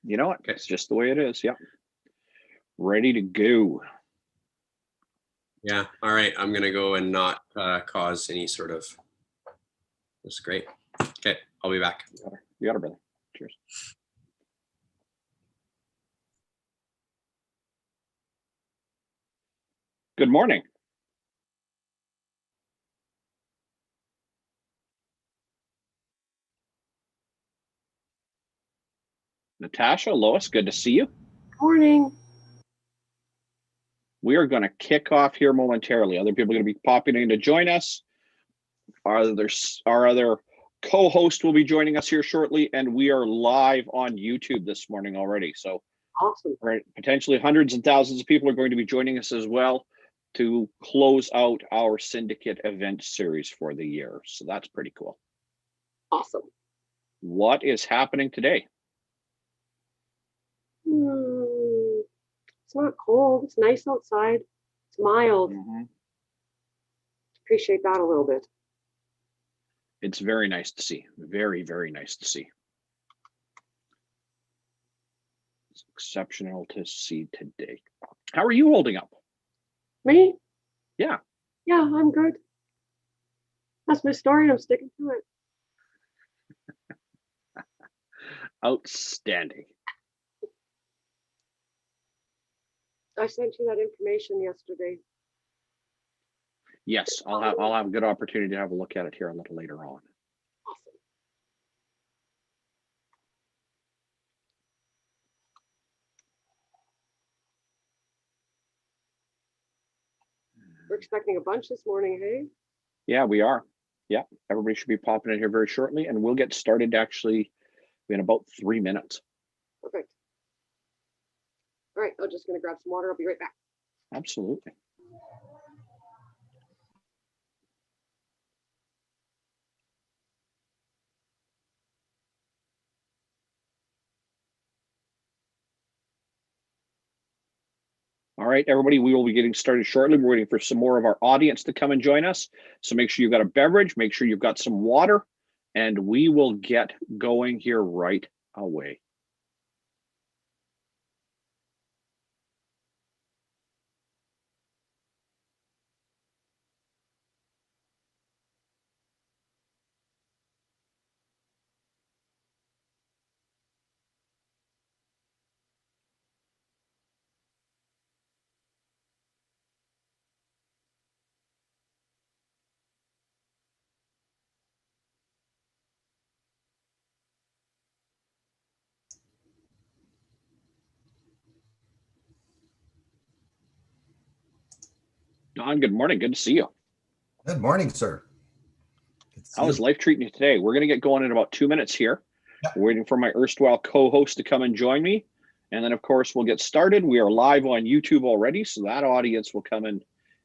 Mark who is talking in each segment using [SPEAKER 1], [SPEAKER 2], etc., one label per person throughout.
[SPEAKER 1] You know what?
[SPEAKER 2] Okay.
[SPEAKER 1] It's just the way it is. Yeah. Ready to go.
[SPEAKER 2] Yeah. All right. I'm going to go and not cause any sort of. This is great. Okay. I'll be back.
[SPEAKER 1] You got it, brother. Cheers. Good morning. Natasha, Lois, good to see you.
[SPEAKER 3] Morning.
[SPEAKER 1] We are going to kick off here momentarily. Other people are going to be popping in to join us. Our other co-host will be joining us here shortly, and we are live on YouTube this morning already. So
[SPEAKER 3] Awesome.
[SPEAKER 1] right, potentially hundreds and thousands of people are going to be joining us as well to close out our syndicate event series for the year. So that's pretty cool.
[SPEAKER 3] Awesome.
[SPEAKER 1] What is happening today?
[SPEAKER 3] It's not cold. It's nice outside. It's mild. Appreciate that a little bit.
[SPEAKER 1] It's very nice to see. Very, very nice to see. It's exceptional to see today. How are you holding up?
[SPEAKER 3] Me?
[SPEAKER 1] Yeah.
[SPEAKER 3] Yeah, I'm good. That's my story and I'm sticking to it.
[SPEAKER 1] Outstanding.
[SPEAKER 3] I sent you that information yesterday.
[SPEAKER 1] Yes, I'll have a good opportunity to have a look at it here a little later on.
[SPEAKER 3] Awesome. We're expecting a bunch this morning, hey?
[SPEAKER 1] Yeah, we are. Yeah, everybody should be popping in here very shortly, and we'll get started actually in about 3 minutes.
[SPEAKER 3] Perfect. All right, I'm just going to grab some water. I'll be right back.
[SPEAKER 1] Absolutely. All right, everybody, we will be getting started shortly. We're waiting for some more of our audience to come and join us. So make sure you've got a beverage, make sure you've got some water, and we will get going here right away. Don, good morning. Good to see you.
[SPEAKER 4] Good morning, sir.
[SPEAKER 1] How is life treating you today? We're going to get going in about 2 minutes here. Yep. We're waiting for my erstwhile co-host to come and join me. And then, of course, we'll get started. We are live on YouTube already, so that audience will come in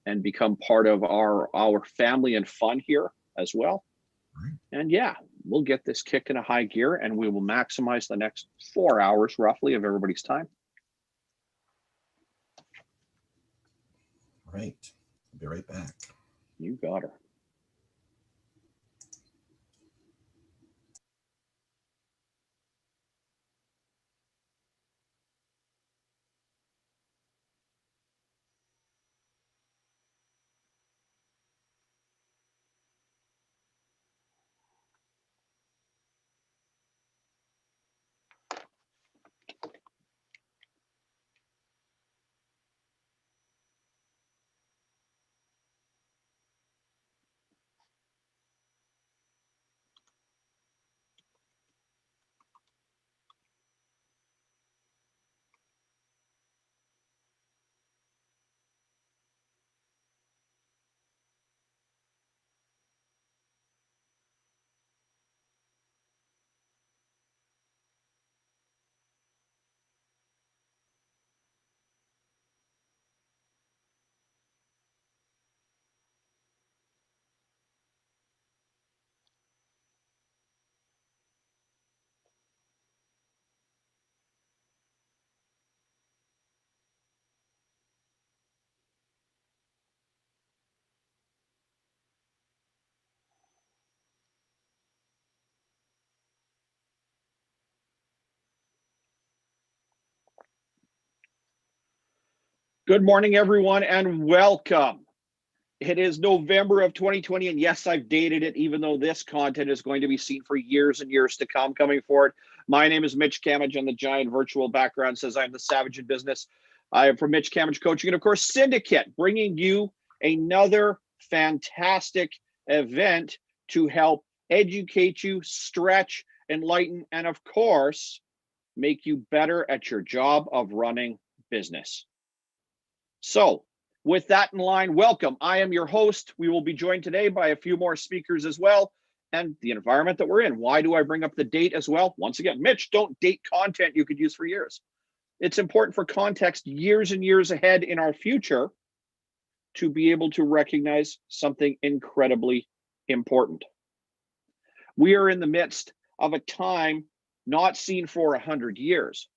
[SPEAKER 1] and become part of our family and fun here as well. Right. And yeah, we'll get this kicked in a high gear, and we will maximize the next 4 hours roughly of everybody's time.
[SPEAKER 4] Right. I'll be right back.
[SPEAKER 1] You got her. Good morning, everyone, and welcome. It is November of 2020, and yes, I've dated it, even though this content is going to be seen for years and years to come coming forward. My name is Mitch Camage, and the giant virtual background says I'm the savage in business. I am from Mitch Camage Coaching, and of course, Syndicate, bringing you another fantastic event to help educate you, stretch, enlighten, and of course, make you better at your job of running business. So, with that in line, welcome. I am your host. We will be joined today by a few more speakers as well, and the environment that we're in. Why do I bring up the date as well? Once again, Mitch, don't date content you could use for years. It's important for context years and years ahead in our future to be able to recognize something incredibly important. We are in the midst of a time not seen for 100 years.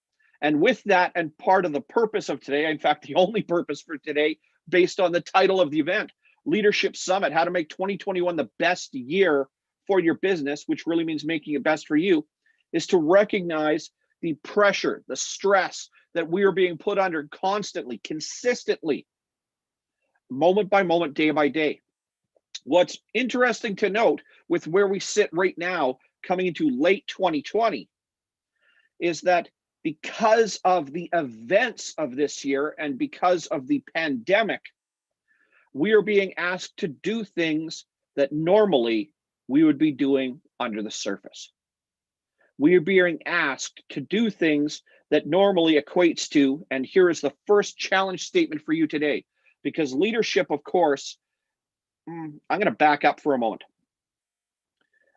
[SPEAKER 1] And with that, and part of the purpose of today, in fact, the only purpose for today, based on the title of the event, Leadership Summit, how to make 2021 the best year for your business, which really means making it best for you, is to recognize the pressure, the stress that we are being put under constantly, consistently, moment by moment, day by day. What's interesting to note with where we sit right now, coming into late 2020, is that because of the events of this year and because of the pandemic, we are being asked to do things that normally we would be doing under the surface. We are being asked to do things that normally equates to, and here is the first challenge statement for you today, because leadership, of course, I'm going to back up for a moment.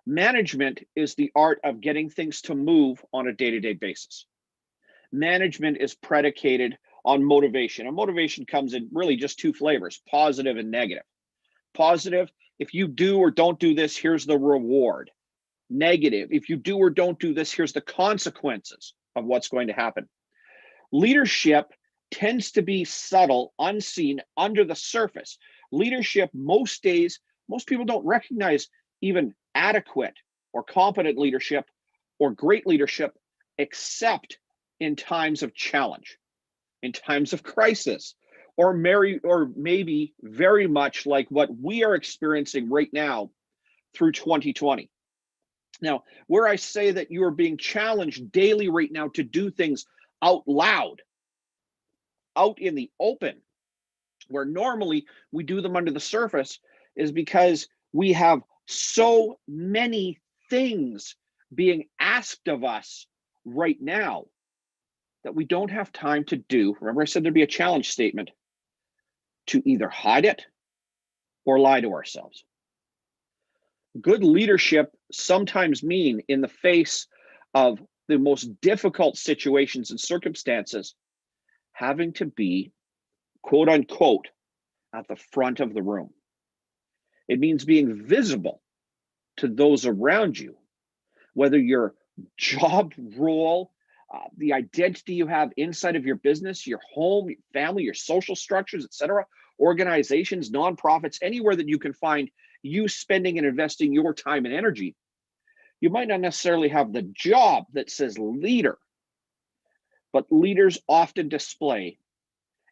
[SPEAKER 1] Management is the art of getting things to move on a day-to-day basis. Management is predicated on motivation, and motivation comes in really just two flavors, positive and negative. Positive, if you do or don't do this, here's the reward. Negative, if you do or don't do this, here's the consequences of what's going to happen. Leadership tends to be subtle, unseen, under the surface. Leadership, most days, most people don't recognize even adequate or competent leadership or great leadership, except in times of challenge, in times of crisis, or maybe very much like what we are experiencing right now through 2020. Now, where I say that you are being challenged daily right now to do things out loud, out in the open, where normally we do them under the surface, is because we have so many things being asked of us right now that we don't have time to do. Remember, I said there'd be a challenge statement to either hide it or lie to ourselves. Good leadership sometimes mean in the face of the most difficult situations and circumstances, having to be, quote unquote, at the front of the room. It means being visible to those around you, whether your job role, the identity you have inside of your business, your home, your family, your social structures, etc., organizations, nonprofits, anywhere that you can find you spending and investing your time and energy. You might not necessarily have the job that says leader, but leaders often display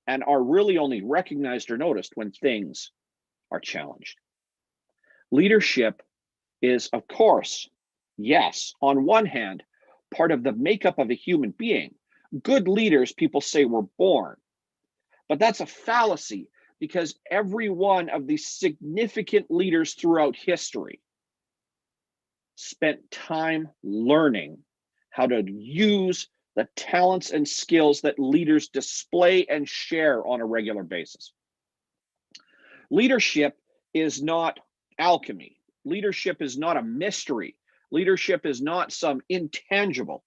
[SPEAKER 1] and are really only recognized or noticed when things are challenged. Leadership is, of course, yes, on one hand, part of the makeup of a human being. Good leaders, people say, were born. But that's a fallacy, because every one of the significant leaders throughout history spent time learning how to use the talents and skills that leaders display and share on a regular basis. Leadership is not alchemy. Leadership is not a mystery. Leadership is not some intangible.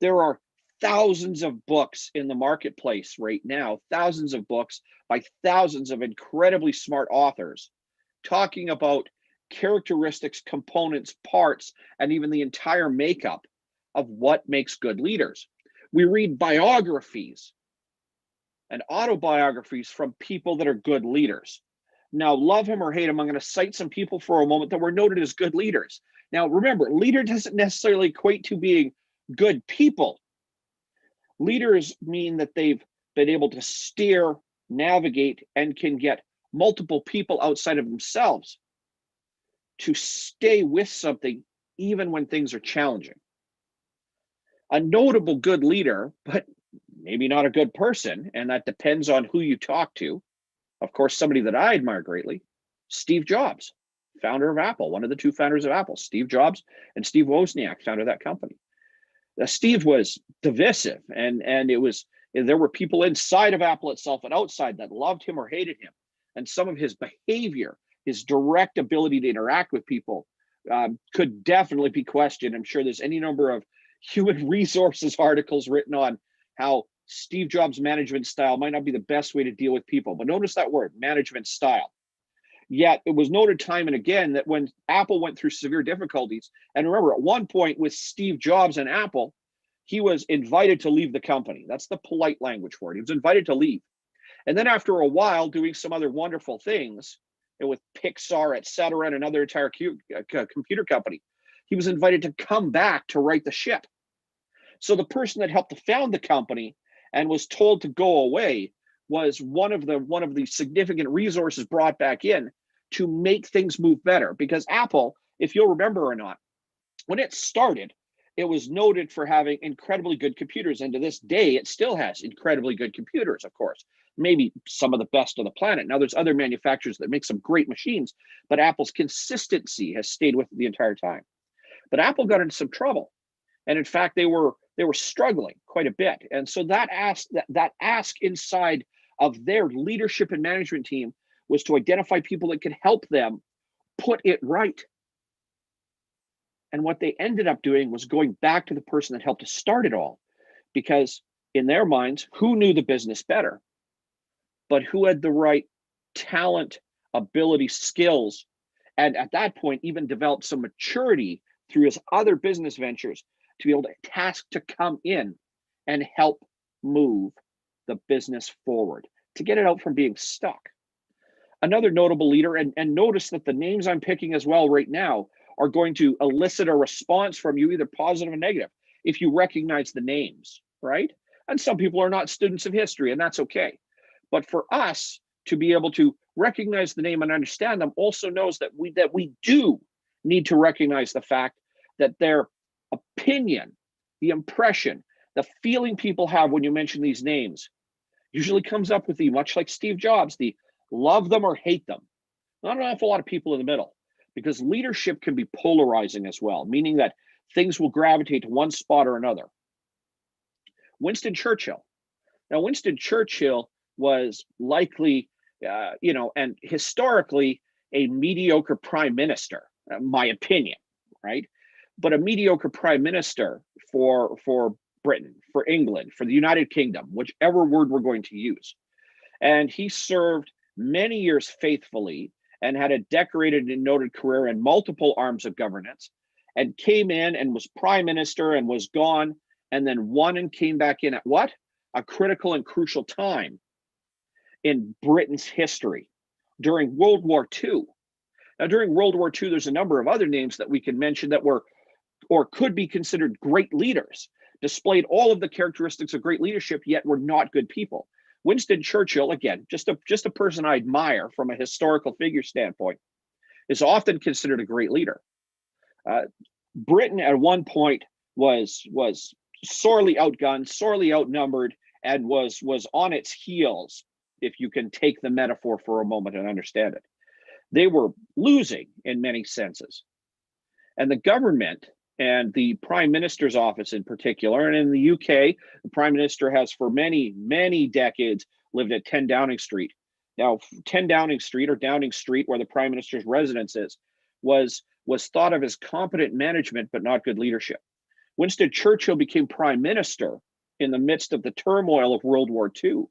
[SPEAKER 1] There are thousands of books in the marketplace right now, thousands of books by thousands of incredibly smart authors talking about characteristics, components, parts, and even the entire makeup of what makes good leaders. We read biographies and autobiographies from people that are good leaders. Now, love him or hate him, I'm going to cite some people for a moment that were noted as good leaders. Now, remember, leader doesn't necessarily equate to being good people. Leaders mean that they've been able to steer navigate and can get multiple people outside of themselves to stay with something even when things are challenging. A notable good leader, but maybe not a good person, and that depends on who you talk to. Of course, somebody that I admire greatly, Steve Jobs, founder of Apple, one of the two founders of Apple, Steve Jobs and Steve Wozniak, founder of that company. Steve was divisive, and there were people inside of Apple itself and outside that loved him or hated him. And some of his behavior, his direct ability to interact with people, could definitely be questioned. I'm sure there's any number of human resources articles written on how Steve Jobs' management style might not be the best way to deal with people. But notice that word, management style. Yet it was noted time and again that when Apple went through severe difficulties, and remember at one point with Steve Jobs and Apple, he was invited to leave the company. That's the polite language for it. He was invited to leave. And then after a while, doing some other wonderful things with Pixar, et cetera, and another entire computer company, he was invited to come back to right the ship. So the person that helped to found the company and was told to go away was one of the significant resources brought back in to make things move better. Because Apple, if you'll remember or not, when it started, it was noted for having incredibly good computers. And to this day, it still has incredibly good computers, of course, maybe some of the best on the planet. Now, there's other manufacturers that make some great machines, but Apple's consistency has stayed with it the entire time. But Apple got into some trouble. And in fact, they were struggling quite a bit. And so that ask inside of their leadership and management team was to identify people that could help them put it right. And what they ended up doing was going back to the person that helped to start it all, because in their minds, who knew the business better, but who had the right talent, ability, skills, and at that point even developed some maturity through his other business ventures to be able to task to come in and help move the business forward, to get it out from being stuck. Another notable leader, and notice that the names I'm picking as well right now are going to elicit a response from you, either positive or negative, if you recognize the names, right? And some people are not students of history, and that's okay. But for us to be able to recognize the name and understand them also knows that we do need to recognize the fact that their opinion, the impression, the feeling people have when you mention these names usually comes up with the, much like Steve Jobs, the love them or hate them. Not an awful lot of people in the middle, because leadership can be polarizing as well, meaning that things will gravitate to one spot or another. Winston Churchill. Now, Winston Churchill was likely, and historically a mediocre prime minister, my opinion, right? But a mediocre prime minister for Britain, for England, for the United Kingdom, whichever word we're going to use. And he served many years faithfully and had a decorated and noted career in multiple arms of governance, and came in and was prime minister and was gone, and then won and came back in at what? A critical and crucial time in Britain's history during World War II. Now, during World War II, there's a number of other names that we can mention that were or could be considered great leaders, displayed all of the characteristics of great leadership, yet were not good people. Winston Churchill, again, just a person I admire from a historical figure standpoint, is often considered a great leader. Britain at one point was sorely outgunned, sorely outnumbered, and was on its heels, if you can take the metaphor for a moment and understand it. They were losing in many senses. And the government and the Prime Minister's office in particular, and in the UK, the Prime Minister has for many, many decades lived at 10 Downing Street. Now, 10 Downing Street, or Downing Street, where the Prime Minister's residence is, was thought of as competent management, but not good leadership. Winston Churchill became Prime Minister in the midst of the turmoil of World War II.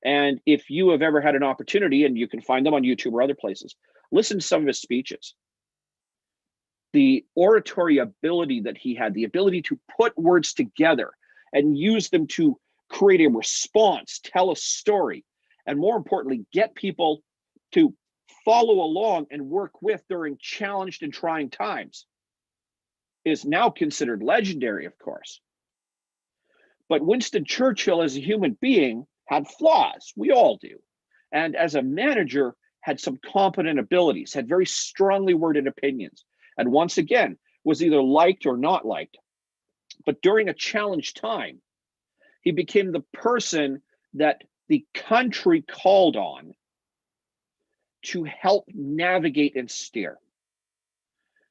[SPEAKER 1] And if you have ever had an opportunity, and you can find them on YouTube or other places, listen to some of his speeches. The oratory ability that he had, the ability to put words together and use them to create a response, tell a story, and more importantly, get people to follow along and work with during challenged and trying times, is now considered legendary, of course. But Winston Churchill, as a human being, had flaws. We all do. And as a manager, had some competent abilities, had very strongly worded opinions, and once again, was either liked or not liked. But during a challenge time, he became the person that the country called on to help navigate and steer.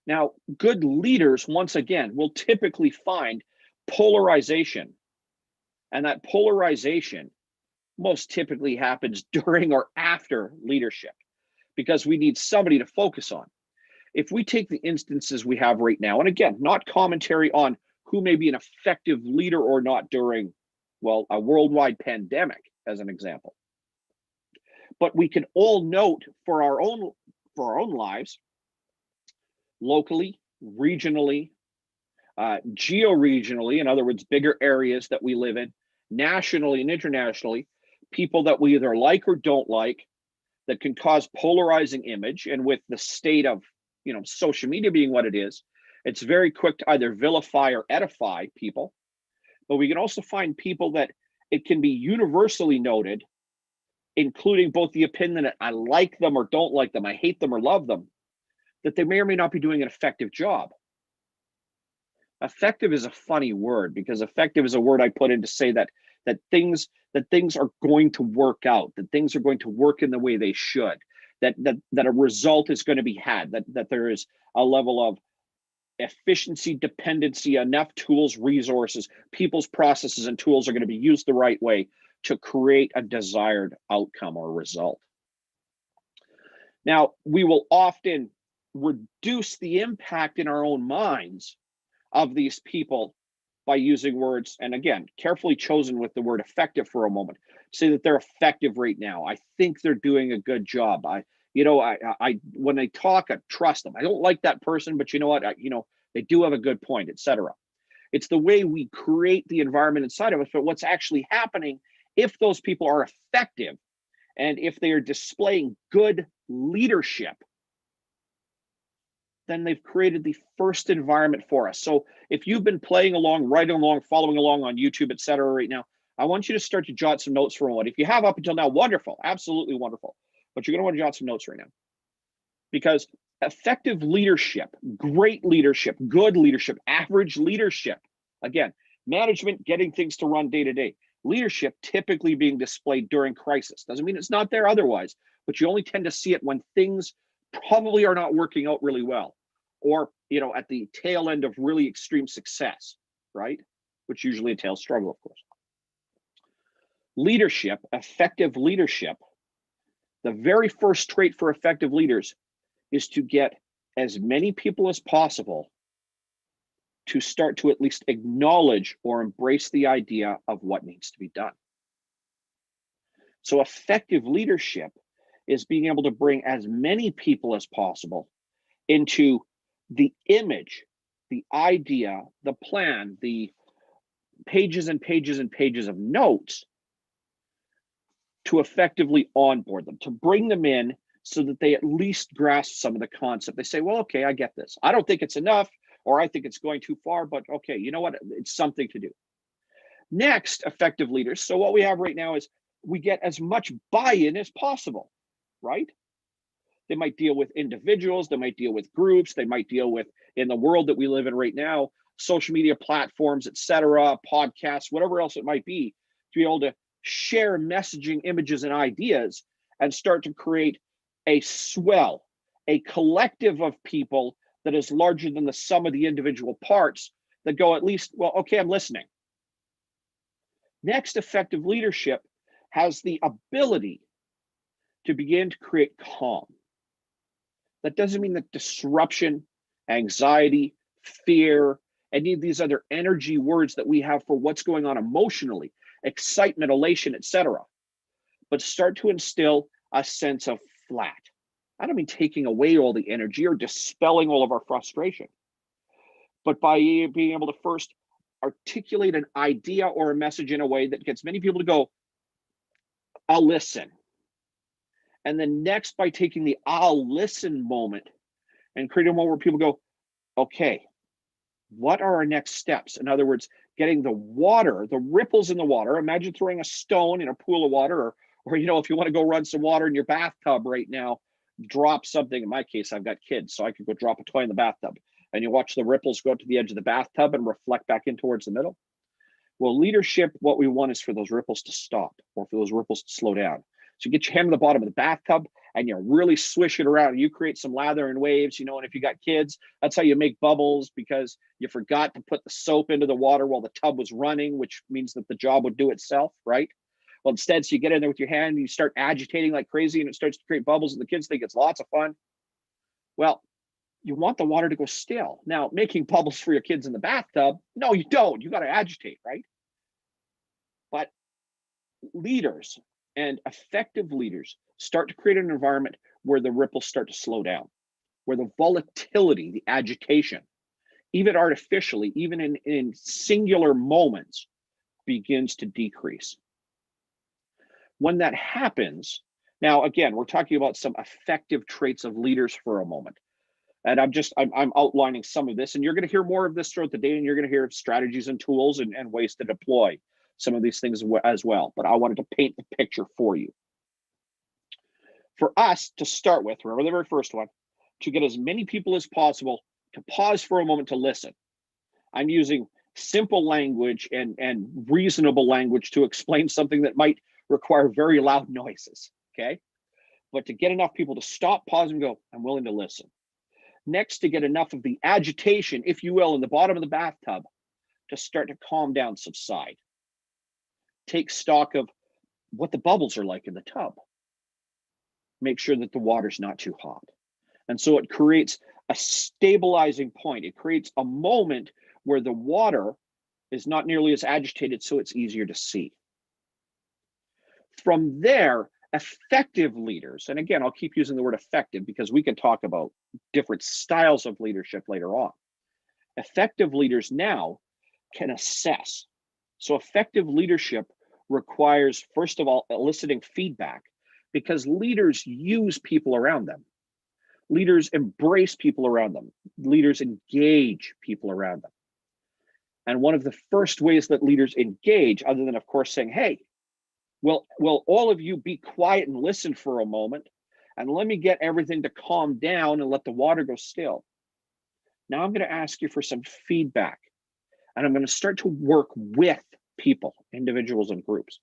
[SPEAKER 1] Now, good leaders, once again, will typically find polarization. And that polarization most typically happens during or after leadership, because we need somebody to focus on. If we take the instances we have right now, and again, not commentary on who may be an effective leader or not during, well, a worldwide pandemic, as an example. But we can all note for our own lives, locally, regionally, geo-regionally, in other words, bigger areas that we live in, nationally and internationally, people that we either like or don't like, that can cause polarizing image. And with the state of, social media being what it is, it's very quick to either vilify or edify people. But we can also find people that it can be universally noted, including both the opinion that I like them or don't like them, I hate them or love them, that they may or may not be doing an effective job. Effective is a funny word, because effective is a word I put in to say that things are going to work out, that things are going to work in the way they should, that a result is going to be had, that there is a level of efficiency, dependency, enough tools, resources, people's processes and tools are going to be used the right way to create a desired outcome or result. Now, we will often reduce the impact in our own minds of these people by using words, and again, carefully chosen with the word effective for a moment, say that they're effective right now. I think they're doing a good job. I when they talk, I trust them. I don't like that person, but you know what? They do have a good point, etc. It's the way we create the environment inside of us, but what's actually happening if those people are effective and if they are displaying good leadership, then they've created the first environment for us. So if you've been playing along, writing along, following along on YouTube, etc. right now, I want you to start to jot some notes for a moment. If you have up until now, wonderful, absolutely wonderful. But you're going to want to jot some notes right now. Because effective leadership, great leadership, good leadership, average leadership, again, management getting things to run day to day. Leadership typically being displayed during crisis. Doesn't mean it's not there otherwise, but you only tend to see it when things probably are not working out really well, or at the tail end of really extreme success, right? Which usually entails struggle, of course. Leadership, effective leadership, the very first trait for effective leaders is to get as many people as possible to start to at least acknowledge or embrace the idea of what needs to be done. So effective leadership is being able to bring as many people as possible into the image, the idea, the plan, the pages and pages and pages of notes to effectively onboard them, to bring them in so that they at least grasp some of the concept. They say, well, okay, I get this. I don't think it's enough, or I think it's going too far, but okay, you know what? It's something to do. Next, effective leaders. So what we have right now is we get as much buy-in as possible, right? They might deal with individuals, they might deal with groups, they might deal with, in the world that we live in right now, social media platforms, etc., podcasts, whatever else it might be, to be able to share messaging, images, and ideas and start to create a swell, a collective of people that is larger than the sum of the individual parts that go at least, well, okay, I'm listening. Next, effective leadership has the ability to begin to create calm. That doesn't mean that disruption, anxiety, fear, any of these other energy words that we have for what's going on emotionally, excitement, elation, etc., but start to instill a sense of flat. I don't mean taking away all the energy or dispelling all of our frustration, but by being able to first articulate an idea or a message in a way that gets many people to go, I'll listen. And then next, by taking the I'll listen moment and creating a moment where people go, okay, what are our next steps? In other words, getting the water, the ripples in the water. Imagine throwing a stone in a pool of water, or if you want to go run some water in your bathtub right now, drop something. In my case, I've got kids, so I could go drop a toy in the bathtub, and you watch the ripples go up to the edge of the bathtub and reflect back in towards the middle. Well, leadership, what we want is for those ripples to stop, or for those ripples to slow down. So you get your hand to the bottom of the bathtub and you really swish it around, and you create some lather and waves, and if you got kids, that's how you make bubbles, because you forgot to put the soap into the water while the tub was running, which means that the job would do itself, right? Well, instead, so you get in there with your hand and you start agitating like crazy, and it starts to create bubbles, and the kids think it's lots of fun. Well, you want the water to go still. Now, making bubbles for your kids in the bathtub, no, you don't. You got to agitate, right? But leaders and effective leaders start to create an environment where the ripples start to slow down, where the volatility, the agitation, even artificially, even in singular moments, begins to decrease. When that happens, now again, we're talking about some effective traits of leaders for a moment. And I'm outlining some of this, and you're going to hear more of this throughout the day, and you're going to hear strategies and tools and ways to deploy some of these things as well. But I wanted to paint the picture for you. For us to start with, remember the very first one, to get as many people as possible to pause for a moment to listen. I'm using simple language and reasonable language to explain something that might require very loud noises, okay? But to get enough people to stop, pause, and go, I'm willing to listen. Next, to get enough of the agitation, if you will, in the bottom of the bathtub to start to calm down, subside. Take stock of what the bubbles are like in the tub. Make sure that the water's not too hot. And so it creates a stabilizing point. It creates a moment where the water is not nearly as agitated, so it's easier to see. From there, effective leaders, and again, I'll keep using the word effective because we can talk about different styles of leadership later on. Effective leaders now can assess. So effective leadership requires, first of all, eliciting feedback, because leaders use people around them. Leaders embrace people around them. Leaders engage people around them. And one of the first ways that leaders engage, other than, of course, saying, hey, will all of you be quiet and listen for a moment, and let me get everything to calm down and let the water go still. Now I'm going to ask you for some feedback, and I'm going to start to work with people, individuals and groups.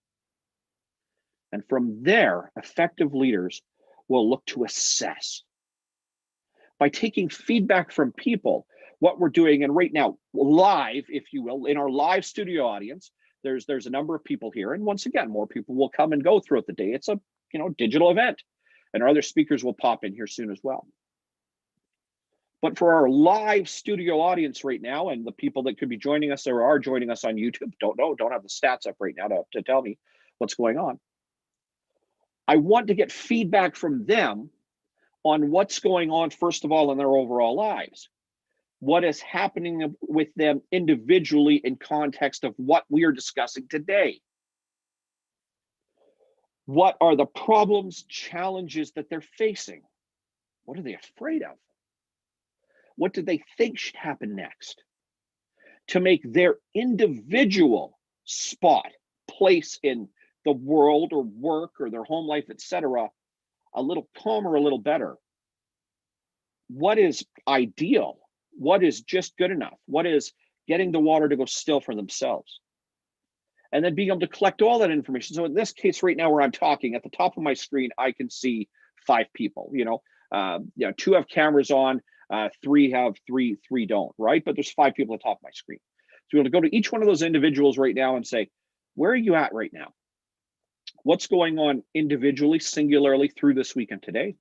[SPEAKER 1] And from there, effective leaders will look to assess. By taking feedback from people, what we're doing, and right now, live, if you will, in our live studio audience, there's a number of people here. And once again, more people will come and go throughout the day. It's a digital event, and our other speakers will pop in here soon as well. But for our live studio audience right now, and the people that could be joining us or are joining us on YouTube, don't have the stats up right now to tell me what's going on. I want to get feedback from them on what's going on, first of all, in their overall lives. What is happening with them individually in context of what we are discussing today? What are the problems, challenges that they're facing? What are they afraid of? What do they think should happen next? To make their individual spot, place in the world or work or their home life, etc., a little calmer, a little better. What is ideal? What is just good enough? What is getting the water to go still for themselves? And then being able to collect all that information. So in this case right now where I'm talking, at the top of my screen, I can see 5 people, 2 have cameras on, 3 have, 3 don't, right? But there's 5 people at the top of my screen. So we're going to go to each one of those individuals right now and say, where are you at right now? What's going on individually, singularly through this weekend today?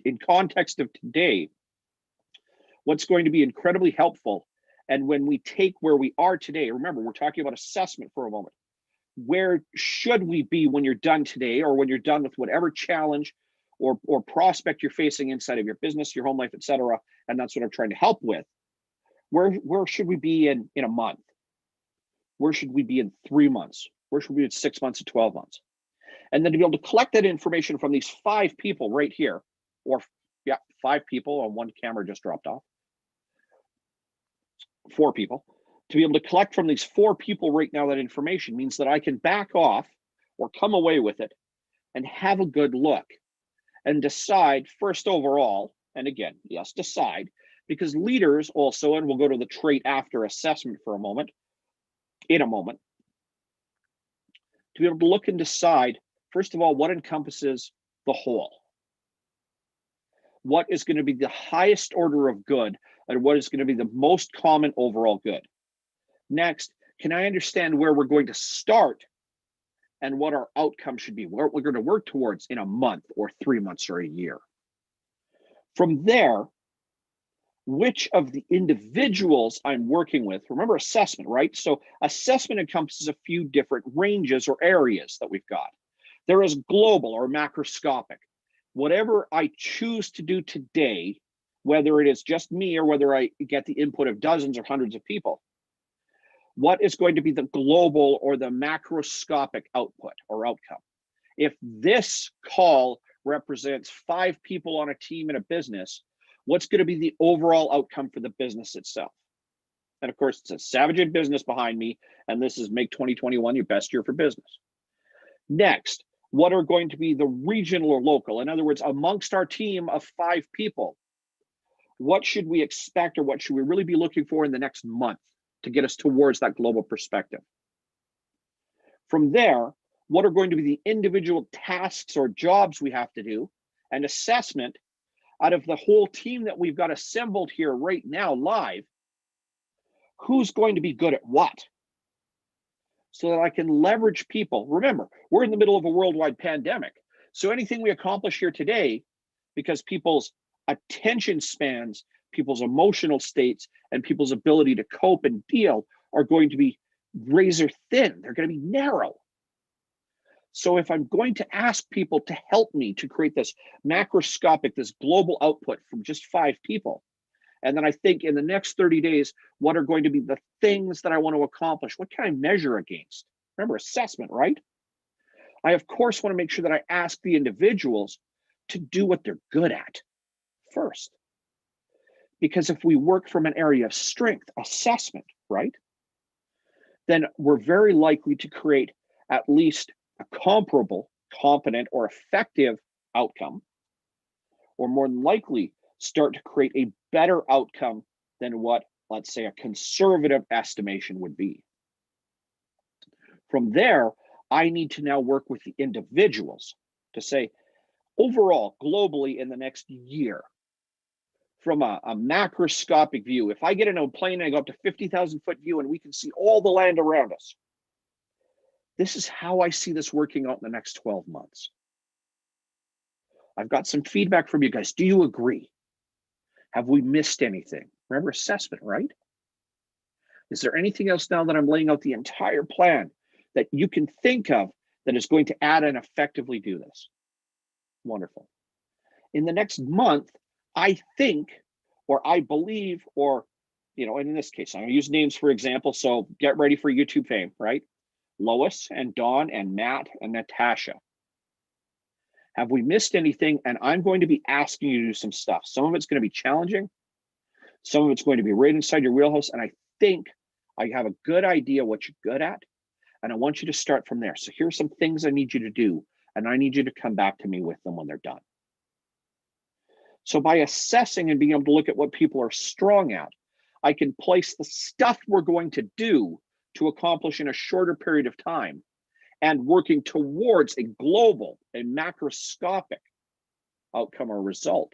[SPEAKER 1] In context of today, what's going to be incredibly helpful, and when we take where we are today, remember, we're talking about assessment for a moment. Where should we be when you're done today, or when you're done with whatever challenge or prospect you're facing inside of your business, your home life, etc.? And that's what I'm trying to help with. Where should we be in a month? Where should we be in 3 months? Where should we be in 6 months and 12 months? And then to be able to collect that information from these 5 people right here, or 5 people, on one camera just dropped off, 4 people. To be able to collect from these 4 people right now that information means that I can back off or come away with it and have a good look and decide first overall, and again, yes, decide, because leaders also, and we'll go to the trait after assessment for a moment, in a moment, to be able to look and decide, first of all, what encompasses the whole. What is going to be the highest order of good and what is going to be the most common overall good. Next, can I understand where we're going to start and what our outcome should be, what we're going to work towards in a month or 3 months or a year. From there, which of the individuals I'm working with, remember assessment, right? So assessment encompasses a few different ranges or areas that we've got. There is global or macroscopic. Whatever I choose to do today, whether it is just me or whether I get the input of dozens or hundreds of people, what is going to be the global or the macroscopic output or outcome? If this call represents 5 people on a team in a business, what's going to be the overall outcome for the business itself? And of course, it's a Savage Ed business behind me, and this is Make 2021 your best year for business. Next, what are going to be the regional or local? In other words, amongst our team of 5 people, what should we expect or what should we really be looking for in the next month to get us towards that global perspective? From there, what are going to be the individual tasks or jobs we have to do, and assessment out of the whole team that we've got assembled here right now live, who's going to be good at what? So that I can leverage people. Remember, we're in the middle of a worldwide pandemic. So anything we accomplish here today, because people's attention spans, people's emotional states, and people's ability to cope and deal are going to be razor thin. They're going to be narrow. So if I'm going to ask people to help me to create this macroscopic, this global output from just 5 people, and then I think in the next 30 days, what are going to be the things that I want to accomplish? What can I measure against? Remember, assessment, right? I, of course, want to make sure that I ask the individuals to do what they're good at first. Because if we work from an area of strength, assessment, right, then we're very likely to create at least a comparable, competent, or effective outcome, or more than likely start to create a better outcome than what, let's say, a conservative estimation would be. From there, I need to now work with the individuals to say, overall, globally in the next year, from a macroscopic view, if I get in a plane and I go up to 50,000 foot view and we can see all the land around us, this is how I see this working out in the next 12 months. I've got some feedback from you guys. Do you agree? Have we missed anything? Remember assessment, right? Is there anything else now that I'm laying out the entire plan that you can think of that is going to add and effectively do this? Wonderful. In the next month, I think, or I believe, or, and in this case, I'm going to use names for example, so get ready for YouTube fame, right? Lois and Dawn and Matt and Natasha. Have we missed anything? And I'm going to be asking you to do some stuff. Some of it's going to be challenging. Some of it's going to be right inside your wheelhouse. And I think I have a good idea what you're good at. And I want you to start from there. So here's some things I need you to do. And I need you to come back to me with them when they're done. So by assessing and being able to look at what people are strong at, I can place the stuff we're going to do to accomplish in a shorter period of time and working towards a global, a macroscopic outcome or result,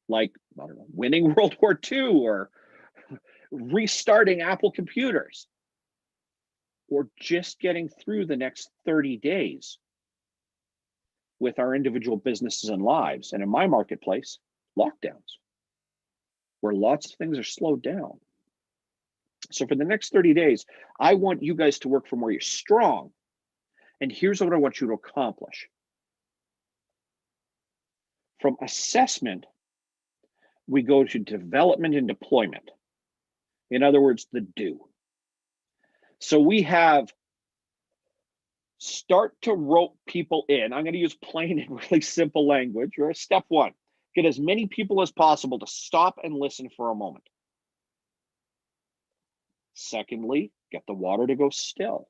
[SPEAKER 1] like, I don't know, winning World War II or restarting Apple computers, or just getting through the next 30 days with our individual businesses and lives. And in my marketplace, lockdowns, where lots of things are slowed down. So for the next 30 days, I want you guys to work from where you're strong. And here's what I want you to accomplish. From assessment, we go to development and deployment. In other words, the do. So we have start to rope people in. I'm going to use plain and really simple language. Or step 1, get as many people as possible to stop and listen for a moment. Secondly, get the water to go still.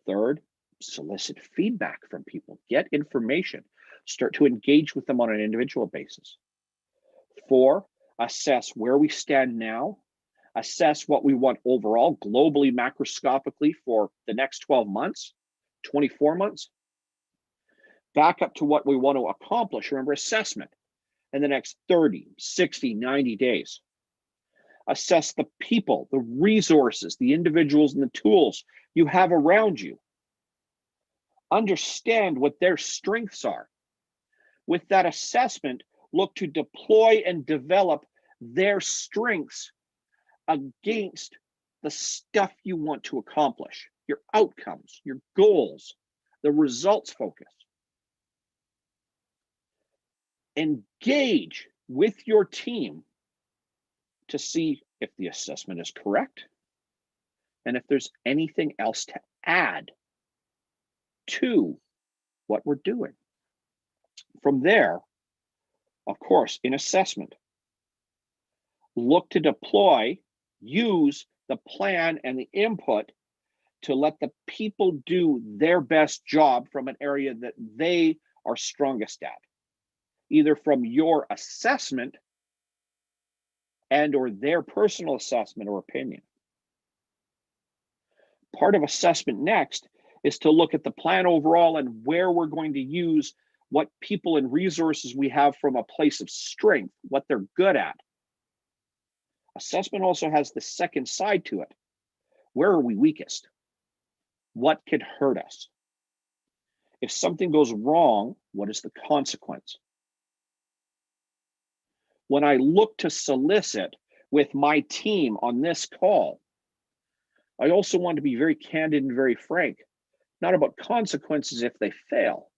[SPEAKER 1] Third, solicit feedback from people, get information, start to engage with them on an individual basis. 4, assess where we stand now, assess what we want overall, globally, macroscopically for the next 12 months, 24 months, back up to what we want to accomplish. Remember, assessment in the next 30, 60, 90 days. Assess the people, the resources, the individuals, and the tools you have around you. Understand what their strengths are. With that assessment, look to deploy and develop their strengths against the stuff you want to accomplish, your outcomes, your goals, the results focus. Engage with your team to see if the assessment is correct and if there's anything else to add to what we're doing. From there, of course, in assessment, look to deploy, use the plan and the input to let the people do their best job from an area that they are strongest at, either from your assessment and or their personal assessment or opinion. Part of assessment next is to look at the plan overall and where we're going to use what people and resources we have from a place of strength, what they're good at. Assessment also has the second side to it. Where are we weakest? What could hurt us? If something goes wrong, what is the consequence? When I look to solicit with my team on this call, I also want to be very candid and very frank, not about consequences if they fail,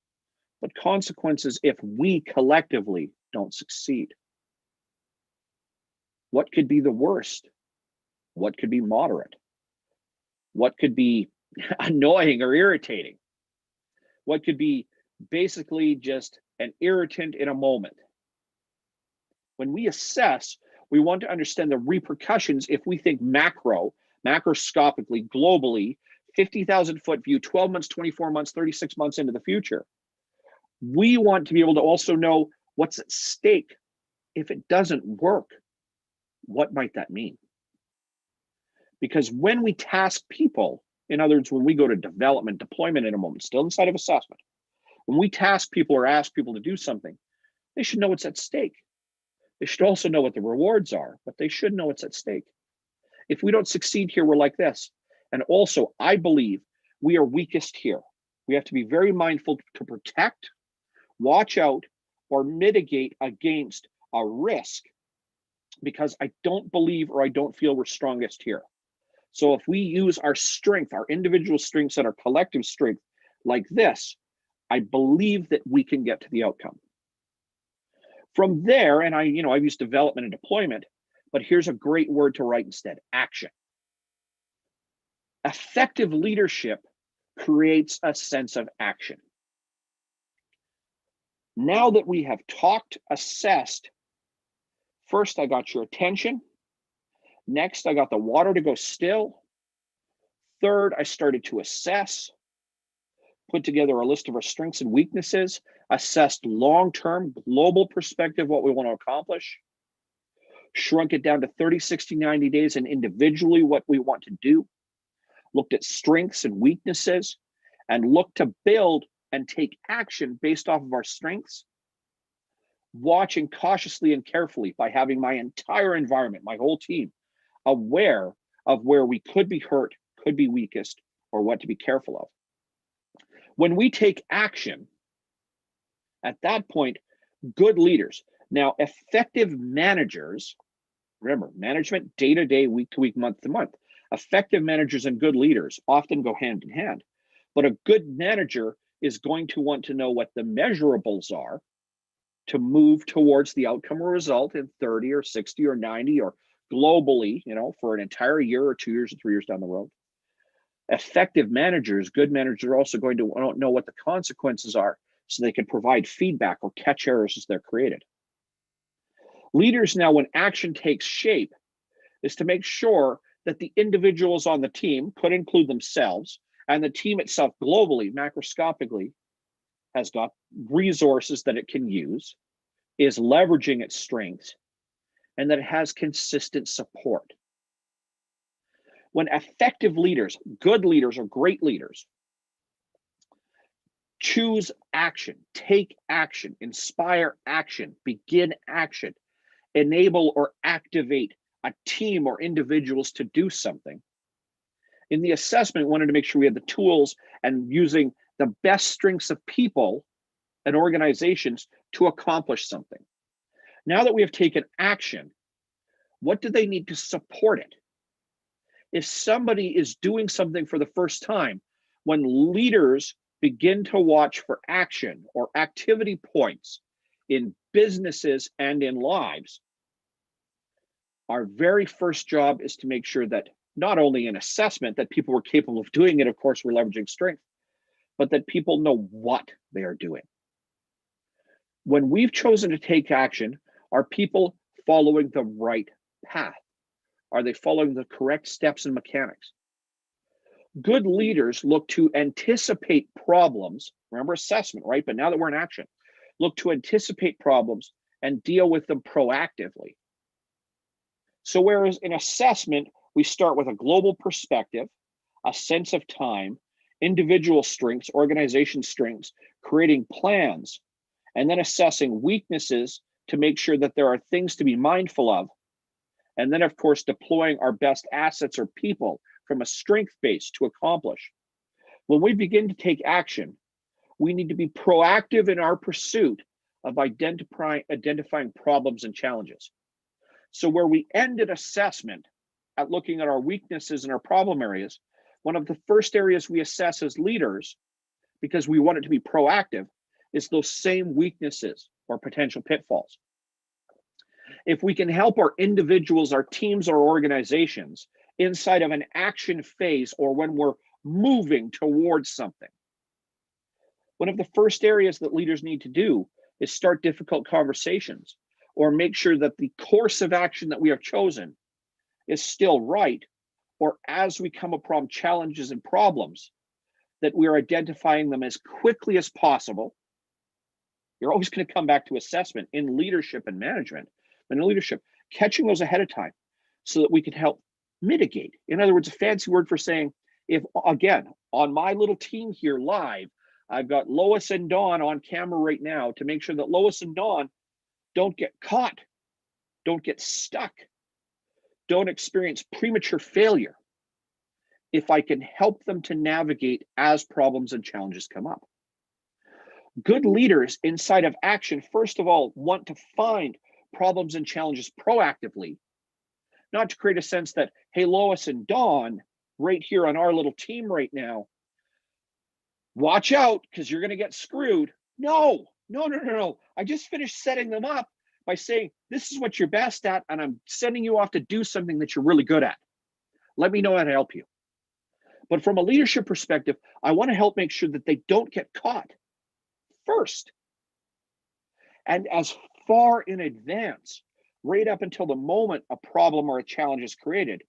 [SPEAKER 1] but consequences if we collectively don't succeed. What could be the worst? What could be moderate? What could be annoying or irritating? What could be basically just an irritant in a moment? When we assess, we want to understand the repercussions if we think macroscopically, globally, 50,000 foot view, 12 months, 24 months, 36 months into the future. We want to be able to also know what's at stake. If it doesn't work, what might that mean? Because when we task people, in other words, when we go to development, deployment in a moment, still inside of assessment, when we task people or ask people to do something, they should know what's at stake. They should also know what the rewards are, but they should know what's at stake. If we don't succeed here, we're like this. And also, I believe we are weakest here. We have to be very mindful to protect, watch out, or mitigate against a risk, because I don't believe or I don't feel we're strongest here. So if we use our strength, our individual strengths and our collective strength like this, I believe that we can get to the outcome. From there, and I've used development and deployment, but here's a great word to write instead: action. Effective leadership creates a sense of action. Now that we have talked, assessed, first I got your attention. Next, I got the water to go still. Third, I started to assess, put together a list of our strengths and weaknesses, assessed long-term global perspective, what we want to accomplish, shrunk it down to 30, 60, 90 days and individually what we want to do, looked at strengths and weaknesses, and looked to build and take action based off of our strengths, watching cautiously and carefully by having my entire environment, my whole team, aware of where we could be hurt, could be weakest, or what to be careful of. When we take action, at that point, good leaders. Now, effective managers, remember, management day-to-day, week-to-week, month-to-month. Effective managers and good leaders often go hand in hand. But a good manager is going to want to know what the measurables are to move towards the outcome or result in 30 or 60 or 90 or globally, for an entire year or 2 years or 3 years down the road. Effective managers, good managers, are also going to know what the consequences are so they can provide feedback or catch errors as they're created. Leaders now, when action takes shape, is to make sure that the individuals on the team could include themselves, and the team itself globally, macroscopically, has got resources that it can use, is leveraging its strengths, and that it has consistent support. When effective leaders, good leaders, or great leaders choose action, take action, inspire action, begin action, enable or activate a team or individuals to do something. In the assessment, we wanted to make sure we had the tools and using the best strengths of people and organizations to accomplish something. Now that we have taken action, what do they need to support it? If somebody is doing something for the first time, when leaders begin to watch for action or activity points in businesses and in lives, our very first job is to make sure that not only an assessment that people were capable of doing it, of course, we're leveraging strength, but that people know what they are doing. When we've chosen to take action, are people following the right path? Are they following the correct steps and mechanics? Good leaders look to anticipate problems. Remember assessment, right? But now that we're in action, look to anticipate problems and deal with them proactively. So whereas in assessment, we start with a global perspective, a sense of time, individual strengths, organization strengths, creating plans, and then assessing weaknesses to make sure that there are things to be mindful of. And then, of course, deploying our best assets or people from a strength base to accomplish. When we begin to take action, we need to be proactive in our pursuit of identifying problems and challenges. So where we ended assessment at looking at our weaknesses and our problem areas, one of the first areas we assess as leaders, because we want it to be proactive, is those same weaknesses or potential pitfalls. If we can help our individuals, our teams, our organizations inside of an action phase or when we're moving towards something, one of the first areas that leaders need to do is start difficult conversations or make sure that the course of action that we have chosen is still right, or as we come upon challenges and problems, that we are identifying them as quickly as possible. You're always going to come back to assessment in leadership and management, but in leadership, catching those ahead of time so that we can help mitigate. In other words, a fancy word for saying, if, again, on my little team here live, I've got Lois and Dawn on camera right now to make sure that Lois and Dawn don't get caught, don't get stuck, don't experience premature failure, if I can help them to navigate as problems and challenges come up. Good leaders inside of action, first of all, want to find problems and challenges proactively, not to create a sense that, hey, Lois and Dawn, right here on our little team right now, watch out because you're going to get screwed. No. I just finished setting them up by saying, this is what you're best at, and I'm sending you off to do something that you're really good at. Let me know how to help you. But from a leadership perspective, I want to help make sure that they don't get caught first. And as far in advance, right up until the moment a problem or a challenge is created,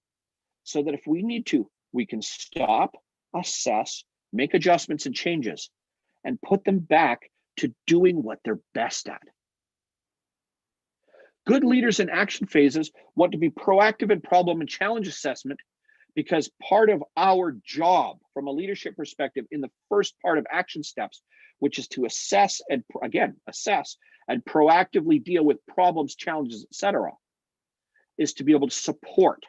[SPEAKER 1] so that if we need to, we can stop, assess, make adjustments and changes, and put them back to doing what they're best at. Good leaders in action phases want to be proactive in problem and challenge assessment, because part of our job from a leadership perspective in the first part of action steps, which is to assess and proactively deal with problems, challenges, etc., is to be able to support.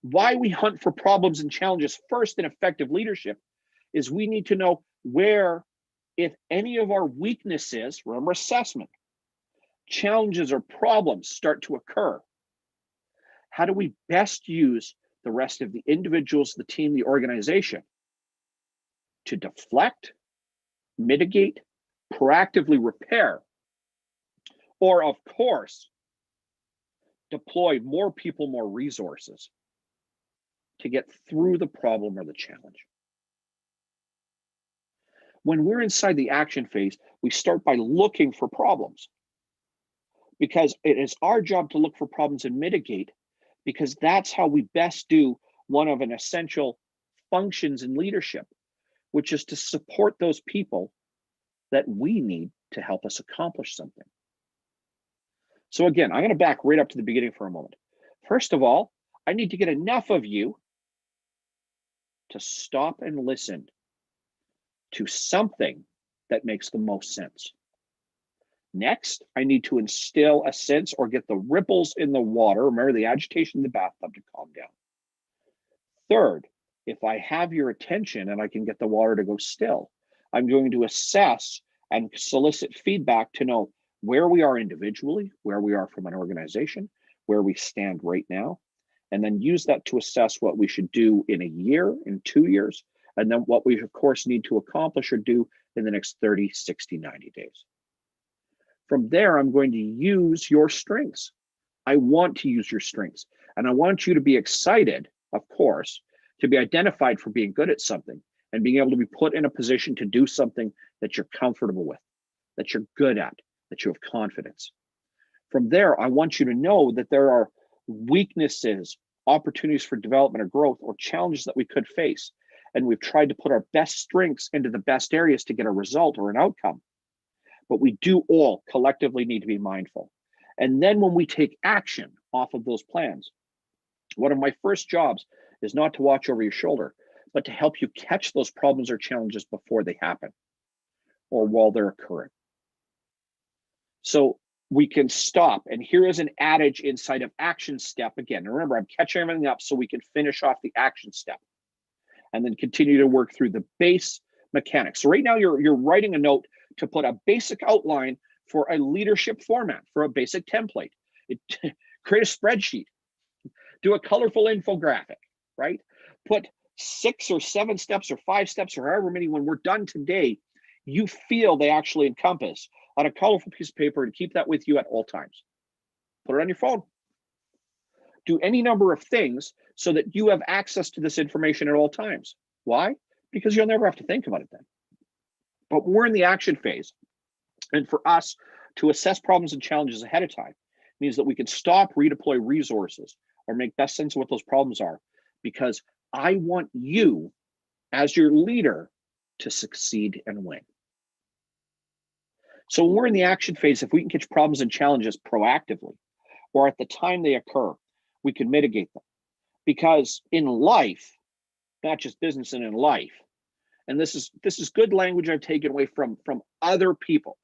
[SPEAKER 1] Why we hunt for problems and challenges first in effective leadership is we need to know where, if any of our weaknesses, remember assessment, challenges or problems start to occur. How do we best use the rest of the individuals, the team, the organization to deflect, mitigate, proactively repair, or of course, deploy more people, more resources to get through the problem or the challenge. When we're inside the action phase, we start by looking for problems, because it is our job to look for problems and mitigate, because that's how we best do one of an essential functions in leadership, which is to support those people that we need to help us accomplish something. So again, I'm going to back right up to the beginning for a moment. First of all, I need to get enough of you to stop and listen to something that makes the most sense. Next, I need to instill a sense or get the ripples in the water, remember the agitation in the bathtub, to calm down. Third, if I have your attention and I can get the water to go still, I'm going to assess and solicit feedback to know where we are individually, where we are from an organization, where we stand right now, and then use that to assess what we should do in a year, in 2 years, and then what we, of course, need to accomplish or do in the next 30, 60, 90 days. From there, I'm going to use your strengths. I want to use your strengths, and I want you to be excited, of course, to be identified for being good at something and being able to be put in a position to do something that you're comfortable with, that you're good at, that you have confidence. From there, I want you to know that there are weaknesses, opportunities for development or growth, or challenges that we could face. And we've tried to put our best strengths into the best areas to get a result or an outcome. But we do all collectively need to be mindful. And then when we take action off of those plans, one of my first jobs is not to watch over your shoulder, but to help you catch those problems or challenges before they happen or while they're occurring. So we can stop. And here is an adage inside of action step. Again, remember, I'm catching everything up so we can finish off the action step and then continue to work through the base mechanics. So right now you're writing a note to put a basic outline for a leadership format, for a basic template. Create a spreadsheet, do a colorful infographic, right? Put 6 or 7 steps or 5 steps or however many when we're done today, you feel they actually encompass on a colorful piece of paper and keep that with you at all times. Put it on your phone. Do any number of things so that you have access to this information at all times. Why? Because you'll never have to think about it then. But we're in the action phase. And for us to assess problems and challenges ahead of time means that we can stop, redeploy resources, or make best sense of what those problems are, because I want you as your leader to succeed and win. So when we're in the action phase, if we can catch problems and challenges proactively, or at the time they occur, we can mitigate them. Because in life, not just business and in life, and this is good language I've taken away from other people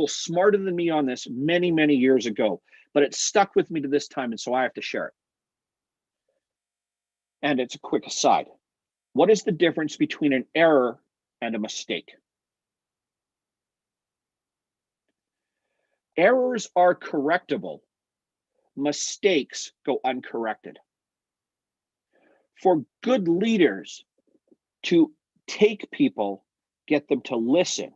[SPEAKER 1] smarter than me on this many, many years ago, but it stuck with me to this time, and so I have to share it. And it's a quick aside. What is the difference between an error and a mistake? Errors are correctable. Mistakes go uncorrected. For good leaders to take people, get them to listen,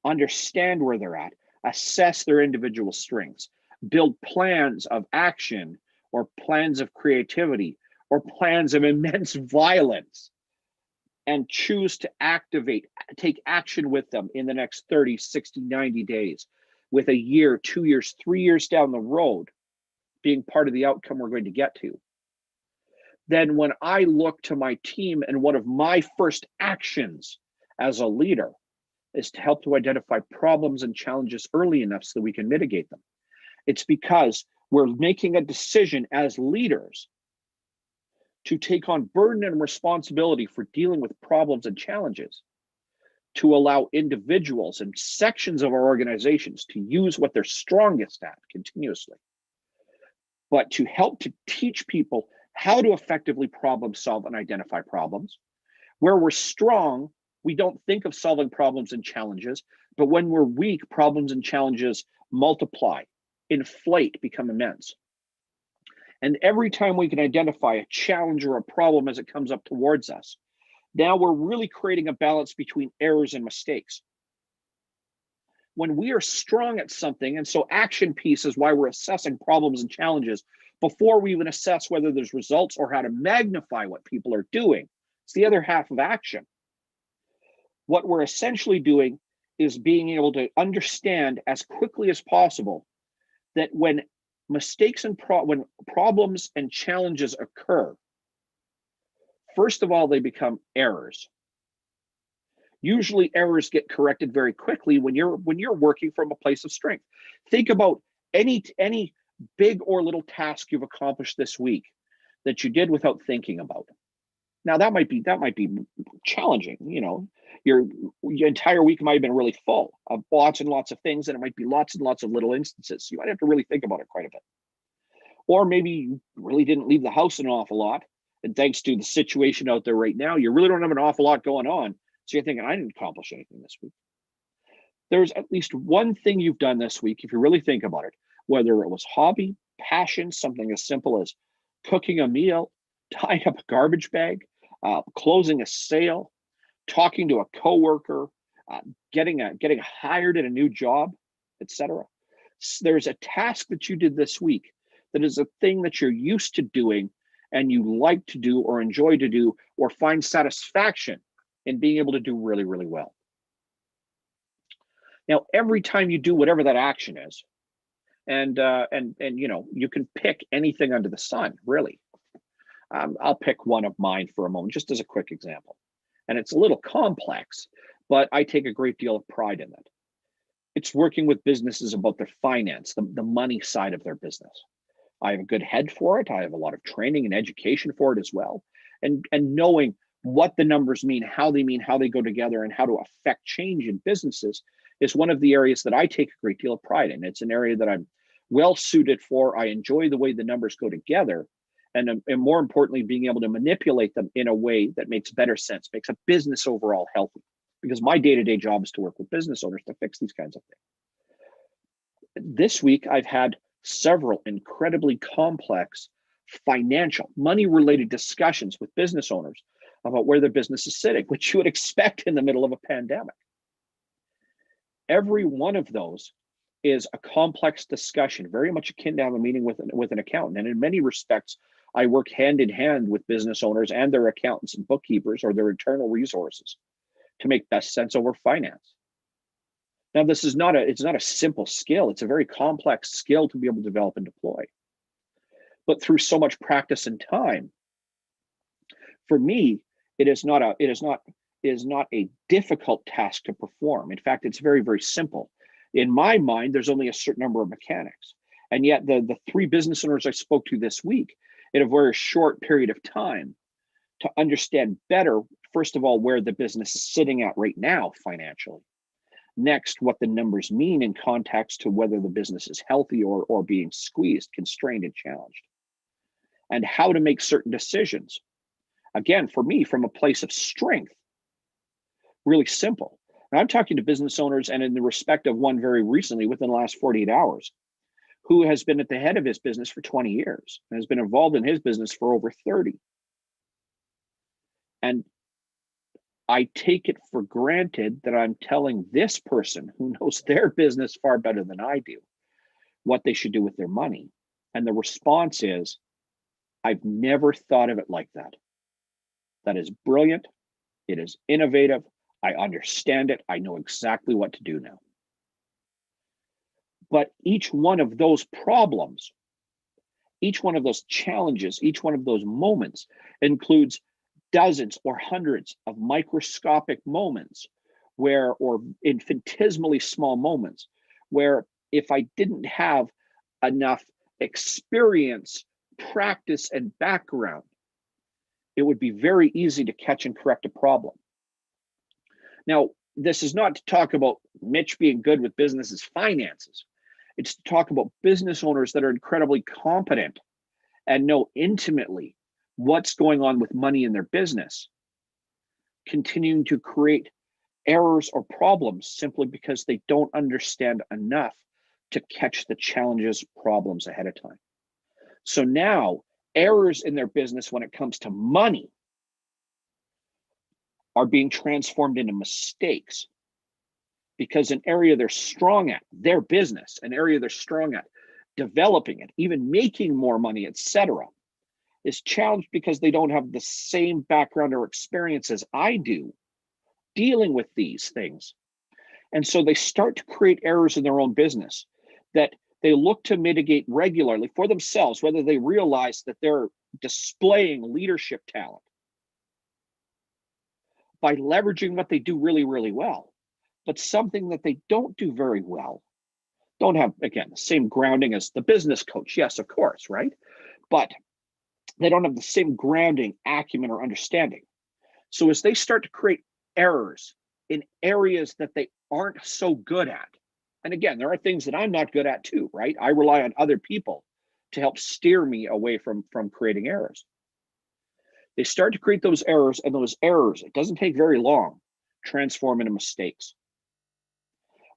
[SPEAKER 1] understand where they're at, assess their individual strengths, build plans of action or plans of creativity or plans of immense violence, and choose to activate, take action with them in the next 30, 60, 90 days, with a year, 2 years, 3 years down the road being part of the outcome we're going to get to. Then when I look to my team, and one of my first actions as a leader is to help to identify problems and challenges early enough so that we can mitigate them. It's because we're making a decision as leaders to take on burden and responsibility for dealing with problems and challenges, to allow individuals and sections of our organizations to use what they're strongest at continuously, but to help to teach people how to effectively problem solve and identify problems. Where we're strong, we don't think of solving problems and challenges, but when we're weak, problems and challenges multiply, inflate, become immense. And every time we can identify a challenge or a problem as it comes up towards us, now we're really creating a balance between errors and mistakes. When we are strong at something, and so action piece is why we're assessing problems and challenges before we even assess whether there's results or how to magnify what people are doing. It's the other half of action. What we're essentially doing is being able to understand as quickly as possible that when mistakes and when problems and challenges occur, first of all, they become errors. Usually errors get corrected very quickly when you're working from a place of strength. Think about any big or little task you've accomplished this week that you did without thinking about. Now that might be challenging. You know, your entire week might have been really full of lots and lots of things, and it might be lots and lots of little instances. You might have to really think about it quite a bit. Or maybe you really didn't leave the house an awful lot, and thanks to the situation out there right now, you really don't have an awful lot going on. So you're thinking, I didn't accomplish anything this week. There's at least one thing you've done this week, if you really think about it, whether it was hobby, passion, something as simple as cooking a meal, tying up a garbage bag, closing a sale, talking to a coworker, getting hired at a new job, etc. There's a task that you did this week that is a thing that you're used to doing and you like to do or enjoy to do or find satisfaction in being able to do really, really well. Now, every time you do whatever that action is, and you know, you can pick anything under the sun, really. I'll pick one of mine for a moment, just as a quick example. And it's a little complex, but I take a great deal of pride in it. It's working with businesses about their finance, the money side of their business. I have a good head for it. I have a lot of training and education for it as well. And knowing what the numbers mean, how they go together, and how to affect change in businesses is one of the areas that I take a great deal of pride in. It's an area that I'm well suited for. I enjoy the way the numbers go together. And more importantly, being able to manipulate them in a way that makes better sense, makes a business overall healthy. Because my day-to-day job is to work with business owners to fix these kinds of things. This week, I've had several incredibly complex financial, money-related discussions with business owners about where their business is sitting, which you would expect in the middle of a pandemic. Every one of those is a complex discussion, very much akin to have a meeting with an accountant. And in many respects, I work hand in hand with business owners and their accountants and bookkeepers or their internal resources to make best sense over finance. Now, this is it's not a simple skill. It's a very complex skill to be able to develop and deploy. But through so much practice and time, for me, it is not a difficult task to perform. In fact, it's very, very simple. In my mind, there's only a certain number of mechanics. And yet the three business owners I spoke to this week, in a very short period of time, to understand better, first of all, where the business is sitting at right now financially. Next, what the numbers mean in context to whether the business is healthy or being squeezed, constrained, and challenged. And how to make certain decisions. Again, for me, from a place of strength, really simple. Now, I'm talking to business owners, and in the respect of one very recently, within the last 48 hours, who has been at the head of his business for 20 years and has been involved in his business for over 30. And I take it for granted that I'm telling this person who knows their business far better than I do what they should do with their money. And the response is, I've never thought of it like that. That is brilliant. It is innovative. I understand it. I know exactly what to do now. But each one of those problems, each one of those challenges, each one of those moments includes dozens or hundreds of microscopic moments or infinitesimally small moments where if I didn't have enough experience, practice, and background, it would be very easy to catch and correct a problem. Now, this is not to talk about Mitch being good with business's finances. It's to talk about business owners that are incredibly competent and know intimately what's going on with money in their business, continuing to create errors or problems simply because they don't understand enough to catch the challenges, problems ahead of time. So now, errors in their business when it comes to money are being transformed into mistakes because an area they're strong at, their business, an area they're strong at, developing it, even making more money, etc., is challenged because they don't have the same background or experience as I do dealing with these things. And so they start to create errors in their own business that They look to mitigate regularly for themselves, whether they realize that they're displaying leadership talent by leveraging what they do really, really well, but something that they don't do very well, don't have, again, the same grounding as the business coach. Yes, of course, right? But they don't have the same grounding, acumen, or understanding. So as they start to create errors in areas that they aren't so good at, and again, there are things that I'm not good at too, right? I rely on other people to help steer me away from creating errors. They start to create those errors, and those errors, it doesn't take very long, transform into mistakes.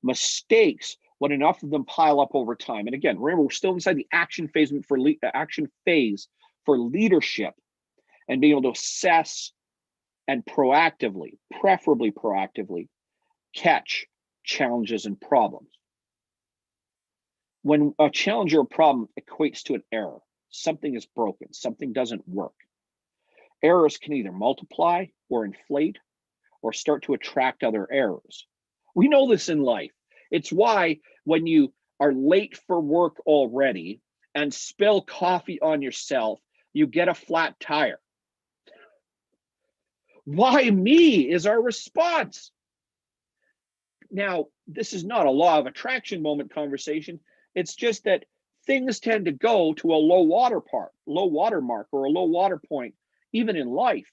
[SPEAKER 1] Mistakes, when enough of them pile up over time, and again, remember, we're still inside the action phase for leadership and being able to assess and proactively, preferably proactively, catch challenges and problems. When a challenge or a problem equates to an error, something is broken, something doesn't work. Errors can either multiply or inflate or start to attract other errors. We know this in life. It's why when you are late for work already and spill coffee on yourself, you get a flat tire. Why me is our response. Now, this is not a law of attraction moment conversation. It's just that things tend to go to a low water mark or a low water point, even in life.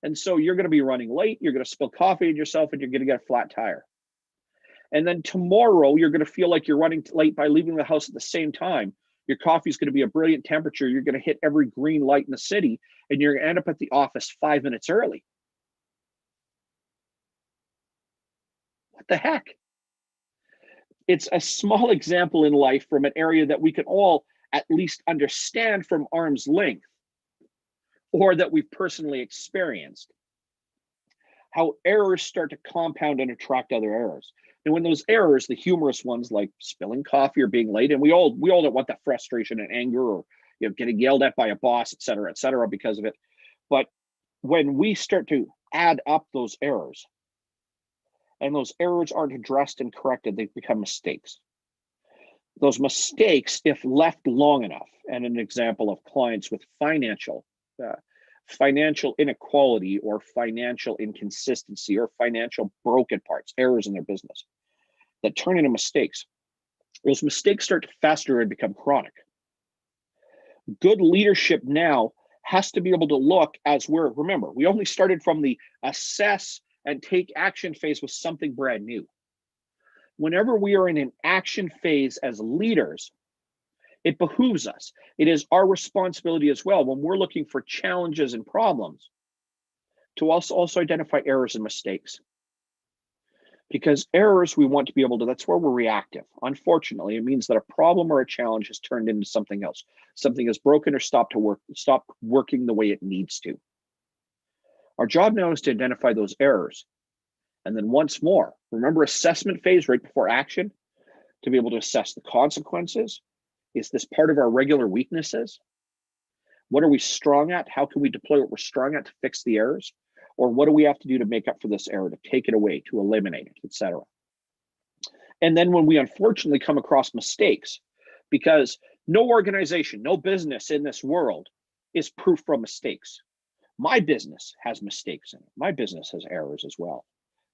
[SPEAKER 1] And so you're going to be running late, you're going to spill coffee on yourself, and you're going to get a flat tire. And then tomorrow, you're going to feel like you're running late by leaving the house at the same time. Your coffee is going to be a brilliant temperature. You're going to hit every green light in the city, and you're going to end up at the office 5 minutes early. What the heck? It's a small example in life from an area that we can all at least understand from arm's length, or that we've personally experienced. How errors start to compound and attract other errors. And when those errors, the humorous ones like spilling coffee or being late, and we all don't want that frustration and anger, or getting yelled at by a boss, et cetera, because of it. But when we start to add up those errors, and those errors aren't addressed and corrected, they become mistakes. Those mistakes, if left long enough, and an example of clients with financial inequality or financial inconsistency or financial broken parts, errors in their business that turn into mistakes. Those mistakes start to fester and become chronic. Good leadership now has to be able to look, as remember, we only started from the assess and take action phase with something brand new. Whenever we are in an action phase as leaders, it behooves us. It is our responsibility as well, when we're looking for challenges and problems, to also identify errors and mistakes. Because errors, we want to be able to, that's where we're reactive. Unfortunately, it means that a problem or a challenge has turned into something else. Something is broken or stopped working the way it needs to. Our job now is to identify those errors. And then once more, remember assessment phase right before action, to be able to assess the consequences. Is this part of our regular weaknesses? What are we strong at? How can we deploy what we're strong at to fix the errors? Or what do we have to do to make up for this error, to take it away, to eliminate it, etc. And then when we unfortunately come across mistakes, because no organization, no business in this world is proof from mistakes. My business has mistakes in it. My business has errors as well.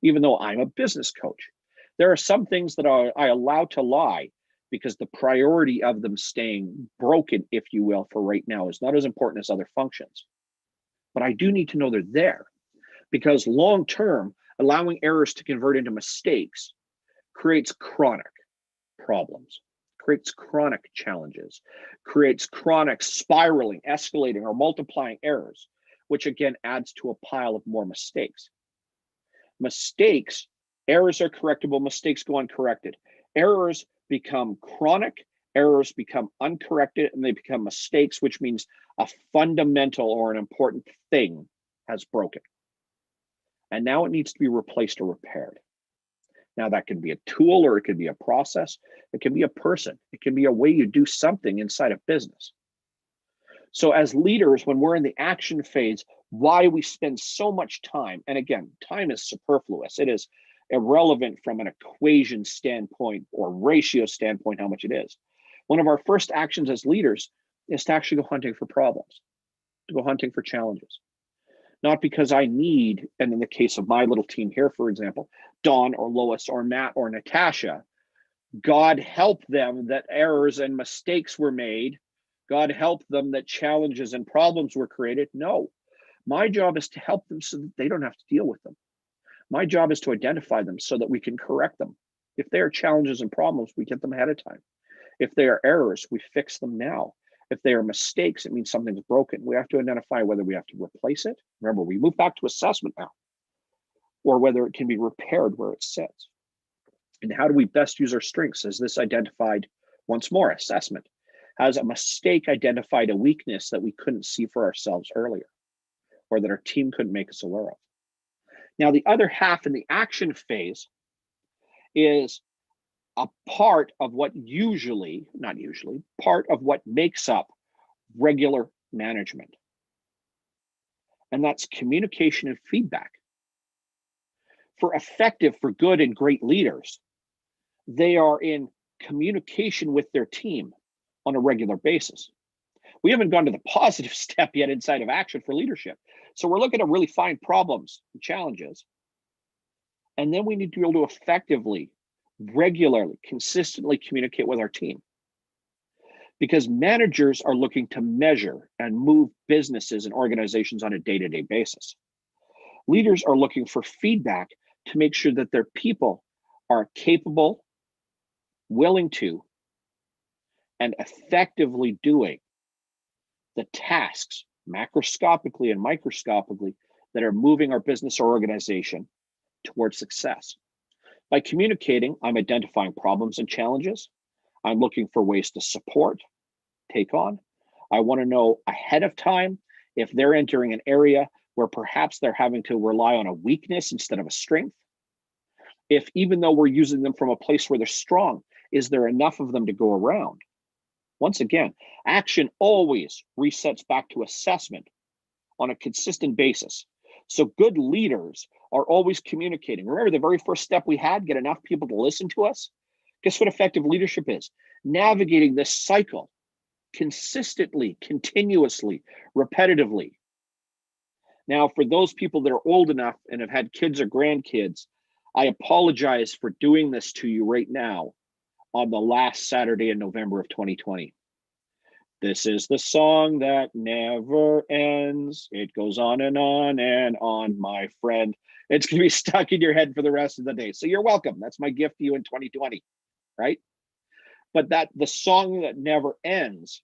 [SPEAKER 1] Even though I'm a business coach, there are some things that I allow to lie because the priority of them staying broken, if you will, for right now is not as important as other functions. But I do need to know they're there, because long-term, allowing errors to convert into mistakes creates chronic problems, creates chronic challenges, creates chronic spiraling, escalating, or multiplying errors, which again adds to a pile of more mistakes. Errors are correctable, mistakes go uncorrected. Errors become chronic, errors become uncorrected, and they become mistakes, which means a fundamental or an important thing has broken. And now it needs to be replaced or repaired. Now that can be a tool, or it could be a process, it can be a person, it can be a way you do something inside of business. So as leaders, when we're in the action phase, why we spend so much time, and again, time is superfluous. It is irrelevant from an equation standpoint or ratio standpoint how much it is. One of our first actions as leaders is to actually go hunting for problems, to go hunting for challenges. Not because I need, and in the case of my little team here, for example, Dawn or Lois or Matt or Natasha, God help them that errors and mistakes were made. God help them that challenges and problems were created. No, my job is to help them so that they don't have to deal with them. My job is to identify them so that we can correct them. If they are challenges and problems, we get them ahead of time. If they are errors, we fix them now. If they are mistakes, it means something's broken. We have to identify whether we have to replace it. Remember, we move back to assessment now, or whether it can be repaired where it sits. And how do we best use our strengths? As this identified, once more, assessment. Has a mistake identified a weakness that we couldn't see for ourselves earlier, or that our team couldn't make us aware of? Now, the other half in the action phase is a part of what part of what makes up regular management. And that's communication and feedback. For effective, for good and great leaders, they are in communication with their team on a regular basis. We haven't gone to the positive step yet inside of action for leadership. So we're looking to really find problems and challenges. And then we need to be able to effectively, regularly, consistently communicate with our team. Because managers are looking to measure and move businesses and organizations on a day-to-day basis. Leaders are looking for feedback to make sure that their people are capable, willing to, and effectively doing the tasks, macroscopically and microscopically, that are moving our business or organization towards success. By communicating, I'm identifying problems and challenges. I'm looking for ways to support, take on. I want to know ahead of time if they're entering an area where perhaps they're having to rely on a weakness instead of a strength. If even though we're using them from a place where they're strong, is there enough of them to go around? Once again, action always resets back to assessment on a consistent basis. So good leaders are always communicating. Remember the very first step we had, get enough people to listen to us? Guess what effective leadership is? Navigating this cycle consistently, continuously, repetitively. Now, for those people that are old enough and have had kids or grandkids, I apologize for doing this to you right now on the last Saturday in November of 2020. This is the song that never ends. It goes on and on, my friend. It's going to be stuck in your head for the rest of the day. So you're welcome. That's my gift to you in 2020, right? But that the song that never ends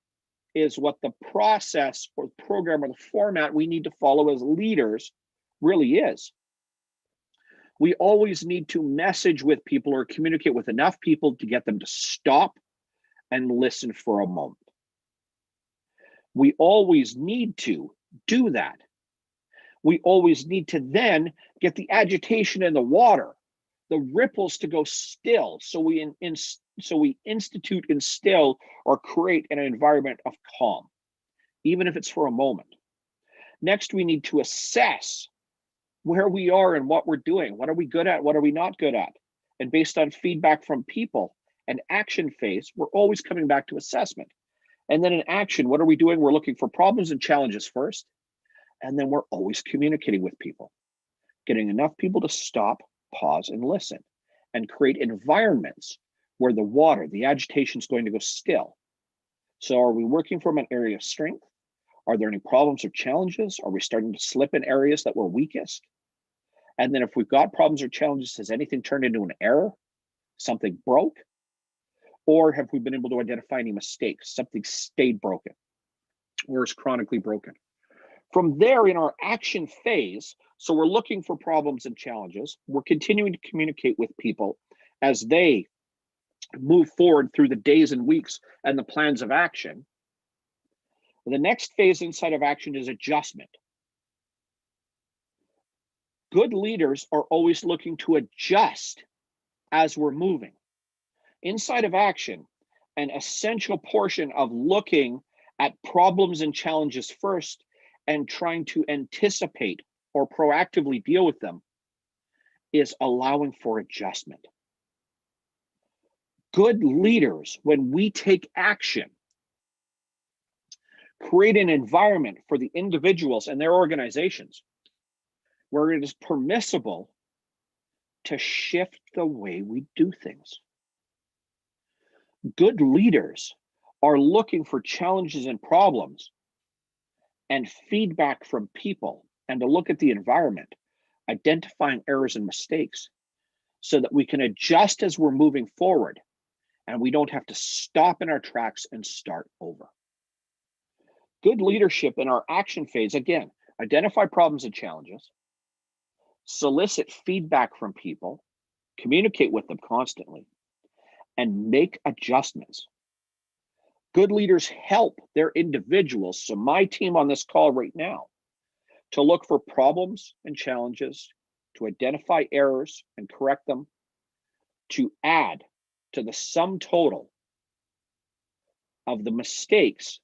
[SPEAKER 1] is what the process or program or the format we need to follow as leaders really is. We always need to message with people or communicate with enough people to get them to stop and listen for a moment. We always need to do that. We always need to then get the agitation in the water, the ripples to go still, so we institute, instill, or create an environment of calm, even if it's for a moment. Next, we need to assess where we are and what we're doing. What are we good at? What are we not good at? And based on feedback from people and action phase, we're always coming back to assessment. And then in action, what are we doing? We're looking for problems and challenges first. And then we're always communicating with people, getting enough people to stop, pause, and listen, and create environments where the water, the agitation is going to go still. So are we working from an area of strength? Are there any problems or challenges? Are we starting to slip in areas that we're weakest? And then if we've got problems or challenges, has anything turned into an error? Something broke? Or have we been able to identify any mistakes? Something stayed broken or is chronically broken. From there, in our action phase, so we're looking for problems and challenges. We're continuing to communicate with people as they move forward through the days and weeks and the plans of action. The next phase inside of action is adjustment. Good leaders are always looking to adjust as we're moving. Inside of action, an essential portion of looking at problems and challenges first and trying to anticipate or proactively deal with them is allowing for adjustment. Good leaders, when we take action, create an environment for the individuals and their organizations where it is permissible to shift the way we do things. Good leaders are looking for challenges and problems and feedback from people, and to look at the environment, identifying errors and mistakes so that we can adjust as we're moving forward and we don't have to stop in our tracks and start over. Good leadership in our action phase, again, identify problems and challenges, solicit feedback from people, communicate with them constantly, and make adjustments. Good leaders help their individuals, so my team on this call right now, to look for problems and challenges, to identify errors and correct them, to add to the sum total of the mistakes,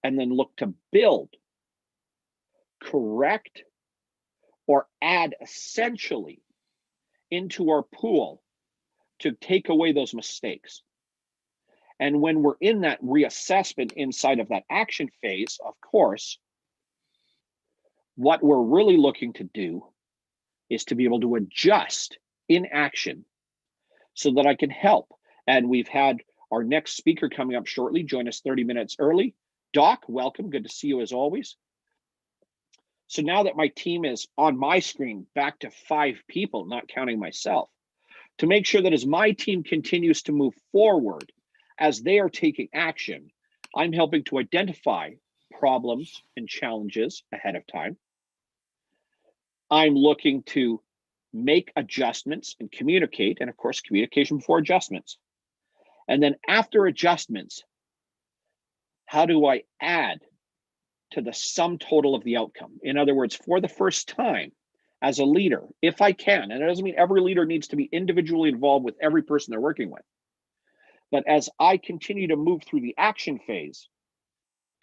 [SPEAKER 1] and then look to build, correct, or add essentially into our pool to take away those mistakes. And when we're in that reassessment inside of that action phase, of course, what we're really looking to do is to be able to adjust in action so that I can help. And we've had our next speaker coming up shortly, join us 30 minutes early. Doc, welcome, good to see you as always. So now that my team is on my screen, back to 5 people, not counting myself, to make sure that as my team continues to move forward, as they are taking action, I'm helping to identify problems and challenges ahead of time. I'm looking to make adjustments and communicate, and of course, communication before adjustments. And then after adjustments, how do I add to the sum total of the outcome? In other words, for the first time as a leader, if I can, and it doesn't mean every leader needs to be individually involved with every person they're working with, but as I continue to move through the action phase,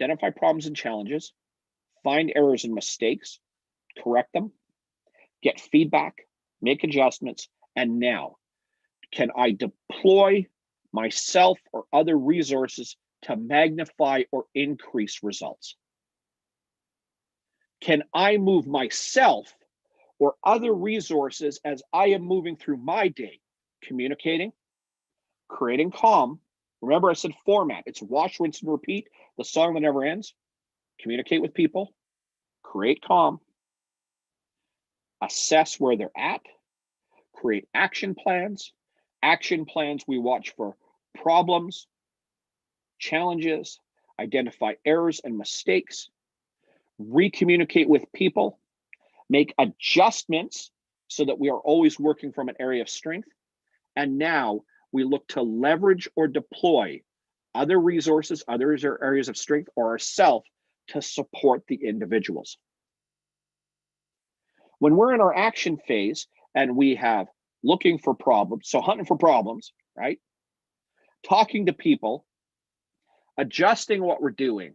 [SPEAKER 1] identify problems and challenges, find errors and mistakes, correct them, get feedback, make adjustments, and now, can I deploy myself or other resources to magnify or increase results? Can I move myself or other resources as I am moving through my day, communicating, creating calm? Remember I said format, it's wash, rinse, and repeat, the song that never ends. Communicate with people, create calm, assess where they're at, create action plans. Action plans, we watch for problems, challenges, identify errors and mistakes, re-communicate with people, make adjustments so that we are always working from an area of strength. And now we look to leverage or deploy other resources, other areas of strength, or ourselves to support the individuals. When we're in our action phase and we have looking for problems, so hunting for problems, right? Talking to people, adjusting what we're doing,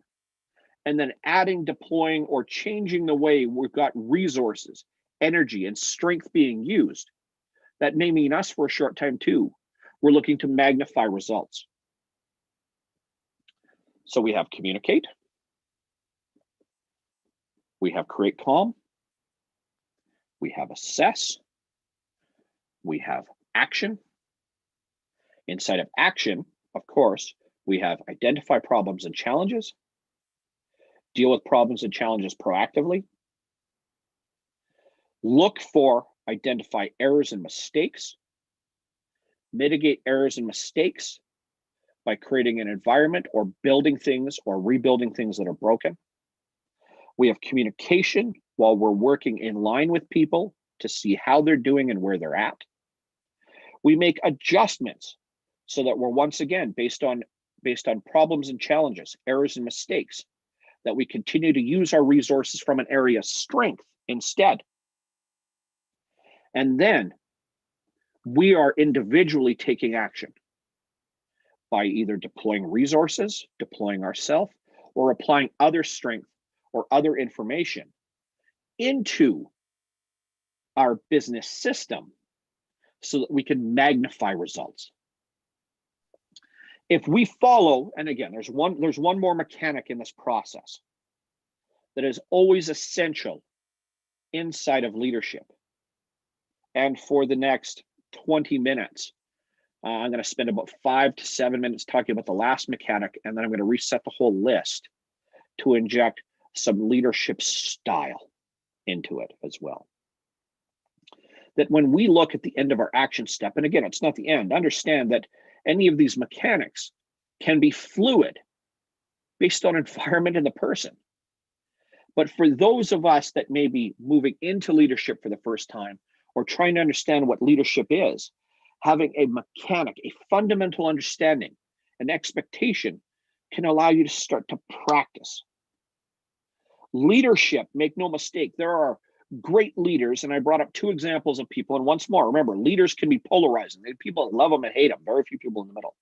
[SPEAKER 1] and then adding, deploying, or changing the way we've got resources, energy, and strength being used. That may mean us for a short time too. We're looking to magnify results. So we have communicate, we have create calm, we have assess, we have action. Inside of action, of course, we have identify problems and challenges, deal with problems and challenges proactively, look for, identify errors and mistakes, mitigate errors and mistakes by creating an environment or building things or rebuilding things that are broken. We have communication while we're working in line with people to see how they're doing and where they're at. We make adjustments so that we're once again based on problems and challenges, errors and mistakes, that we continue to use our resources from an area of strength instead. And then we are individually taking action by either deploying resources, deploying ourselves, or applying other strength or other information into our business system so that we can magnify results. If we follow, and again, there's one more mechanic in this process that is always essential inside of leadership. And for the next 20 minutes, I'm going to spend about 5 to 7 minutes talking about the last mechanic, and then I'm going to reset the whole list to inject some leadership style into it as well. That when we look at the end of our action step, and again, it's not the end, understand that any of these mechanics can be fluid based on environment and the person. But for those of us that may be moving into leadership for the first time or trying to understand what leadership is, having a mechanic, a fundamental understanding, an expectation can allow you to start to practice. Leadership, make no mistake, there are great leaders, and I brought up 2 examples of people, and once more, remember, leaders can be polarizing. There are people that love them and hate them, very few people in the middle.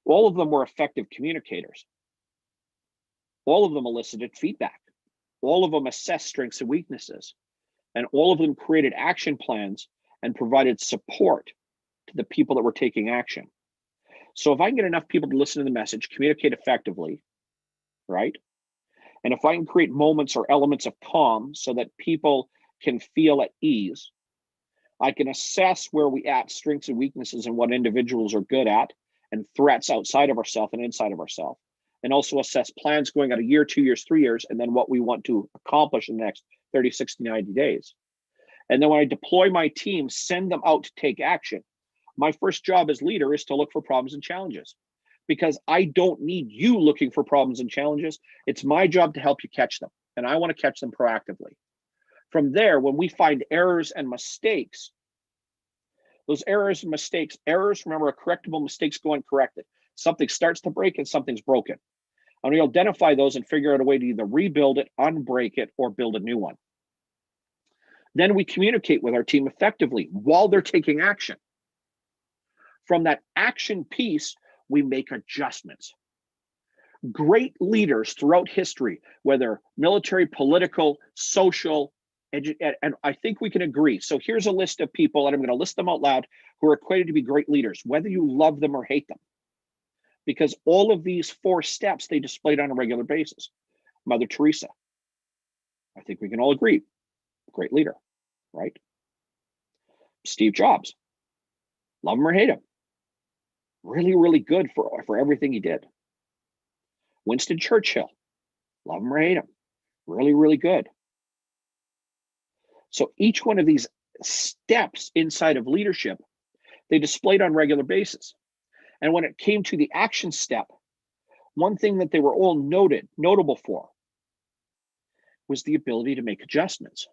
[SPEAKER 1] All of them were effective communicators. All of them elicited feedback. All of them assessed strengths and weaknesses, and all of them created action plans and provided support to the people that were taking action. So if I can get enough people to listen to the message, communicate effectively, right? And if I can create moments or elements of calm so that people can feel at ease, I can assess where we at, strengths and weaknesses, and what individuals are good at, and threats outside of ourselves and inside of ourselves, and also assess plans going out a year, 2 years, 3 years, and then what we want to accomplish in the next 30, 60, 90 days. And then when I deploy my team, send them out to take action, my first job as leader is to look for problems and challenges, because I don't need you looking for problems and challenges. It's my job to help you catch them, and I want to catch them proactively. From there, when we find errors and mistakes, those errors and mistakes, remember, are correctable, mistakes go uncorrected. Something starts to break and something's broken. And we identify those and figure out a way to either rebuild it, unbreak it, or build a new one. Then we communicate with our team effectively while they're taking action. From that action piece, we make adjustments. Great leaders throughout history, whether military, political, social, and I think we can agree. So here's a list of people, and I'm going to list them out loud, who are equated to be great leaders, whether you love them or hate them. Because all of these 4 steps they displayed on a regular basis. Mother Teresa, I think we can all agree, great leader, right? Steve Jobs, love him or hate him, really, really good for everything he did. Winston Churchill, love him or hate him, really, really good. So each one of these steps inside of leadership, they displayed on a regular basis. And when it came to the action step, one thing that they were all notable for was the ability to make adjustments.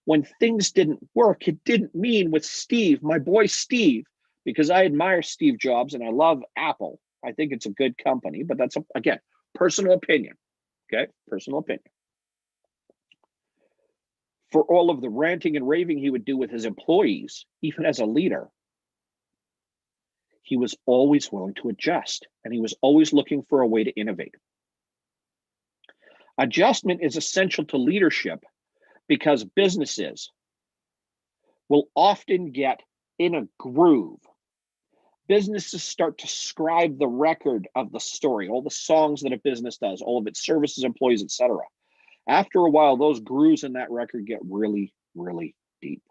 [SPEAKER 1] When things didn't work, it didn't mean with Steve, my boy Steve, because I admire Steve Jobs and I love Apple. I think it's a good company, but that's, again, personal opinion, okay? Personal opinion. For all of the ranting and raving he would do with his employees, even as a leader, he was always willing to adjust, and he was always looking for a way to innovate. Adjustment is essential to leadership because businesses will often get in a groove. Businesses start to scribe the record of the story, all the songs that a business does, all of its services, employees, etc. After a while, those grooves in that record get really, really deep.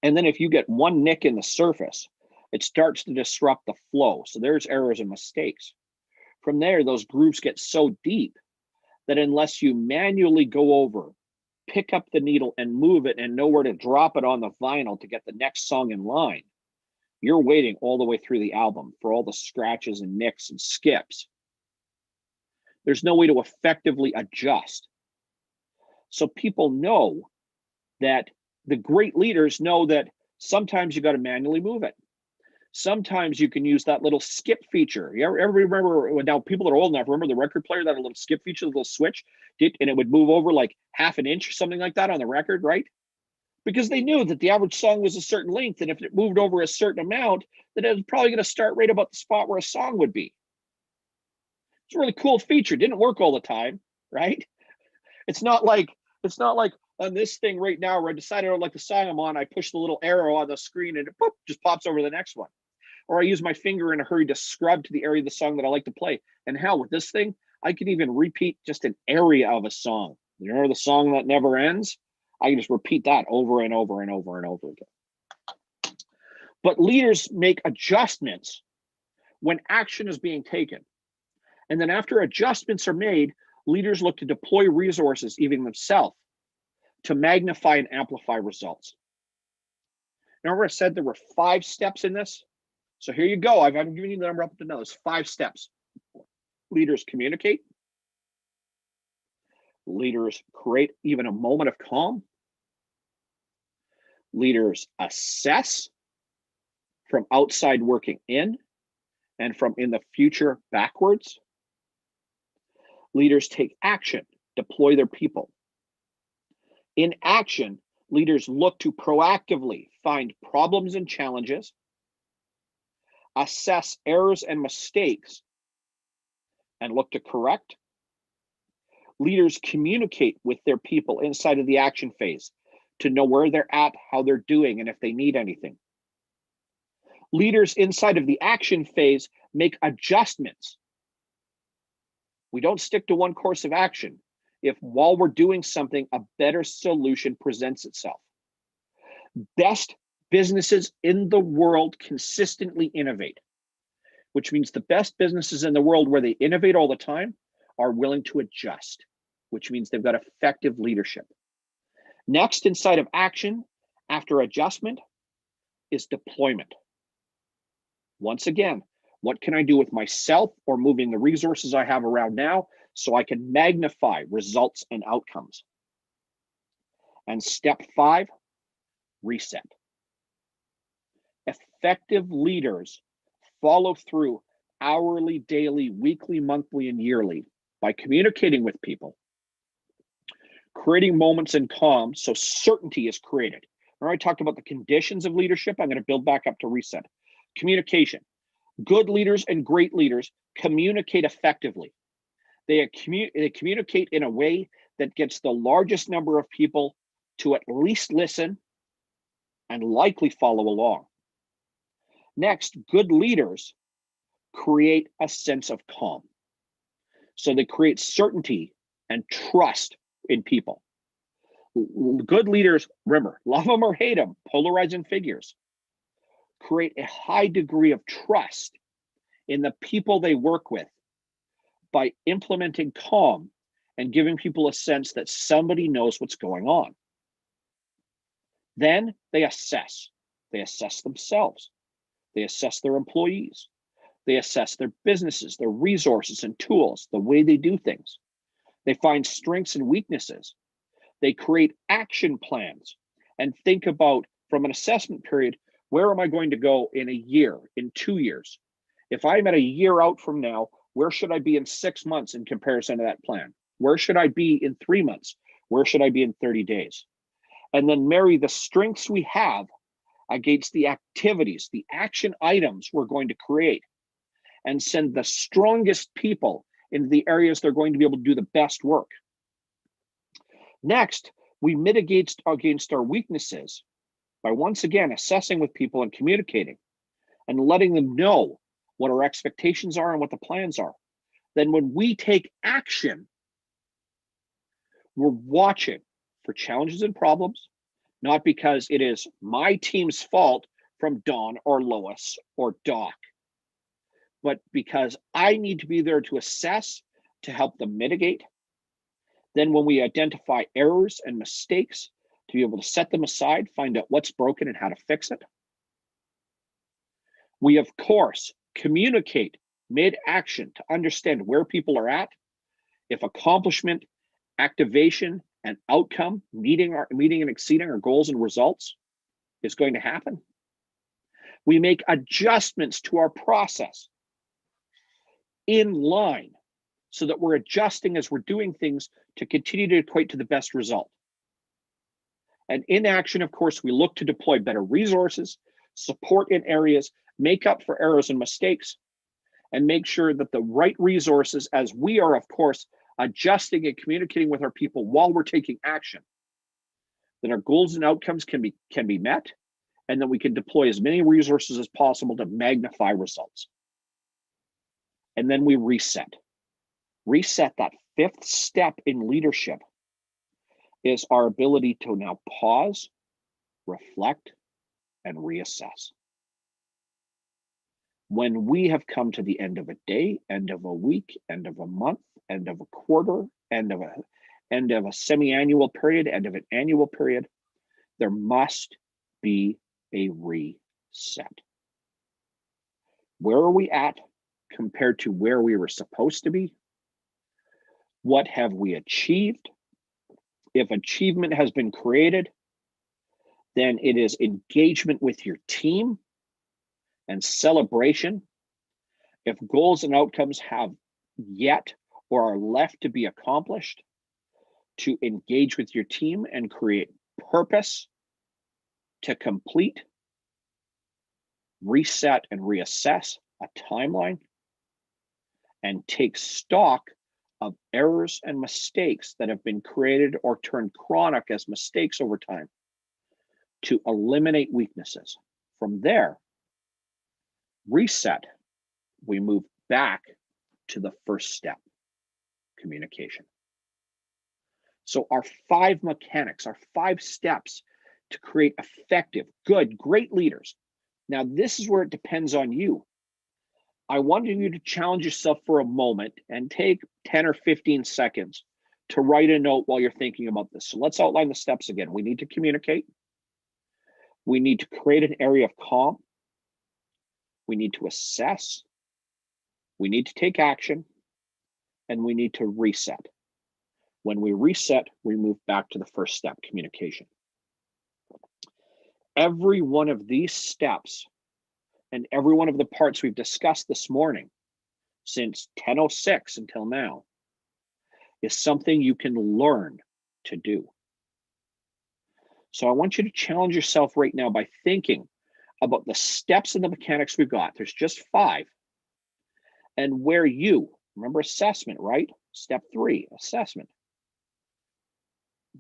[SPEAKER 1] And then if you get one nick in the surface, it starts to disrupt the flow. So there's errors and mistakes. From there, those grooves get so deep that unless you manually go over, pick up the needle and move it and know where to drop it on the vinyl to get the next song in line, you're waiting all the way through the album for all the scratches and nicks and skips. There's no way to effectively adjust. So people know that the great leaders know that sometimes you got to manually move it. Sometimes you can use that little skip feature. You ever remember, now people that are old enough, remember the record player, that little skip feature, the little switch, and it would move over like half an inch or something like that on the record, right? Because they knew that the average song was a certain length, and if it moved over a certain amount, then it was probably going to start right about the spot where a song would be. It's a really cool feature. Didn't work all the time, right? It's not like on this thing right now where I decided I don't like the song I'm on, I push the little arrow on the screen and it just pops over the next one. or I use my finger in a hurry to scrub to the area of the song that I like to play. And hell, with this thing, I can even repeat just an area of a song. You know, the song that never ends? I can just repeat that over and over and over and over again. But leaders make adjustments when action is being taken. And then after adjustments are made, leaders look to deploy resources, even themselves, to magnify and amplify results. Now, remember I said there were 5 steps in this? So here you go. I'm giving you the number up to know. There's 5 steps. Leaders communicate. Leaders create even a moment of calm. Leaders assess from outside working in and from in the future backwards. Leaders take action, deploy their people. In action, leaders look to proactively find problems and challenges, assess errors and mistakes, and look to correct. Leaders communicate with their people inside of the action phase to know where they're at, how they're doing, and if they need anything. Leaders inside of the action phase make adjustments. We don't stick to one course of action if while we're doing something, a better solution presents itself. Best businesses in the world consistently innovate, which means the best businesses in the world where they innovate all the time are willing to adjust, which means they've got effective leadership. Next, inside of action, after adjustment, is deployment. Once again, what can I do with myself or moving the resources I have around now so I can magnify results and outcomes? And step 5, reset. Effective leaders follow through hourly, daily, weekly, monthly, and yearly by communicating with people, creating moments in calm so certainty is created. Remember I talked about the conditions of leadership? I'm going to build back up to reset. Communication. Good leaders and great leaders communicate effectively. They communicate in a way that gets the largest number of people to at least listen and likely follow along. Next, good leaders create a sense of calm. So they create certainty and trust in people. Good leaders, remember, love them or hate them, polarizing figures, create a high degree of trust in the people they work with by implementing calm and giving people a sense that somebody knows what's going on. Then they assess. They assess themselves. They assess their employees. They assess their businesses, their resources and tools, the way they do things. They find strengths and weaknesses. They create action plans and think about, from an assessment period, where am I going to go in a year, in 2 years? If I'm at a year out from now, where should I be in 6 months in comparison to that plan? Where should I be in 3 months? Where should I be in 30 days? And then marry the strengths we have against the activities, the action items we're going to create, and send the strongest people into the areas they're going to be able to do the best work. Next, we mitigate against our weaknesses by once again assessing with people and communicating and letting them know what our expectations are and what the plans are. Then when we take action, we're watching for challenges and problems, not because it is my team's fault from Don or Lois or Doc, but because I need to be there to assess, to help them mitigate. Then when we identify errors and mistakes, to be able to set them aside, find out what's broken and how to fix it. We, of course, communicate mid-action to understand where people are at, if accomplishment, activation, and outcome, meeting and exceeding our goals and results is going to happen. We make adjustments to our process in line so that we're adjusting as we're doing things to continue to equate to the best result. And in action, of course, we look to deploy better resources, support in areas, make up for errors and mistakes, and make sure that the right resources, as we are, of course, adjusting and communicating with our people while we're taking action, that our goals and outcomes can be met, and then we can deploy as many resources as possible to magnify results. And then we reset. Reset, that fifth step in leadership, is our ability to now pause, reflect, and reassess. When we have come to the end of a day, end of a week, end of a month, end of a quarter, end of a semi-annual period, end of an annual period, there must be a reset. Where are we at compared to where we were supposed to be? What have we achieved? If achievement has been created, then it is engagement with your team and celebration. If goals and outcomes have yet or are left to be accomplished, to engage with your team and create purpose to complete, reset and reassess a timeline, and take stock of errors and mistakes that have been created or turned chronic as mistakes over time, to eliminate weaknesses. From there, reset, we move back to the first step, communication. So our 5 mechanics, our 5 steps to create effective, good, great leaders. Now, this is where it depends on you. I wanted you to challenge yourself for a moment and take 10 or 15 seconds to write a note while you're thinking about this. So let's outline the steps again. We need to communicate. We need to create an area of calm. We need to assess. We need to take action. And we need to reset. When we reset, we move back to the first step, communication. Every one of these steps and every one of the parts we've discussed this morning since 10:06 until now is something you can learn to do. So I want you to challenge yourself right now by thinking about the steps and the mechanics we've got. There's just 5. And where you, remember assessment, right? Step 3, assessment.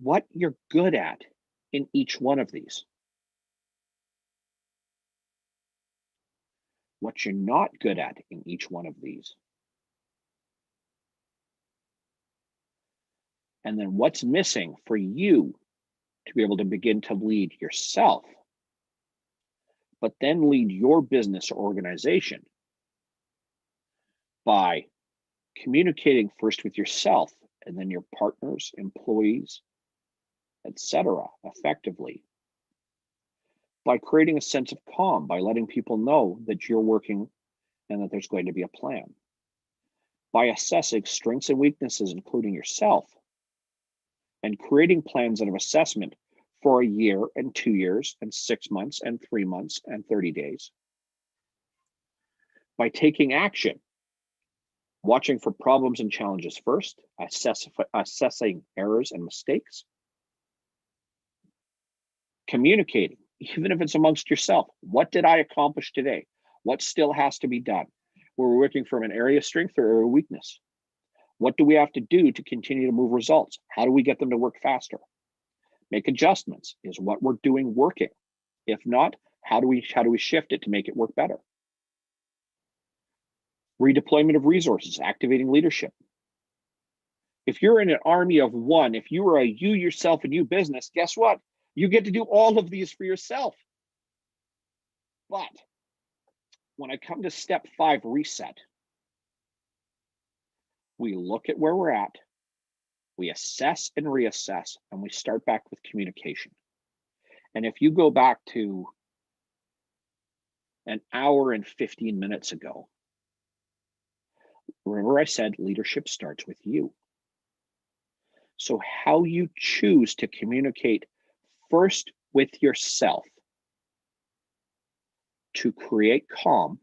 [SPEAKER 1] What you're good at in each one of these. What you're not good at in each one of these. And then what's missing for you to be able to begin to lead yourself, but then lead your business or organization by communicating first with yourself and then your partners, employees, etc., effectively. By creating a sense of calm, by letting people know that you're working and that there's going to be a plan. By assessing strengths and weaknesses, including yourself, and creating plans of assessment for a year and 2 years and 6 months and 3 months and 30 days. By taking action, watching for problems and challenges first, assessing errors and mistakes, communicating, even if it's amongst yourself. What did I accomplish today? What still has to be done? We're working from an area of strength or a weakness. What do we have to do to continue to move results? How do we get them to work faster? Make adjustments. Is what we're doing working? If not, how do we shift it to make it work better? Redeployment of resources, activating leadership. If you're in an army of one, if you are a you, yourself, and you business, guess what? You get to do all of these for yourself. But when I come to step 5, reset, we look at where we're at, we assess and reassess, and we start back with communication. And if you go back to an hour and 15 minutes ago, remember I said leadership starts with you. So how you choose to communicate first with yourself to create calm,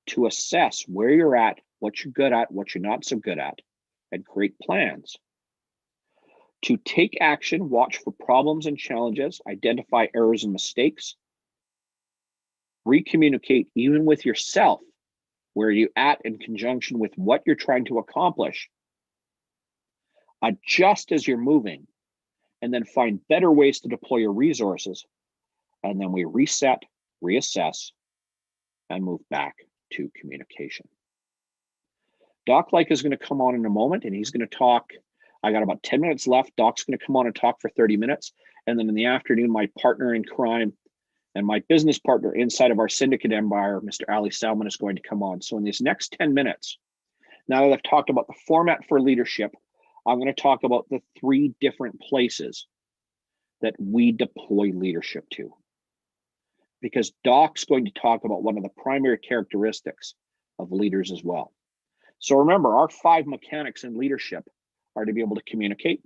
[SPEAKER 1] to assess where you're at, what you're good at, what you're not so good at, and create plans. To take action, watch for problems and challenges, identify errors and mistakes, recommunicate even with yourself, where you're at in conjunction with what you're trying to accomplish, adjust as you're moving, and then find better ways to deploy your resources. And then we reset, reassess, and move back to communication. Doc Like is going to come on in a moment, and he's going to talk. I got about 10 minutes left. Doc's going to come on and talk for 30 minutes. And then in the afternoon, my partner in crime and my business partner inside of our syndicate empire, Mr. Ali Salman, is going to come on. So in these next 10 minutes, now that I've talked about the format for leadership, I'm going to talk about the 3 different places that we deploy leadership to. Because Doc's going to talk about one of the primary characteristics of leaders as well. So remember, our 5 mechanics in leadership are to be able to communicate,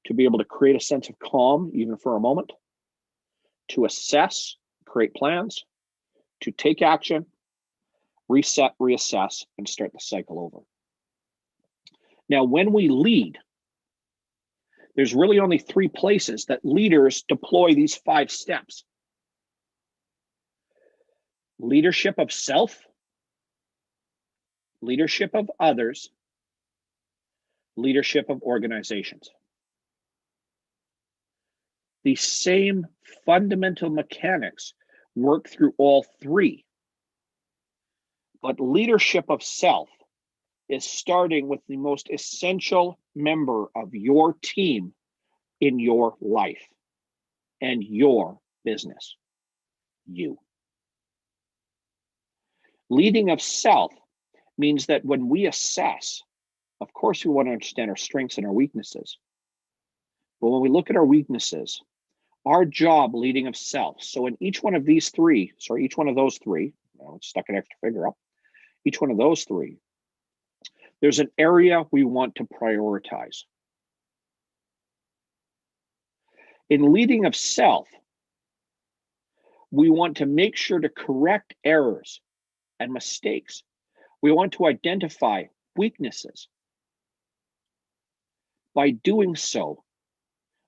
[SPEAKER 1] to be able to create a sense of calm, even for a moment, to assess, create plans, to take action, reset, reassess, and start the cycle over. Now, when we lead, there's really only 3 places that leaders deploy these 5 steps. Leadership of self, leadership of others, leadership of organizations. The same fundamental mechanics work through all 3. But leadership of self is starting with the most essential member of your team in your life and your business, you. Leading of self means that when we assess, of course, we want to understand our strengths and our weaknesses. But when we look at our weaknesses, our job leading of self, so in each one of these 3, each one of those 3, stuck an extra figure up, each one of those 3, there's an area we want to prioritize. In leading of self, we want to make sure to correct errors and mistakes. We want to identify weaknesses. By doing so,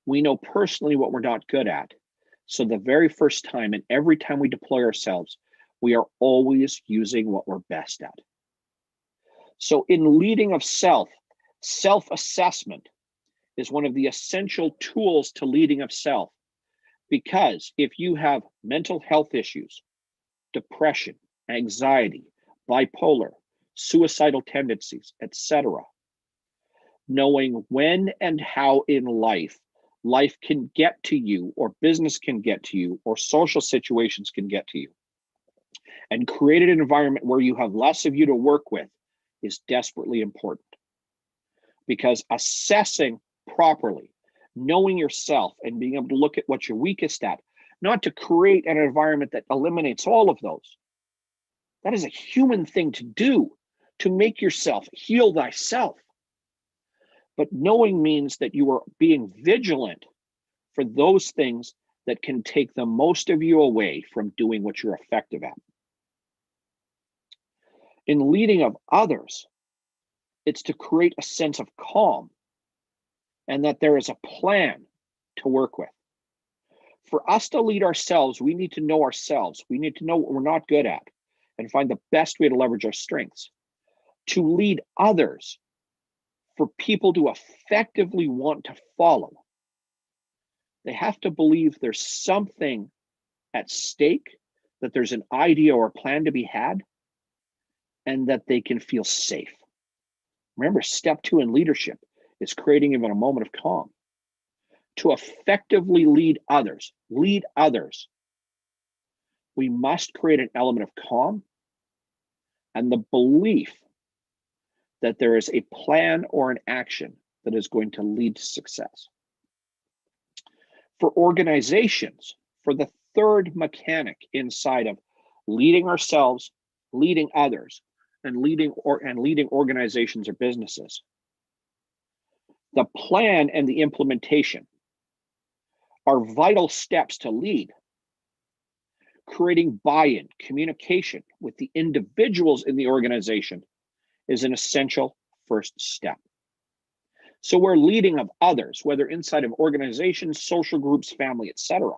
[SPEAKER 1] we know personally what we're not good at. So the very first time and every time we deploy ourselves, we are always using what we're best at. So in leading of self, self-assessment is one of the essential tools to leading of self. Because if you have mental health issues, depression, anxiety, bipolar, suicidal tendencies, etc., knowing when and how in life can get to you, or business can get to you, or social situations can get to you, and create an environment where you have less of you to work with is desperately important. Because assessing properly, knowing yourself, and being able to look at what you're weakest at, not to create an environment that eliminates all of those. That is a human thing to do, to make yourself heal thyself. But knowing means that you are being vigilant for those things that can take the most of you away from doing what you're effective at. In leading of others, it's to create a sense of calm and that there is a plan to work with. For us to lead ourselves, we need to know ourselves. We need to know what we're not good at and find the best way to leverage our strengths. To lead others, for people to effectively want to follow, they have to believe there's something at stake, that there's an idea or a plan to be had, and that they can feel safe. Remember, step 2 in leadership is creating even a moment of calm. To effectively lead others, we must create an element of calm and the belief that there is a plan or an action that is going to lead to success. For organizations, for the 3rd mechanic inside of leading ourselves, leading others, and leading organizations or businesses, the plan and the implementation are vital steps to lead. Creating buy-in, communication with the individuals in the organization is an essential first step. So we're leading of others, whether inside of organizations, social groups, family, etc.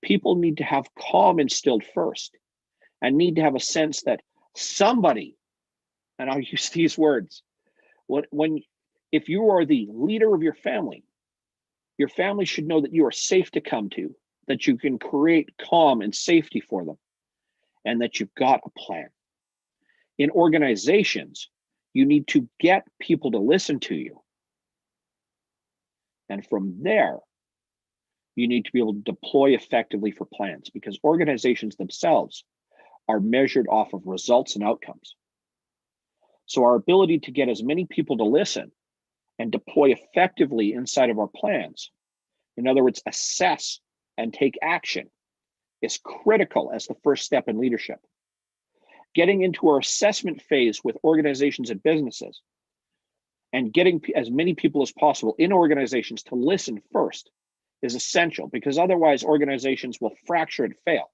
[SPEAKER 1] People need to have calm instilled first and need to have a sense that somebody, and I'll use these words, if you are the leader of your family, Your family should know that you are safe to come to, that you can create calm and safety for them, and that you've got a plan. In organizations, you need to get people to listen to you. And from there, you need to be able to deploy effectively for plans, because organizations themselves are measured off of results and outcomes. So our ability to get as many people to listen and deploy effectively inside of our plans, in other words, assess and take action, is critical as the first step in leadership. Getting into our assessment phase with organizations and businesses and getting as many people as possible in organizations to listen first is essential, because otherwise organizations will fracture and fail.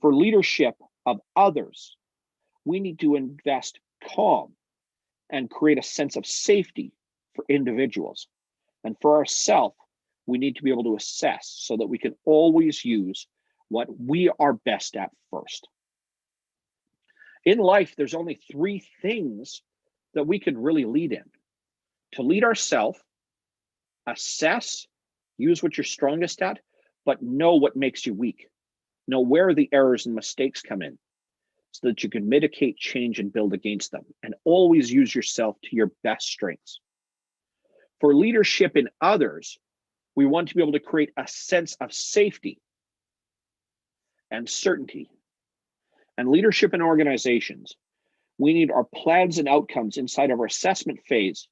[SPEAKER 1] For leadership of others, we need to invest calm and create a sense of safety for individuals. And for ourselves, we need to be able to assess so that we can always use what we are best at first. In life, there's only three things that we can really lead in: to lead ourselves, assess, use what you're strongest at, but know what makes you weak. Know where the errors and mistakes come in so that you can mitigate, change, and build against them. And always use yourself to your best strengths. For leadership in others, we want to be able to create a sense of safety and certainty. And leadership in organizations, we need our plans and outcomes inside of our assessment phase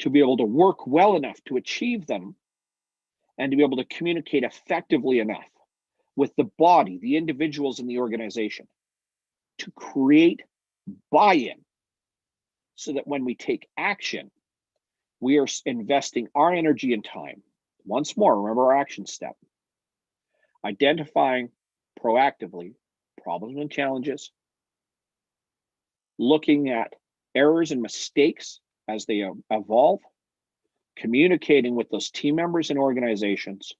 [SPEAKER 1] to be able to work well enough to achieve them, and to be able to communicate effectively enough with the body, the individuals in the organization, to create buy-in, so that when we take action, we are investing our energy and time. Once more, remember our action step: identifying proactively problems and challenges, looking at errors and mistakes as they evolve, communicating with those team members and organizations,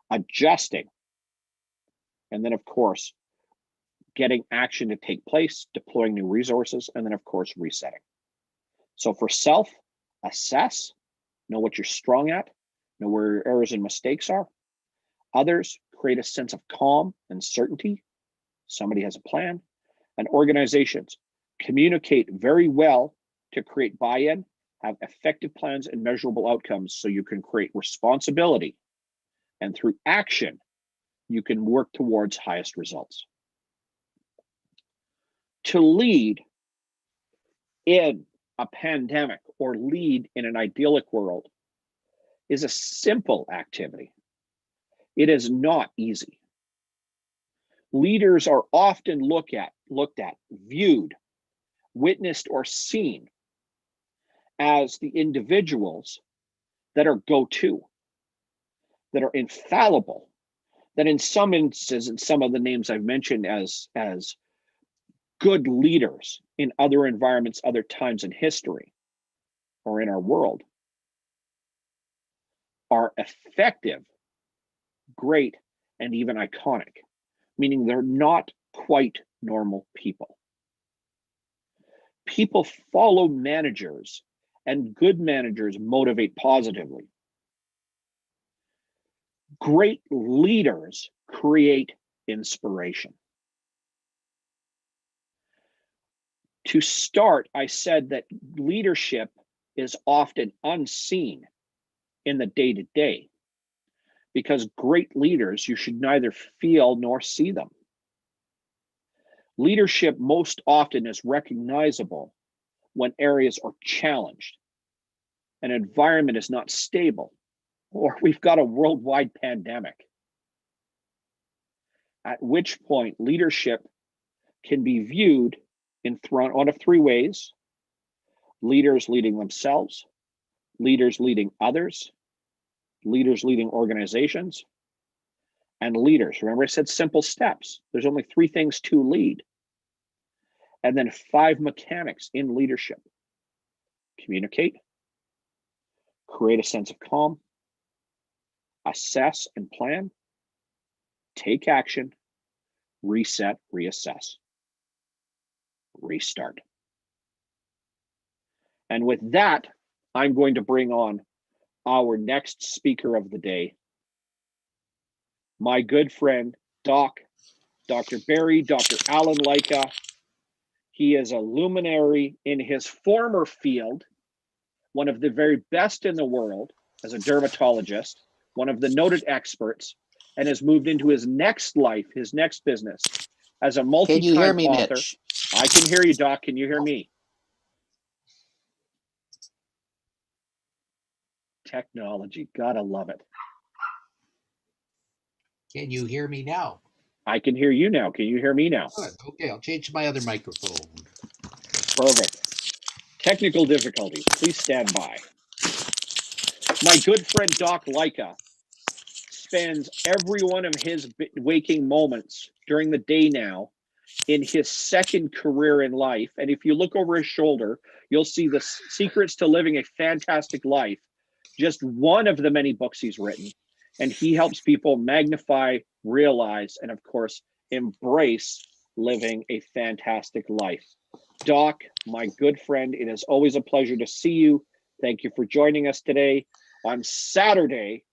[SPEAKER 1] adjusting, and then, of course, getting action to take place, deploying new resources, and then, of course, resetting. So for self, assess, know what you're strong at, know where your errors and mistakes are. Others, create a sense of calm and certainty. Somebody has a plan. And organizations, communicate very well to create buy-in, have effective plans and measurable outcomes so you can create responsibility. And through action, you can work towards highest results. To lead in a pandemic or lead in an idyllic world is a simple activity. It is not easy. Leaders are often looked at, viewed, witnessed, or seen as the individuals that are go-to, that are infallible, that in some instances, and some of the names I've mentioned as good leaders in other environments, other times in history, or in our world, are effective, great, and even iconic, meaning they're not quite normal people. People follow managers, and good managers motivate positively. Great leaders create inspiration. To start, I said that leadership is often unseen in the day-to-day, because great leaders, you should neither feel nor see them. Leadership most often is recognizable when areas are challenged, an environment is not stable, or we've got a worldwide pandemic. At which point leadership can be viewed in one of three ways: leaders leading themselves, leaders leading others, leaders leading organizations, and leaders. Remember, I said simple steps. There's only three things to lead. And then 5 mechanics in leadership: communicate, create a sense of calm, assess and plan, take action, reset, reassess, restart. And with that, I'm going to bring on our next speaker of the day, my good friend, Dr. Barry, Dr. Alan Leica. He is a luminary in his former field, one of the very best in the world as a dermatologist, one of the noted experts, and has moved into his next life, his next business, as a multi-time
[SPEAKER 5] Can you hear me,
[SPEAKER 1] author.
[SPEAKER 5] Mitch?
[SPEAKER 1] I can hear you, Doc. Can you hear me? Technology, gotta love it.
[SPEAKER 5] Can you hear me now?
[SPEAKER 1] I can hear you now. Can you hear me now?
[SPEAKER 5] Good. Okay, I'll change my other microphone.
[SPEAKER 1] Perfect. Technical difficulties. Please stand by. My good friend Doc Leica spends every one of his waking moments during the day now in his second career in life. And if you look over his shoulder, you'll see the Secrets to Living a Fantastic Life, just one of the many books he's written. And he helps people magnify, realize, and of course, embrace living a fantastic life. Doc, my good friend, it is always a pleasure to see you. Thank you for joining us today on Saturday,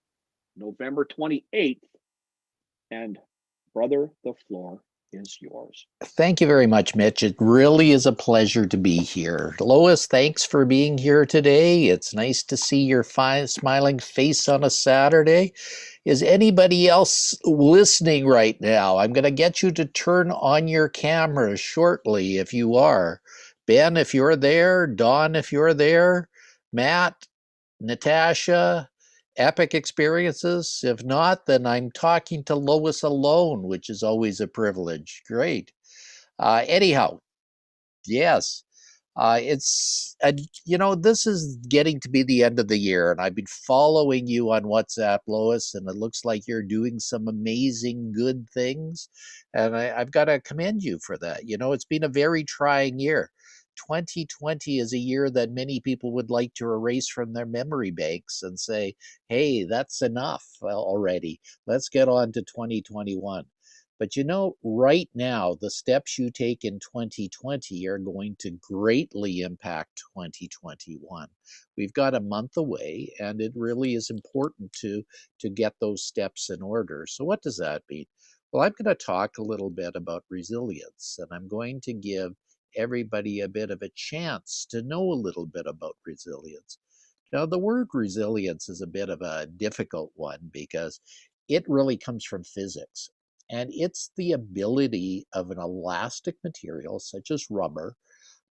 [SPEAKER 1] November 28th. And brother, the floor is yours.
[SPEAKER 5] Thank you very much, Mitch. It really is a pleasure to be here. Lois, thanks for being here today. It's nice to see your fine, smiling face on a Saturday. Is anybody else listening right now? I'm going to get you to turn on your camera shortly if you are. Ben, if you're there. Don, if you're there. Matt, Natasha, Epic Experiences. If not, then I'm talking to Lois alone, which is always a privilege. Great. Anyhow, yes. This is getting to be the end of the year, and I've been following you on WhatsApp, Lois, and it looks like you're doing some amazing good things, and I've got to commend you for that. It's been a very trying year. 2020 is a year that many people would like to erase from their memory banks and say, hey, that's enough already. Let's get on to 2021. But right now, the steps you take in 2020 are going to greatly impact 2021. We've got a month away, and it really is important to get those steps in order. So what does that mean? Well, I'm going to talk a little bit about resilience, and I'm going to give everybody a bit of a chance to know a little bit about resilience. Now, the word resilience is a bit of a difficult one because it really comes from physics. And it's the ability of an elastic material, such as rubber,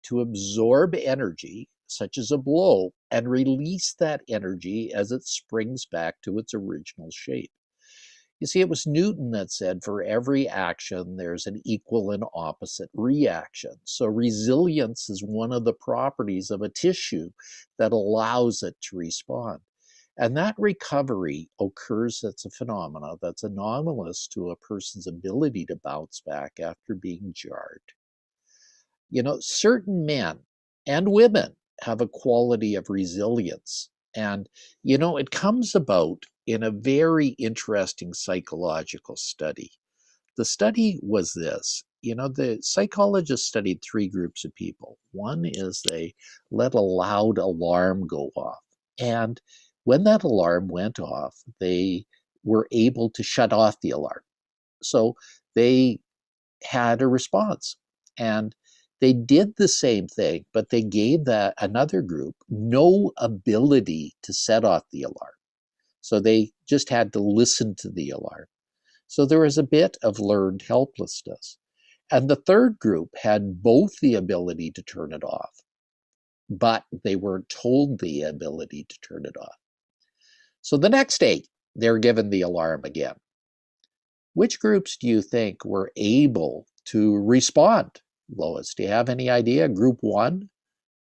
[SPEAKER 5] to absorb energy, such as a blow, and release that energy as it springs back to its original shape. You see, it was Newton that said for every action, there's an equal and opposite reaction. So resilience is one of the properties of a tissue that allows it to respond. And that recovery occurs as a phenomena that's anomalous to a person's ability to bounce back after being jarred. Certain men and women have a quality of resilience. And, it comes about in a very interesting psychological study. The study was this. The psychologists studied three groups of people. One is they let a loud alarm go off. And when that alarm went off, they were able to shut off the alarm. So they had a response. And they did the same thing, but they gave that another group no ability to set off the alarm. So they just had to listen to the alarm. So there was a bit of learned helplessness. And the third group had both the ability to turn it off, but they weren't told the ability to turn it off. So the next day, they're given the alarm again. Which groups do you think were able to respond, Lois? Do you have any idea? Group 1,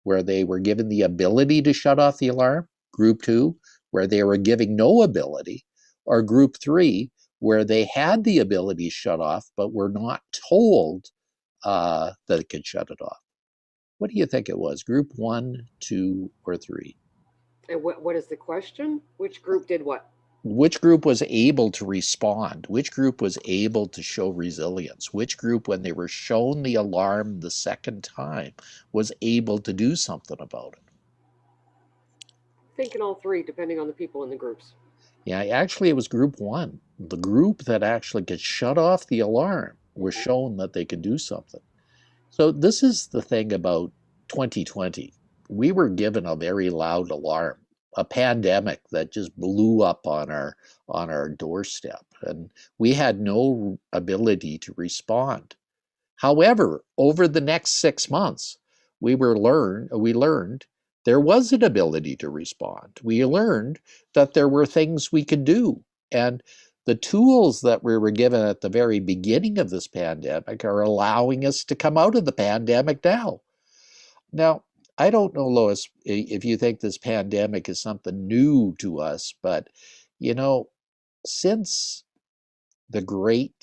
[SPEAKER 5] where they were given the ability to shut off the alarm. Group 2, where they were giving no ability. Or Group 3, where they had the ability to shut off, but were not told that it could shut it off. What do you think it was? Group 1, 2, or 3?
[SPEAKER 3] And what is the question? Which group did what?
[SPEAKER 5] Which group was able to respond? Which group was able to show resilience? Which group, when they were shown the alarm the second time, was able to do something about it?
[SPEAKER 3] thinking all three, depending on the people in the groups.
[SPEAKER 5] Yeah, actually, it was group one. The group that actually could shut off the alarm was shown that they could do something. So this is the thing about 2020. We were given a very loud alarm, a pandemic that just blew up on our doorstep, and we had no ability to respond. However, over the next 6 months, we learned there was an ability to respond. We learned that there were things we could do. And the tools that we were given at the very beginning of this pandemic are allowing us to come out of the pandemic now. Now, I don't know, Lois, if you think this pandemic is something new to us, but since the great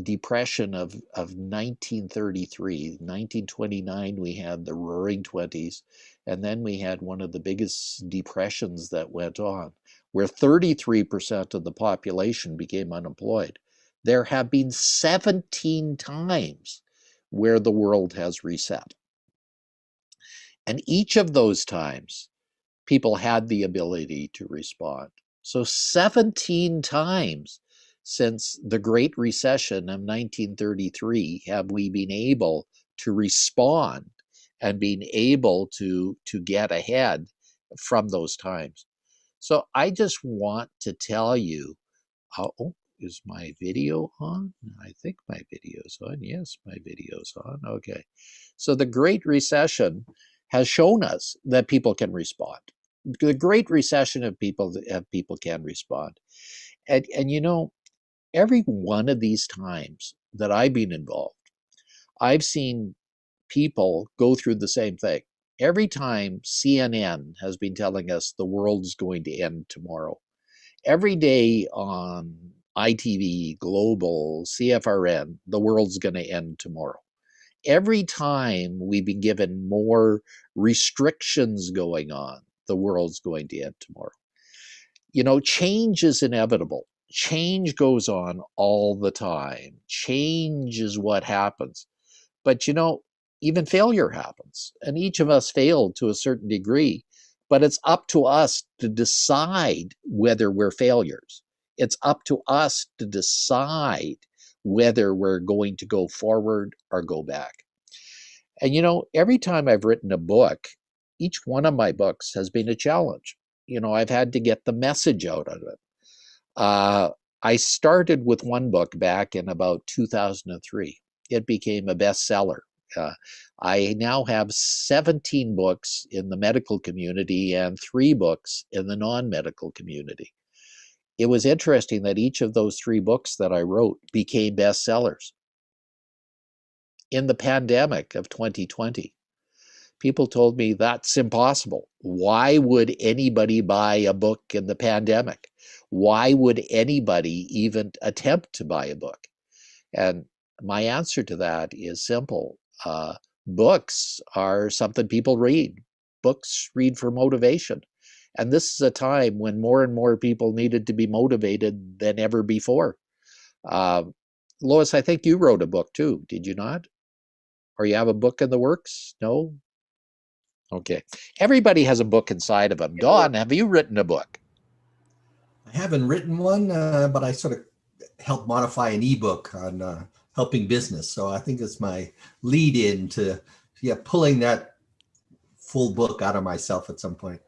[SPEAKER 5] depression of 1933, 1929, we had the Roaring Twenties, and then we had one of the biggest depressions that went on, where 33% of the population became unemployed. There have been 17 times where the world has reset. And each of those times, people had the ability to respond. So 17 times since the Great Recession of 1933 have we been able to respond and been able to get ahead from those times. So I just want to tell you, oh, is my video on? I think my video's on. Yes, my video's on. Okay. So the Great Recession has shown us that people can respond. The Great Recession of people can respond. And every one of these times that I've been involved, I've seen people go through the same thing. Every time CNN has been telling us the world's going to end tomorrow, every day on ITV, Global, CFRN, the world's going to end tomorrow. Every time we've been given more restrictions going on, the world's going to end tomorrow. Change is inevitable. Change goes on all the time. Change is what happens. But even failure happens, and each of us failed to a certain degree, but it's up to us to decide whether we're failures. It's up to us to decide whether we're going to go forward or go back. And every time I've written a book, each one of my books has been a challenge. I've had to get the message out of it. I started with one book back in about 2003. It became a bestseller. I now have 17 books in the medical community and 3 books in the non-medical community. It was interesting that each of those 3 books that I wrote became bestsellers. In the pandemic of 2020, people told me that's impossible. Why would anybody buy a book in the pandemic? Why would anybody even attempt to buy a book? And my answer to that is simple. Books are something people read. Books read for motivation. And this is a time when more and more people needed to be motivated than ever before. Lois, I think you wrote a book too, did you not? Or you have a book in the works? No? Okay. Everybody has a book inside of them. Dawn, have you written a book?
[SPEAKER 4] I haven't written one, but I sort of helped modify an ebook on helping business. So I think it's my lead in to pulling that full book out of myself at some point.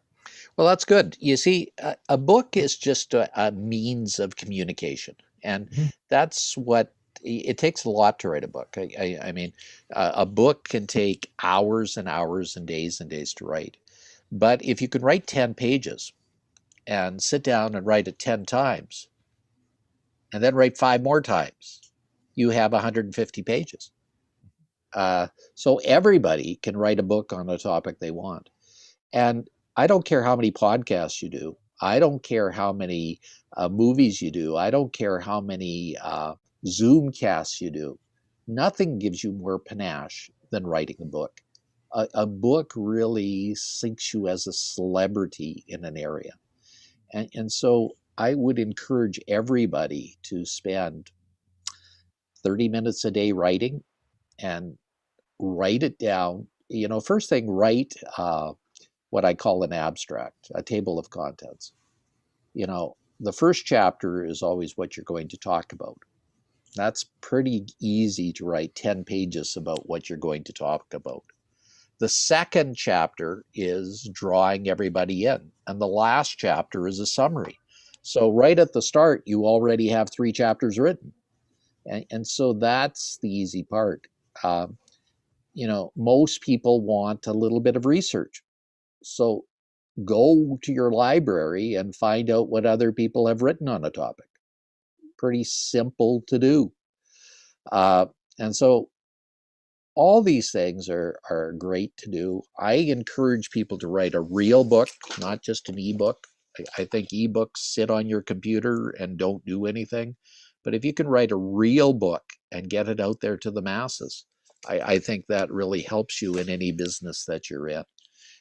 [SPEAKER 5] Well, that's good. You see, a book is just a means of communication. And that's what it takes a lot to write a book. I mean, a book can take hours and hours and days to write. But if you can write 10 pages and sit down and write it 10 times, and then write 5 more times, you have 150 pages. So everybody can write a book on a topic they want. And I don't care how many podcasts you do. I don't care how many movies you do. I don't care how many Zoom casts you do. Nothing gives you more panache than writing a book. A book really sinks you as a celebrity in an area. And so I would encourage everybody to spend 30 minutes a day writing and write it down. First thing, write what I call an abstract, a table of contents. You know, the first chapter is always what you're going to talk about. That's pretty easy to write 10 pages about what you're going to talk about. The second chapter is drawing everybody in, and the last chapter is a summary. So right at the start, you already have 3 chapters written. And so that's the easy part. You know, most people want a little bit of research. So go to your library and find out what other people have written on a topic. Pretty simple to do. And so all these things are great to do. I encourage people to write a real book, not just an ebook. I think ebooks sit on your computer and don't do anything. But if you can write a real book and get it out there to the masses, I think that really helps you in any business that you're in.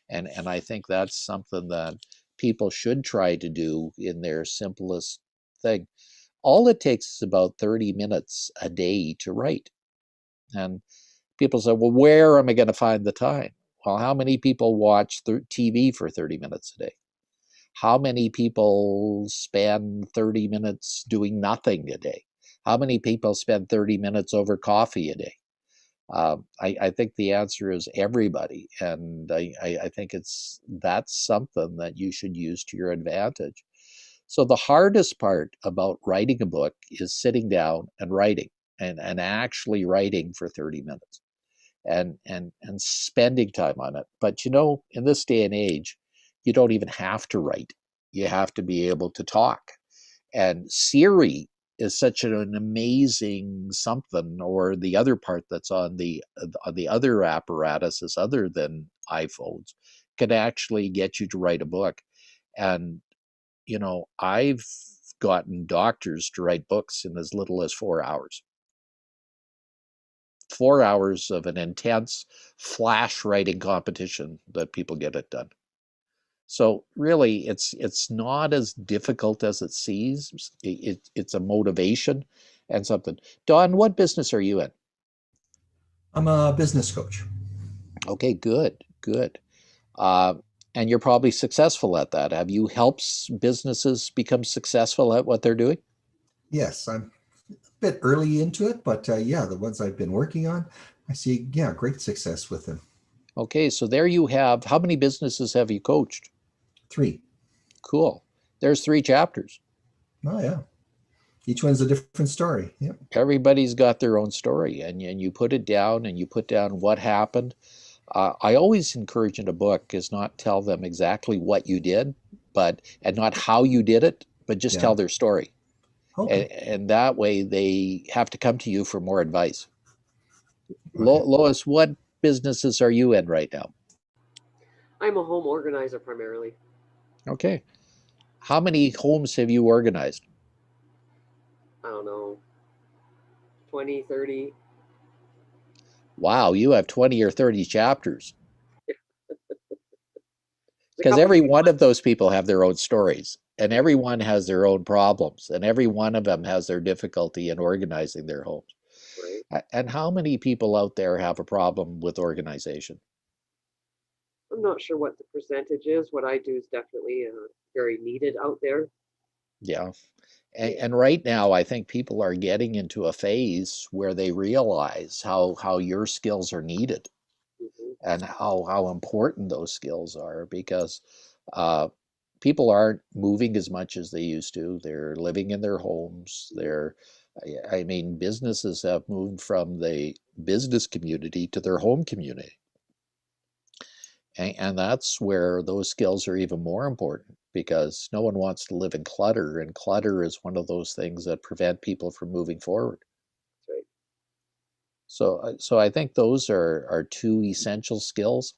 [SPEAKER 5] And I think that's something that people should try to do in their simplest thing. All it takes is about 30 minutes a day to write. And people say, well, where am I going to find the time? Well, how many people watch TV for 30 minutes a day? How many people spend 30 minutes doing nothing a day? How many people spend 30 minutes over coffee a day? I think the answer is everybody. And I think that's something that you should use to your advantage. So the hardest part about writing a book is sitting down and writing and actually writing for 30 minutes and spending time on it. But you know, in this day and age, you don't even have to write. You have to be able to talk. And Siri is such an amazing something, or the other part that's on the other apparatuses other than iPhones, can actually get you to write a book. And you know, I've gotten doctors to write books in as little as 4 hours. 4 hours of an intense flash writing competition that people get it done. So really, it's not as difficult as it seems. It's a motivation and something. Don, what business are you in?
[SPEAKER 4] I'm a business coach.
[SPEAKER 5] Okay, good, good. Uh, and you're probably successful at that. Have you helped businesses become successful at what they're doing?
[SPEAKER 4] Yes, I'm a bit early into it, but yeah, the ones I've been working on, I see, yeah, great success with them.
[SPEAKER 5] Okay, so there you have. How many businesses have you coached?
[SPEAKER 4] 3.
[SPEAKER 5] Cool. There's 3 chapters.
[SPEAKER 4] Oh, yeah. Each one's a different story. Yep.
[SPEAKER 5] Everybody's got their own story, and you put it down and you put down what happened. I always encourage in a book is not tell them exactly what you did, and not how you did it, but just
[SPEAKER 4] Yeah.
[SPEAKER 5] tell their story.
[SPEAKER 4] Okay.
[SPEAKER 5] And that way they have to come to you for more advice.
[SPEAKER 4] Okay.
[SPEAKER 5] Lois, what businesses are you in right now?
[SPEAKER 3] I'm a home organizer primarily.
[SPEAKER 5] Okay. How many homes have you organized?
[SPEAKER 3] I don't know, 20, 30.
[SPEAKER 5] Wow, you have 20 or 30 chapters.
[SPEAKER 3] There's a
[SPEAKER 5] Because
[SPEAKER 3] couple
[SPEAKER 5] every
[SPEAKER 3] people
[SPEAKER 5] one of those people have their own stories, and
[SPEAKER 3] Yeah.
[SPEAKER 5] everyone has their own problems, and every one of them has their difficulty in organizing their homes.
[SPEAKER 3] right?
[SPEAKER 5] And how many people out there have a problem with organization?
[SPEAKER 3] I'm not sure what the percentage is. What I do is definitely very needed out there.
[SPEAKER 5] Yeah.
[SPEAKER 3] Yeah.
[SPEAKER 5] And right now, I think people are getting into a phase where they realize how your skills are needed
[SPEAKER 3] hmm
[SPEAKER 5] and how important those skills are, because people aren't moving as much as they used to. They're living in their homes. I mean, businesses have moved from the business community to their home community. And that's where those skills are even more important, because no one wants to live in clutter, and clutter is one of those things that prevent people from moving forward.
[SPEAKER 3] That's right.
[SPEAKER 5] So I think those are 2 essential skills,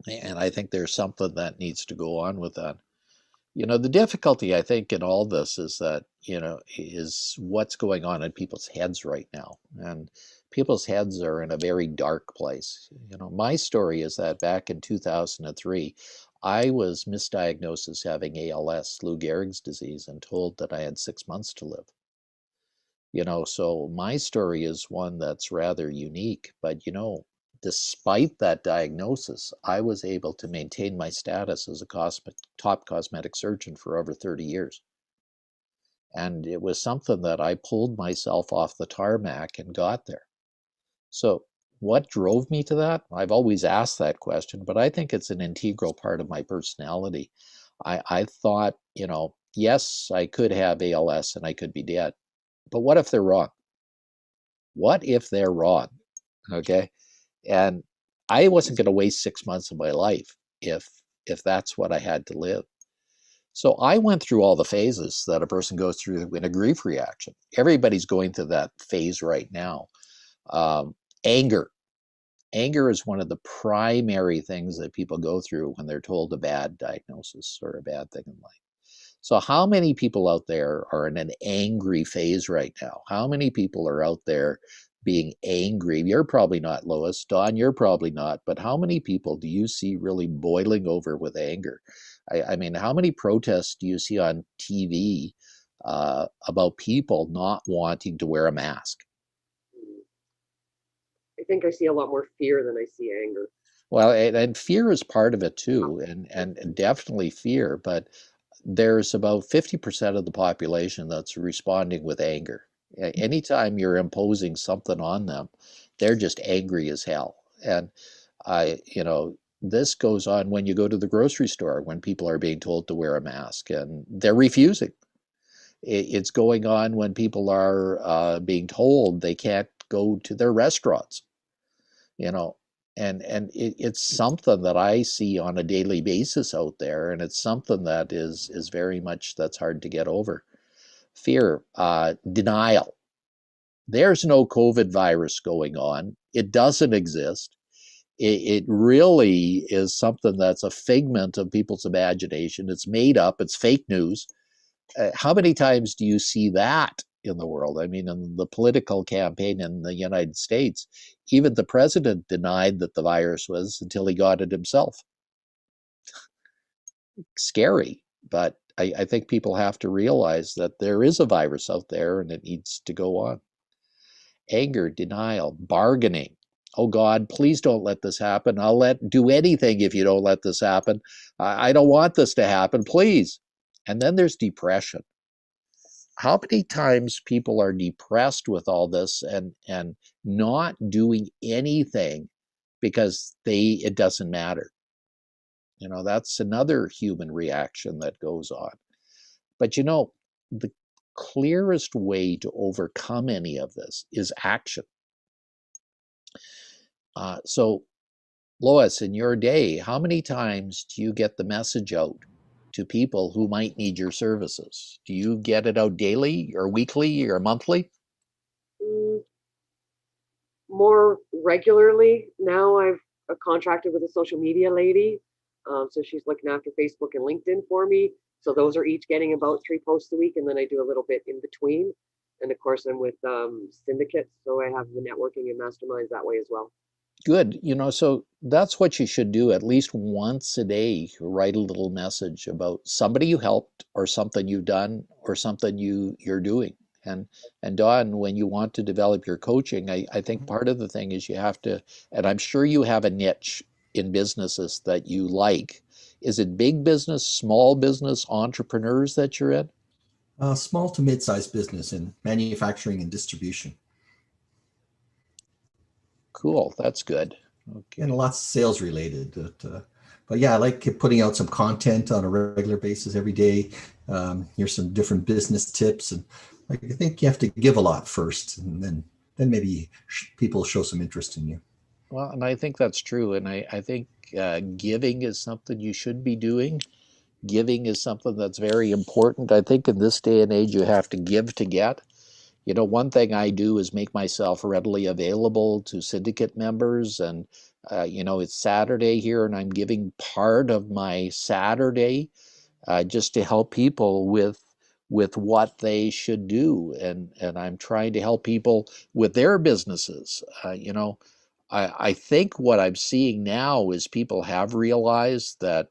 [SPEAKER 5] and I think there's something that needs to go on with that. You know, the difficulty I think in all this is that, you know, is what's going on in people's heads right now. And people's heads are in a very dark place. You know, my story is that back in 2003, I was misdiagnosed as having ALS, Lou Gehrig's disease, and told that I had 6 months to live. You know, so my story is one that's rather unique, but you know, despite that diagnosis, I was able to maintain my status as a top cosmetic surgeon for over 30 years. And it was something that I pulled myself off the tarmac and got there. So what drove me to that? I've always asked that question, but I think it's an integral part of my personality. I thought, yes, I could have ALS and I could be dead, but what if they're wrong? What if they're wrong? Okay. And I wasn't going to waste 6 months of my life if that's what I had to live. So I went through all the phases that a person goes through in a grief reaction. Everybody's going through that phase right now. Anger. Anger is one of the primary things that people go through when they're told a bad diagnosis or a bad thing in life. So how many people out there are in an angry phase right now? How many people are out there being angry? You're probably not, Lois. Don, you're probably not. But how many people do you see really boiling over with anger? I mean, how many protests do you see on TV about people not wanting to wear a mask?
[SPEAKER 3] I think I see a lot more fear than I see anger.
[SPEAKER 5] Well, and fear is part of it too, and definitely fear, but there's about 50% of the population that's responding with anger. Anytime you're imposing something on them, they're just angry as hell. And this goes on when you go to the grocery store, when people are being told to wear a mask and they're refusing. It's going on when people are being told they can't go to their restaurants, and it's something that I see on a daily basis out there, and it's something that is very much, that's hard to get over. Fear, denial. There's no COVID virus going on. It doesn't exist. It really is something that's a figment of people's imagination. It's made up. It's fake news. How many times do you see that in the world? I mean, in the political campaign in the United States, even the president denied that the virus was until he got it himself. Scary, but I think people have to realize that there is a virus out there and it needs to go on. Anger, denial, bargaining. Oh God, please don't let this happen. I'll do anything if you don't let this happen. I don't want this to happen, please. And then there's depression. How many times people are depressed with all this and not doing anything because it doesn't matter. That's another human reaction that goes on. But the clearest way to overcome any of this is action. So Lois, in your day, how many times do you get the message out to people who might need your services? Do you get it out daily or weekly or monthly?
[SPEAKER 3] More regularly. Now I've contracted with a social media lady. So she's looking after Facebook and LinkedIn for me. So those are each getting about 3 posts a week. And then I do a little bit in between. And of course, I'm with syndicates. So I have the networking and masterminds that way as well.
[SPEAKER 5] Good. So that's what you should do at least once a day. Write a little message about somebody you helped or something you've done or something you're doing. And Don, when you want to develop your coaching, I think part of the thing is you have to, and I'm sure you have a niche in businesses that you like. Is it big business, small business, entrepreneurs that you're in?
[SPEAKER 4] Small to mid-sized business in manufacturing and distribution.
[SPEAKER 5] Cool, that's good.
[SPEAKER 4] Okay. And lots of sales related. But yeah, I like putting out some content on a regular basis every day. Here's some different business tips, and I think you have to give a lot first, and then maybe people show some interest in you.
[SPEAKER 5] Well, and I think that's true, and I think giving is something you should be doing. Giving is something that's very important. I think in this day and age, you have to give to get. One thing I do is make myself readily available to syndicate members, and it's Saturday here, and I'm giving part of my Saturday just to help people with what they should do, and I'm trying to help people with their businesses. I think what I'm seeing now is people have realized that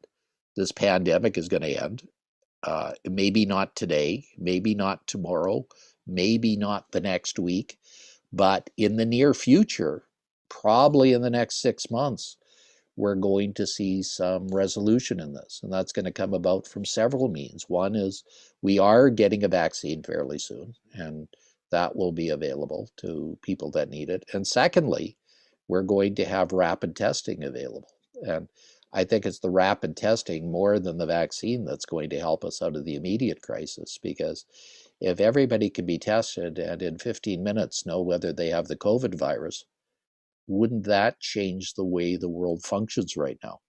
[SPEAKER 5] this pandemic is going to end. Maybe not today, maybe not tomorrow, maybe not the next week, but in the near future, probably in the next 6 months, we're going to see some resolution in this. And that's going to come about from several means. One is we are getting a vaccine fairly soon, and that will be available to people that need it. And secondly, we're going to have rapid testing available. And I think it's the rapid testing more than the vaccine that's going to help us out of the immediate crisis, because if everybody can be tested and in 15 minutes know whether they have the COVID virus, wouldn't that change the way the world functions right now?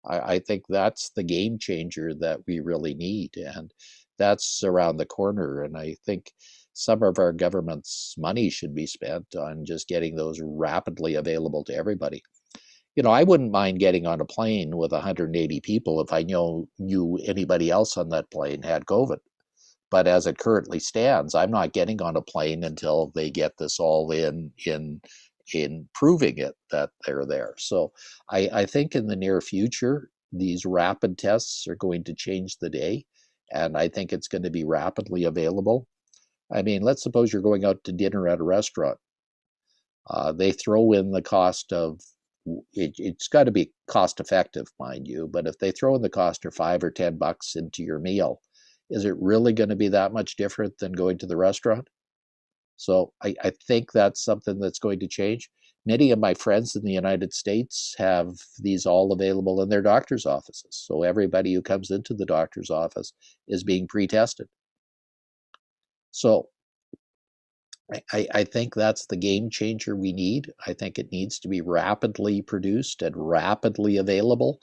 [SPEAKER 5] I think that's the game changer that we really need, and that's around the corner. And I think some of our government's money should be spent on just getting those rapidly available to everybody. You know, I wouldn't mind getting on a plane with 180 people if I knew anybody else on that plane had COVID. But as it currently stands, I'm not getting on a plane until they get this all in proving it that they're there. So I think in the near future, these rapid tests are going to change the day, and I think it's going to be rapidly available. I mean, let's suppose you're going out to dinner at a restaurant. They throw in the cost of it's got to be cost effective, mind you, but if they throw in the cost of $5 or $10 into your meal, is it really going to be that much different than going to the restaurant? So I think that's something that's going to change. Many of my friends in the United States have these all available in their doctor's offices. So everybody who comes into the doctor's office is being pre-tested. So I think that's the game changer we need. I think it needs to be rapidly produced and rapidly available.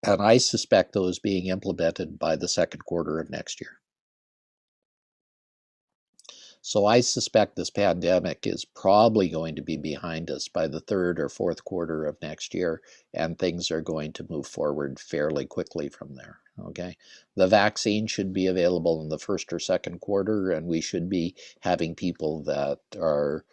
[SPEAKER 5] And I suspect those being implemented by the second quarter of next year. So I suspect this pandemic is probably going to be behind us by the third or fourth quarter of next year, and things are going to move forward fairly quickly from there. Okay, the vaccine should be available in the first or second quarter, and we should be having people that are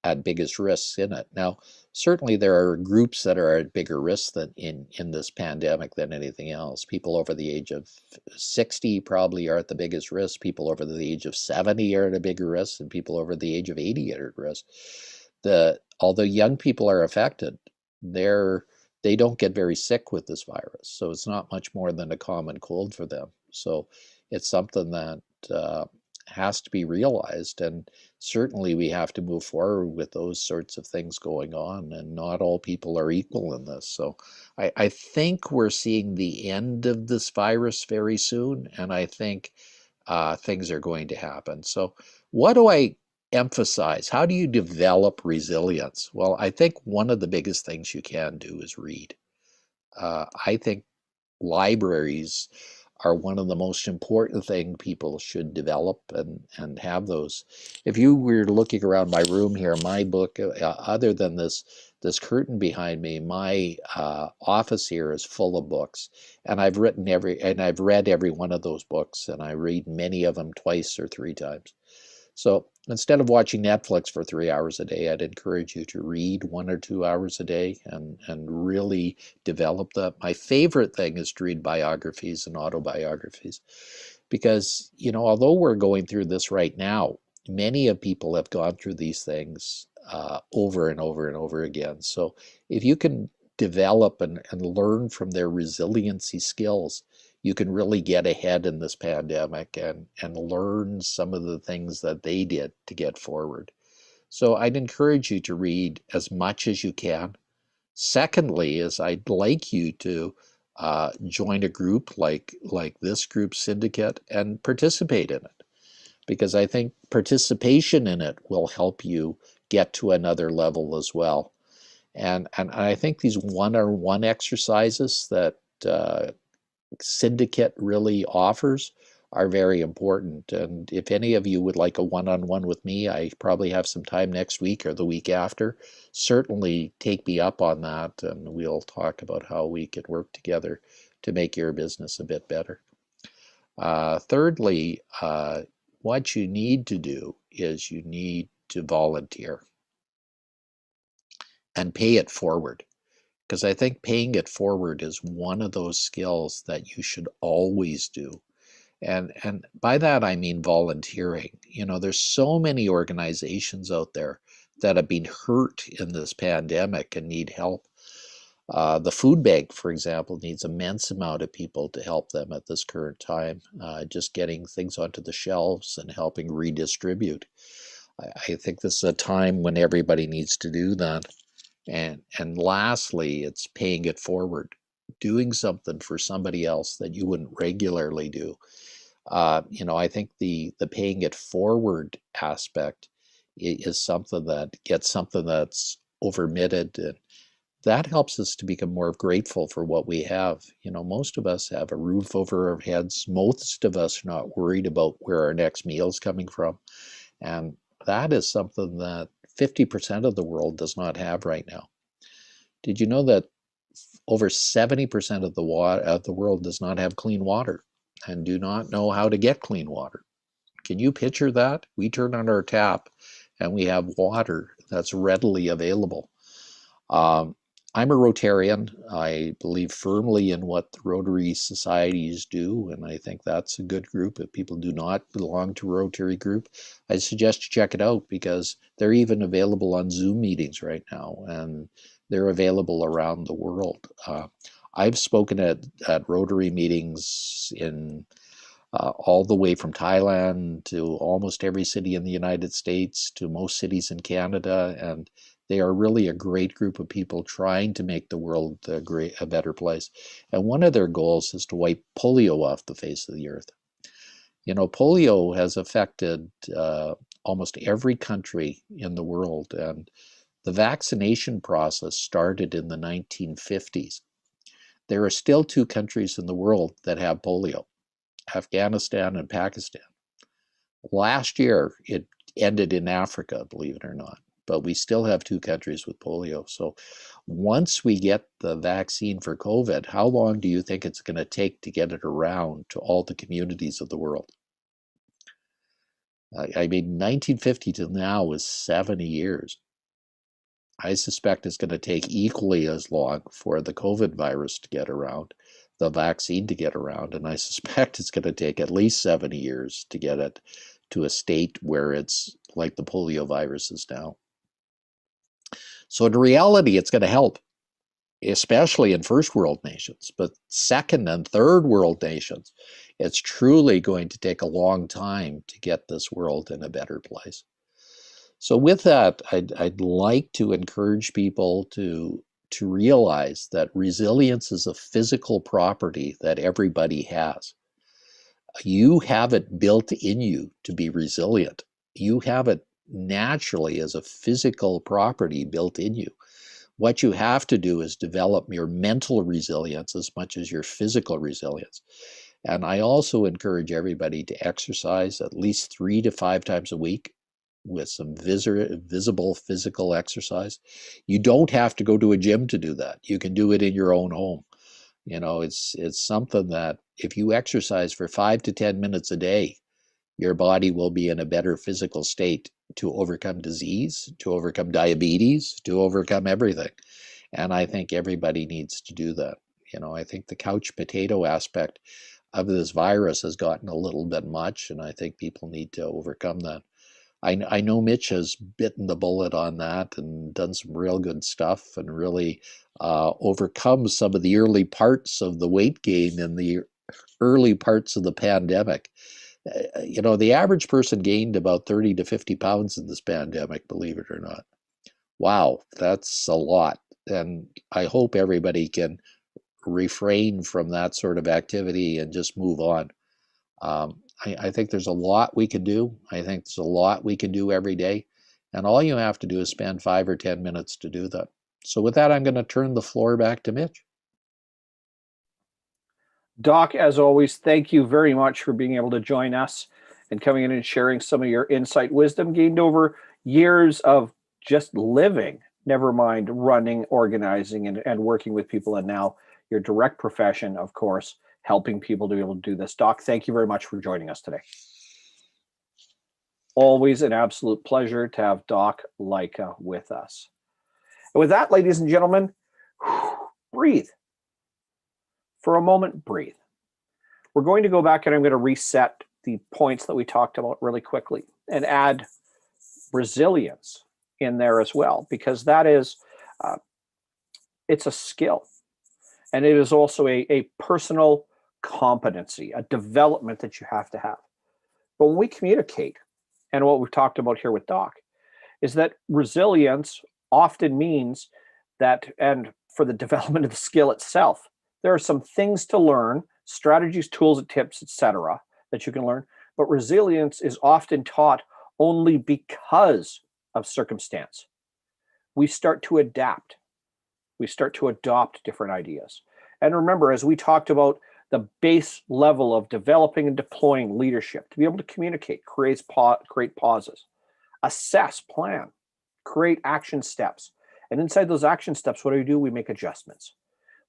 [SPEAKER 5] at biggest risks in it. Now, certainly there are groups that are at bigger risk than in this pandemic than anything else. People over the age of 60 probably are at the biggest risk. People over the age of 70 are at a bigger risk, and people over the age of 80 are at risk. Although young people are affected, they don't get very sick with this virus. So it's not much more than a common cold for them. So it's something that has to be realized, and certainly we have to move forward with those sorts of things going on, and not all people are equal in this. So I think we're seeing the end of this virus very soon, and I think things are going to happen. So what do I emphasize? How do you develop resilience? Well, I think one of the biggest things you can do is read. I think libraries are one of the most important thing people should develop and have those. If you were looking around my room here, my book, other than this curtain behind me, my office here is full of books, and I've read every one of those books, and I read many of them twice or three times. So instead of watching Netflix for 3 hours a day, I'd encourage you to read 1 or 2 hours a day and really develop that. My favorite thing is to read biographies and autobiographies, because, you know, although we're going through this right now, many of people have gone through these things over and over and over again. So if you can develop and learn from their resiliency skills, you can really get ahead in this pandemic and learn some of the things that they did to get forward. So I'd encourage you to read as much as you can. Secondly, is I'd like you to join a group like this group Syndicate and participate in it, because I think participation in it will help you get to another level as well. And I think these one-on-one exercises that Syndicate really offers are very important. And if any of you would like a one-on-one with me, I probably have some time next week or the week after. Certainly take me up on that, and we'll talk about how we can work together to make your business a bit better. Thirdly, what you need to do is you need to volunteer and pay it forward. Because I think paying it forward is one of those skills that you should always do. And by that I mean volunteering. You know, there's so many organizations out there that have been hurt in this pandemic and need help. The food bank, for example, needs immense amount of people to help them at this current time, just getting things onto the shelves and helping redistribute. I think this is a time when everybody needs to do that. And lastly, it's paying it forward, doing something for somebody else that you wouldn't regularly do. I think the paying it forward aspect is something that gets something that's overmitted, and that helps us to become more grateful for what we have. Most of us have a roof over our heads. Most of us are not worried about where our next meal is coming from, and that is something that 50% of the world does not have right now. Did you know that over 70% of the world does not have clean water and do not know how to get clean water? Can you picture that? We turn on our tap and we have water that's readily available. I'm a Rotarian. I believe firmly in what the Rotary societies do, and I think that's a good group. If people do not belong to a Rotary group, I suggest you check it out, because they're even available on Zoom meetings right now, and they're available around the world. I've spoken at Rotary meetings in all the way from Thailand to almost every city in the United States to most cities in Canada, and they are really a great group of people trying to make the world a better place. And one of their goals is to wipe polio off the face of the earth. Polio has affected almost every country in the world, and the vaccination process started in the 1950s. There are still 2 countries in the world that have polio: Afghanistan and Pakistan. Last year, it ended in Africa, believe it or not, but we still have 2 countries with polio. So once we get the vaccine for COVID, how long do you think it's going to take to get it around to all the communities of the world? 1950 to now is 70 years. I suspect it's going to take equally as long for the COVID virus to get around, the vaccine to get around, and I suspect it's going to take at least 70 years to get it to a state where it's like the polio virus is now. So in reality, it's going to help, especially in first world nations, but second and third world nations, it's truly going to take a long time to get this world in a better place. So with that, I'd like to encourage people to realize that resilience is a physical property that everybody has. You have it built in you to be resilient. You have it naturally as a physical property built in you. What you have to do is develop your mental resilience as much as your physical resilience. And I also encourage everybody to exercise at least 3 to 5 times a week with some visible physical exercise. You don't have to go to a gym to do that. You can do it in your own home. It's something that if you exercise for 5 to 10 minutes a day, your body will be in a better physical state to overcome disease, to overcome diabetes, to overcome everything. And I think everybody needs to do that. I think the couch potato aspect of this virus has gotten a little bit much, and I think people need to overcome that. I know Mitch has bitten the bullet on that and done some real good stuff and really overcome some of the early parts of the weight gain in the early parts of the pandemic. The average person gained about 30 to 50 pounds in this pandemic, believe it or not. Wow, that's a lot. And I hope everybody can refrain from that sort of activity and just move on. I think there's a lot we can do. I think there's a lot we can do every day. And all you have to do is spend 5 or 10 minutes to do that. So with that, I'm going to turn the floor back to Mitch.
[SPEAKER 1] Doc, as always, thank you very much for being able to join us and coming in and sharing some of your insight, wisdom gained over years of just living, never mind running, organizing, and working with people, and now your direct profession, of course, helping people to be able to do this. Doc, thank you very much for joining us today. Always an absolute pleasure to have Doc Lyka with us. And with that, ladies and gentlemen, breathe. For a moment, breathe. We're going to go back and I'm going to reset the points that we talked about really quickly and add resilience in there as well, because that is, it's a skill. And it is also a personal competency, a development that you have to have. But when we communicate, and what we've talked about here with Doc, is that resilience often means that, and for the development of the skill itself, there are some things to learn, strategies, tools, and tips, etc., that you can learn. But resilience is often taught only because of circumstance. We start to adapt. We start to adopt different ideas. And remember, as we talked about the base level of developing and deploying leadership, to be able to communicate, create pauses, assess, plan, create action steps. And inside those action steps, what do? We make adjustments.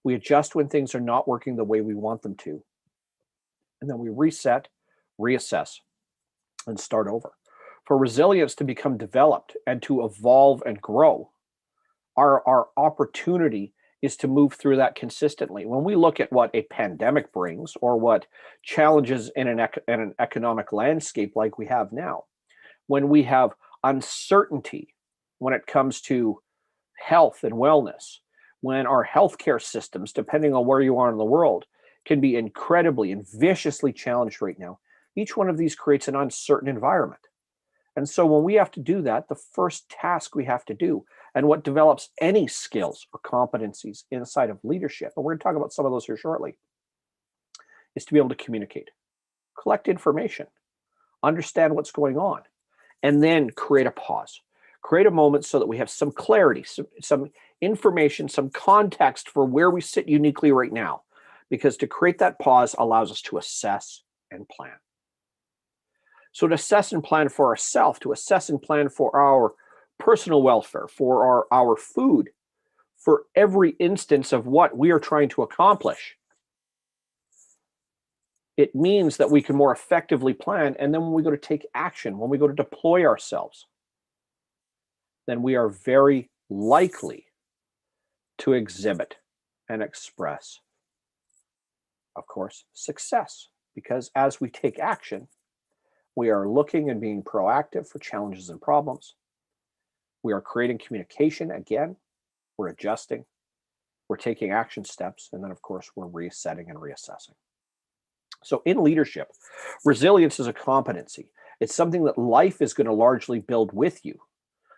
[SPEAKER 1] We adjust when things are not working the way we want them to. And then we reset, reassess, and start over. For resilience to become developed and to evolve and grow, our opportunity is to move through that consistently. When we look at what a pandemic brings, or what challenges in an economic landscape like we have now, when we have uncertainty when it comes to health and wellness, when our healthcare systems, depending on where you are in the world, can be incredibly and viciously challenged right now, each one of these creates an uncertain environment. And so when we have to do that, the first task we have to do, and what develops any skills or competencies inside of leadership, and we're going to talk about some of those here shortly, is to be able to communicate, collect information, understand what's going on, and then create a pause, create a moment so that we have some clarity, some information, some context for where we sit uniquely right now. Because to create that pause allows us to assess and plan. So to assess and plan for ourselves, to assess and plan for our personal welfare, for our food, for every instance of what we are trying to accomplish, it means that we can more effectively plan. And then when we go to take action, when we go to deploy ourselves, then we are very likely to exhibit and express, of course, success. Because as we take action, we are looking and being proactive for challenges and problems. We are creating communication again. We're adjusting. We're taking action steps. And then, of course, we're resetting and reassessing. So in leadership, resilience is a competency. It's something that life is going to largely build with you.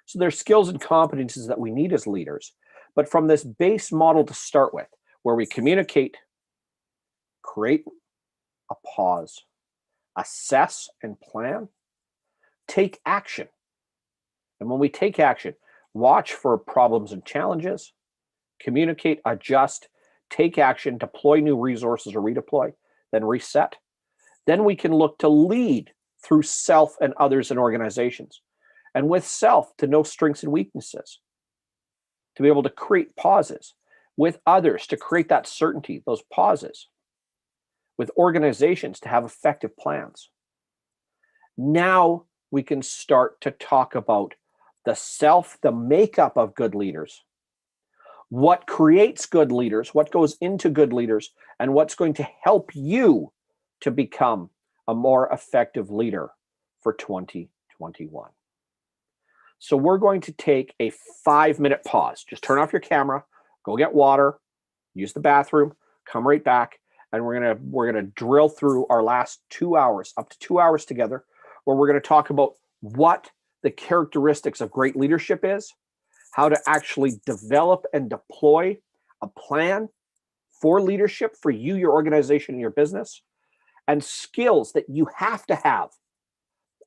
[SPEAKER 1] So there's skills and competencies that we need as leaders. But from this base model to start with, where we communicate, create a pause, assess and plan, take action. And when we take action, watch for problems and challenges, communicate, adjust, take action, deploy new resources or redeploy, then reset. Then we can look to lead through self and others and organizations. And with self, to know strengths and weaknesses, to be able to create pauses. With others, to create that certainty, those pauses. With organizations, to have effective plans. Now we can start to talk about the self, the makeup of good leaders, what creates good leaders, what goes into good leaders, and what's going to help you to become a more effective leader for 2021. So we're going to take a 5-minute pause. Just turn off your camera, go get water, use the bathroom, come right back, and we're gonna drill through our last 2 hours, up to 2 hours together, where we're going to talk about what the characteristics of great leadership is, how to actually develop and deploy a plan for leadership for you, your organization, and your business, and skills that you have to have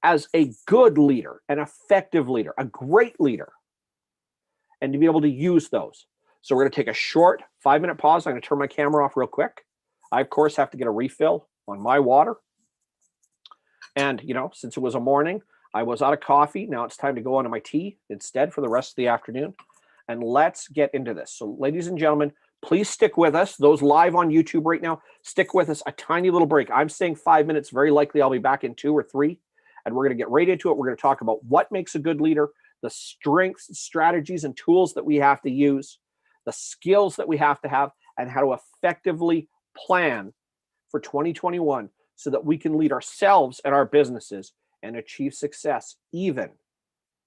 [SPEAKER 1] as a good leader, an effective leader, a great leader, and to be able to use those. So we're going to take a short 5-minute pause. I'm going to turn my camera off real quick. I, of course, have to get a refill on my water. And, since it was a morning, I was out of coffee. Now it's time to go on to my tea instead for the rest of the afternoon. And let's get into this. So, ladies and gentlemen, please stick with us. Those live on YouTube right now, stick with us. A tiny little break. I'm saying 5 minutes. Very likely I'll be back in 2 or 3. And we're going to get right into it. We're going to talk about what makes a good leader, the strengths, strategies, and tools that we have to use, the skills that we have to have, and how to effectively plan for 2021 so that we can lead ourselves and our businesses and achieve success even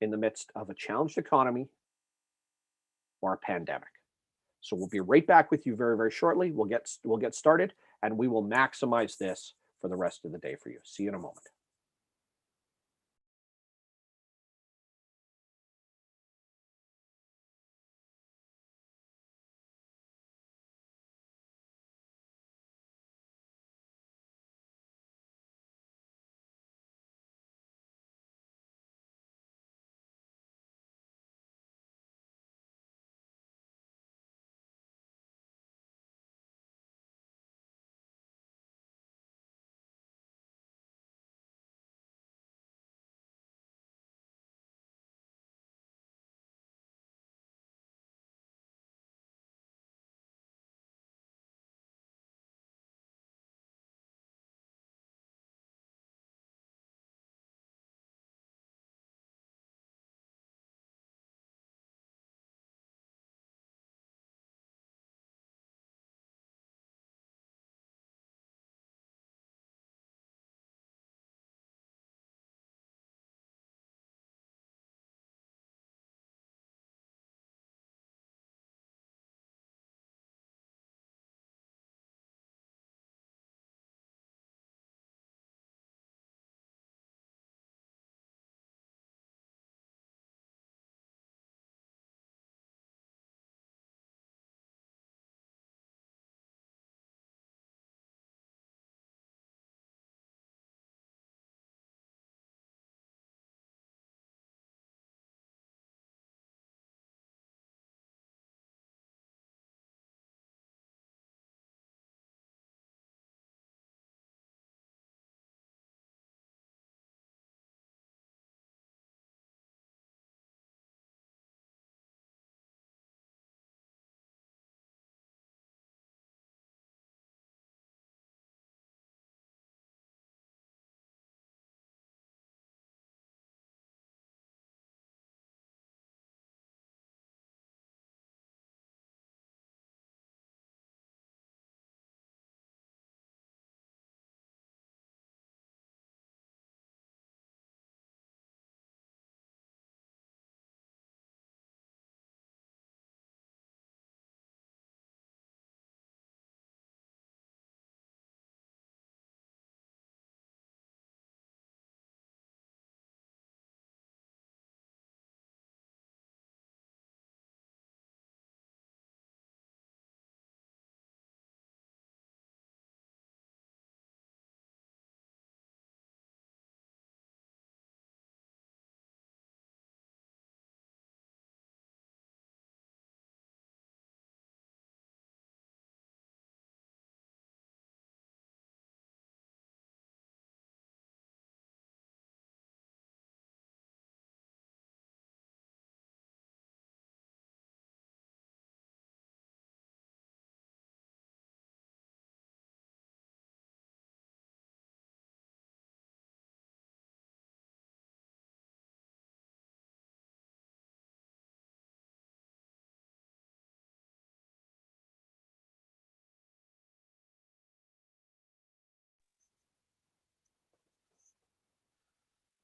[SPEAKER 1] in the midst of a challenged economy or a pandemic. So we'll be right back with you very, very shortly. We'll get started, and we will maximize this for the rest of the day for you. See you in a moment.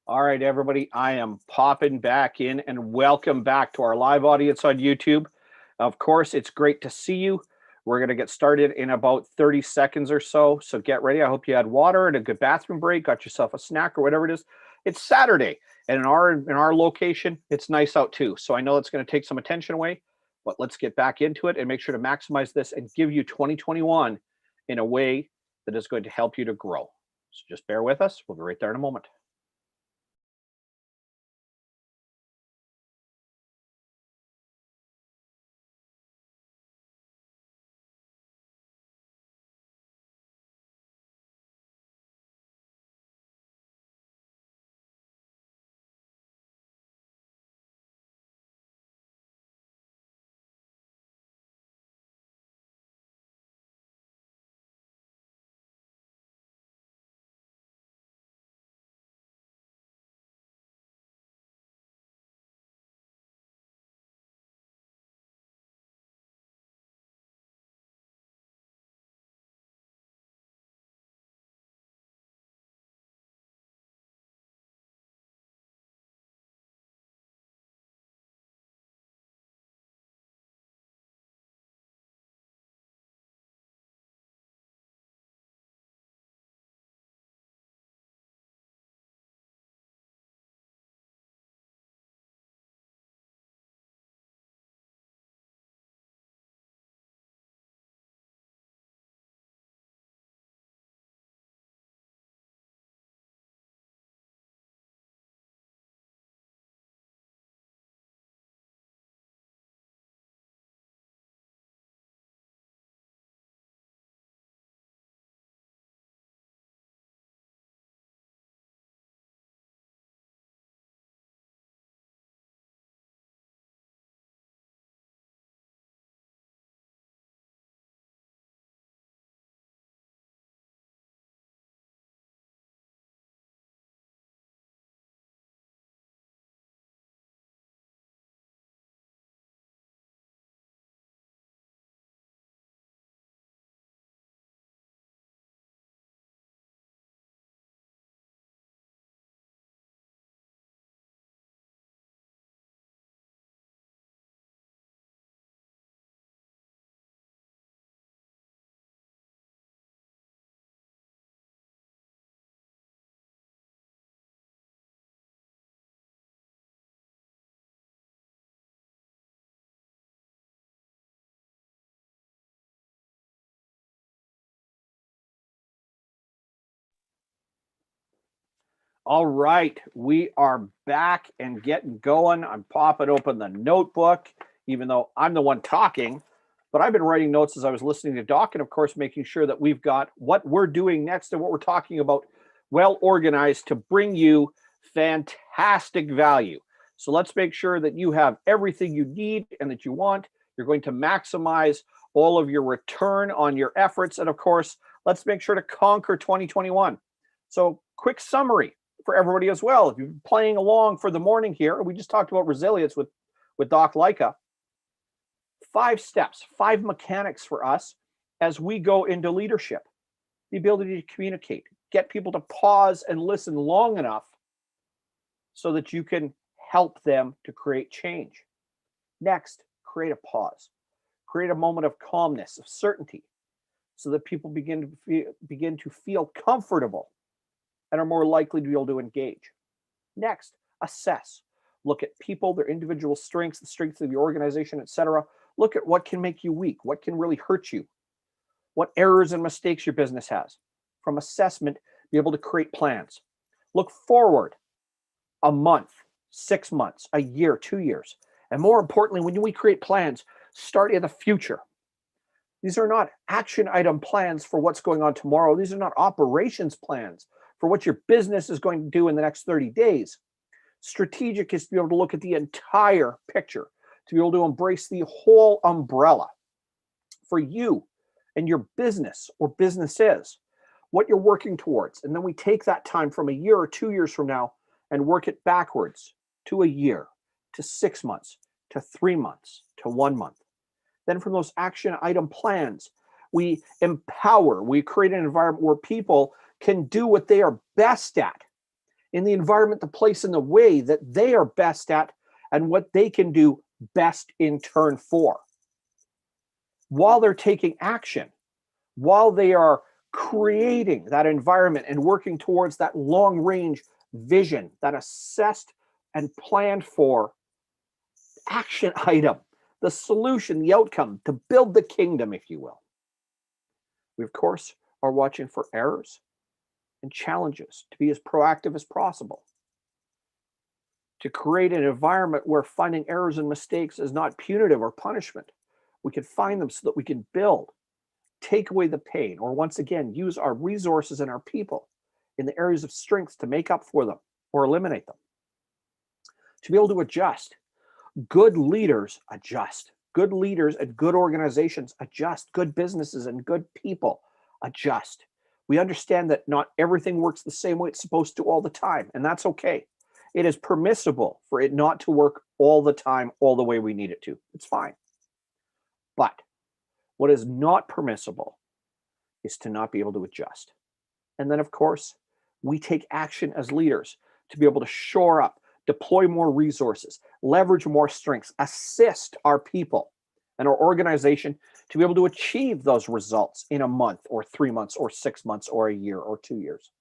[SPEAKER 1] All right, everybody, I am popping back in, and welcome back to our live audience on YouTube. Of course, it's great to see you. We're going to get started in about 30 seconds or so. So get ready. I hope you had water and a good bathroom break, got yourself a snack or whatever it is. It's Saturday, and in our location, it's nice out too. So I know it's going to take some attention away, but let's get back into it and make sure to maximize this and give you 2021 in a way that is going to help you to grow. So just bear with us. We'll be right there in a moment. All right, we are back and getting going. I'm popping open the notebook, even though I'm the one talking, but I've been writing notes as I was listening to Doc, and of course, making sure that we've got what we're doing next and what we're talking about well organized to bring you fantastic value. So let's make sure that you have everything you need and that you want. You're going to maximize all of your return on your efforts. And of course, let's make sure to conquer 2021. So quick summary for everybody as well. If you're playing along for the morning here, we just talked about resilience with Doc Leica. 5 steps, 5 mechanics for us as we go into leadership. The ability to communicate, get people to pause and listen long enough so that you can help them to create change. Next, create a pause. Create a moment of calmness, of certainty, so that people begin to feel comfortable and are more likely to be able to engage. Next, assess. Look at people, their individual strengths, the strengths of your organization, etc. Look at what can make you weak, what can really hurt you, what errors and mistakes your business has. From assessment, be able to create plans. Look forward a month, 6 months, a year, 2 years. And more importantly, when we create plans, start in the future. These are not action item plans for what's going on tomorrow. These are not operations plans for what your business is going to do in the next 30 days. Strategic is to be able to look at the entire picture, to be able to embrace the whole umbrella for you and your business or businesses, what you're working towards. And then we take that time from a year or 2 years from now and work it backwards to a year, to 6 months, to 3 months, to 1 month. Then from those action item plans, we empower, we create an environment where people can do what they are best at in the environment, the place, and the way that they are best at and what they can do best in turn for. While they're taking action, while they are creating that environment and working towards that long-range vision, that assessed and planned for action item, the solution, the outcome, to build the kingdom, if you will. We, of course, are watching for errors and challenges to be as proactive as possible, to create an environment where finding errors and mistakes is not punitive or punishment. We can find them so that we can build, take away the pain, or once again, use our resources and our people in the areas of strengths to make up for them or eliminate them. To be able to adjust. Good leaders adjust. Good leaders and good organizations adjust. Good businesses and good people adjust. We understand that not everything works the same way it's supposed to all the time, and that's okay. It is permissible for it not to work all the time, all the way we need it to. It's fine. But what is not permissible is to not be able to adjust. And then, of course, we take action as leaders to be able to shore up, deploy more resources, leverage more strengths, assist our people and our organization to be able to achieve those results in a month or 3 months or 6 months or a year or 2 years.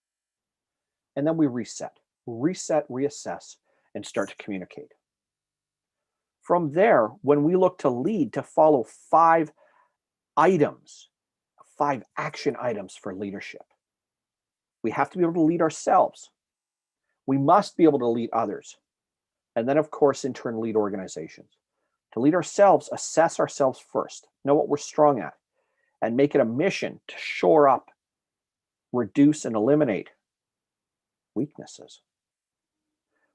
[SPEAKER 1] And then we reset, reassess, and start to communicate. From there, when we look to lead, to follow 5 items, 5 action items for leadership. We have to be able to lead ourselves. We must be able to lead others. And then, of course, in turn, lead organizations. To lead ourselves, assess ourselves first, know what we're strong at, and make it a mission to shore up, reduce, and eliminate weaknesses.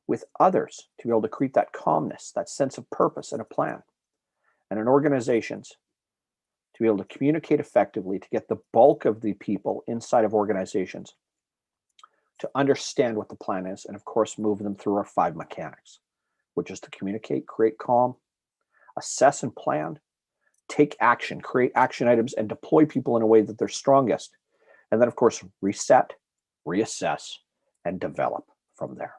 [SPEAKER 1] With others, to be able to create that calmness, that sense of purpose and a plan. And in organizations, to be able to communicate effectively, to get the bulk of the people inside of organizations to understand what the plan is, and of course, move them through our 5 mechanics, which is to communicate, create calm, assess and plan, take action, create action items, and deploy people in a way that they're strongest. And then, of course, reset, reassess, and develop from there.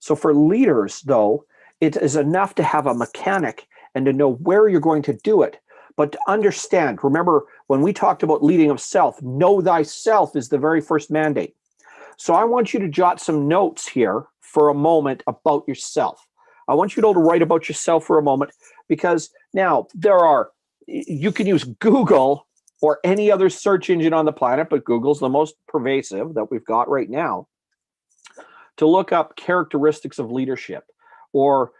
[SPEAKER 1] So for leaders, though, it is enough to have a mechanic and to know where you're going to do it, but to understand, remember, when we talked about leading of self, know thyself is the very first mandate. So I want you to jot some notes here for a moment about yourself. I want you to write about yourself for a moment, because now you can use Google or any other search engine on the planet, but Google's the most pervasive that we've got right now. to look up characteristics of leadership, or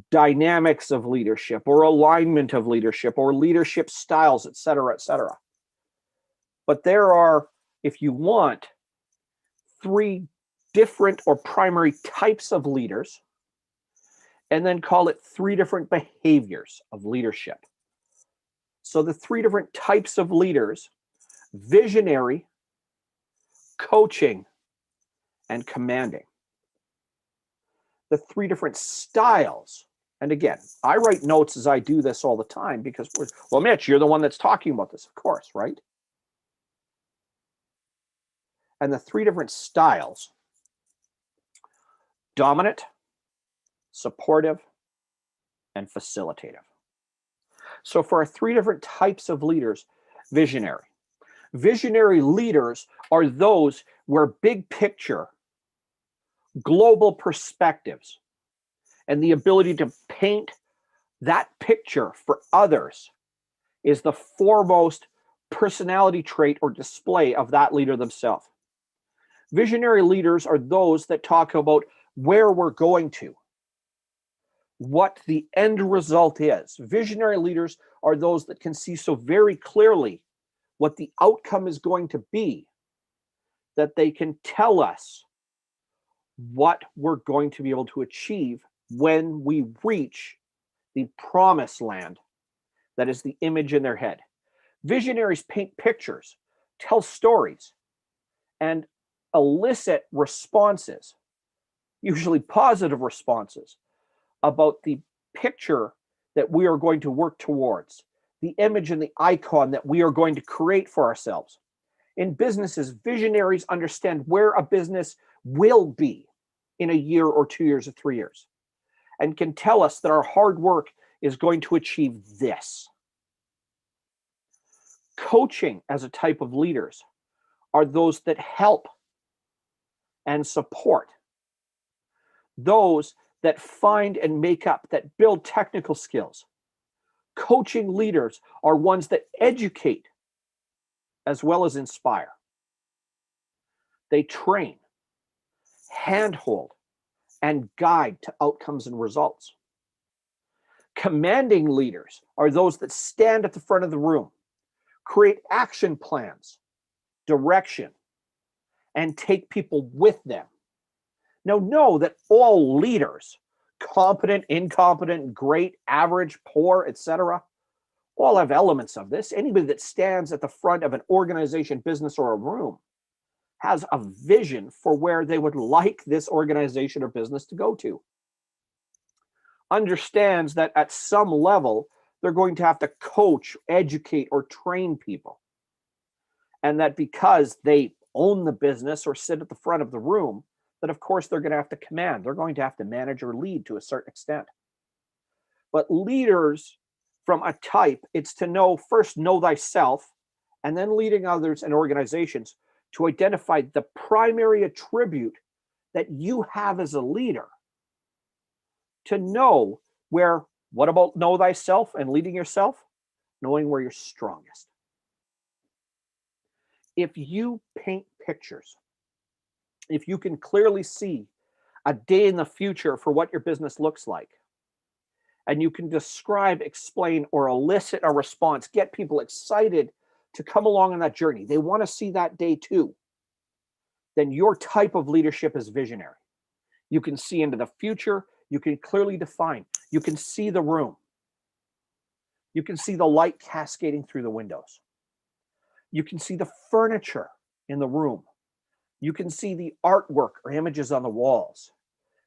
[SPEAKER 1] dynamics of leadership, or alignment of leadership, or leadership styles, et cetera, et cetera. But there are, if you want, 3 different or primary types of leaders, and then call it 3 different behaviors of leadership. So the 3 different types of leaders: visionary, coaching, and commanding. The 3 different styles. And again, I write notes as I do this all the time because, well, Mitch, you're the one that's talking about this, of course, right? And the 3 different styles: dominant, supportive, and facilitative. So for our 3 different types of leaders: visionary. Visionary leaders are those where big picture, global perspectives, and the ability to paint that picture for others is the foremost personality trait or display of that leader themselves. Visionary leaders are those that talk about where we're going to, what the end result is. Visionary leaders are those that can see so very clearly what the outcome is going to be that they can tell us what we're going to be able to achieve when we reach the promised land that is the image in their head. Visionaries paint pictures, tell stories, and elicit responses, usually positive responses, about the picture that we are going to work towards, the image and the icon that we are going to create for ourselves. In businesses, visionaries understand where a business will be in a year or 2 years or 3 years, and can tell us that our hard work is going to achieve this. Coaching as a type of leaders are those that help and support, those that find and make up, that build technical skills. Coaching leaders are ones that educate as well as inspire. They train, handhold, and guide to outcomes and results. Commanding leaders are those that stand at the front of the room, create action plans, direction, and take people with them. Now, know that all leaders, competent, incompetent, great, average, poor, etc., all have elements of this. Anybody that stands at the front of an organization, business, or a room has a vision for where they would like this organization or business to go to. Understands that at some level, they're going to have to coach, educate, or train people. And that because they own the business or sit at the front of the room, that of course they're going to have to command. They're going to have to manage or lead to a certain extent. But leaders from a type, it's to know thyself, and then leading others and organizations to identify the primary attribute that you have as a leader. To know where, what about know thyself and leading yourself? Knowing where you're strongest. If you paint pictures, if you can clearly see a day in the future for what your business looks like, and you can describe, explain, or elicit a response, get people excited to come along on that journey, they want to see that day too, then your type of leadership is visionary. You can see into the future, you can clearly define, you can see the room, you can see the light cascading through the windows, you can see the furniture in the room, you can see the artwork or images on the walls,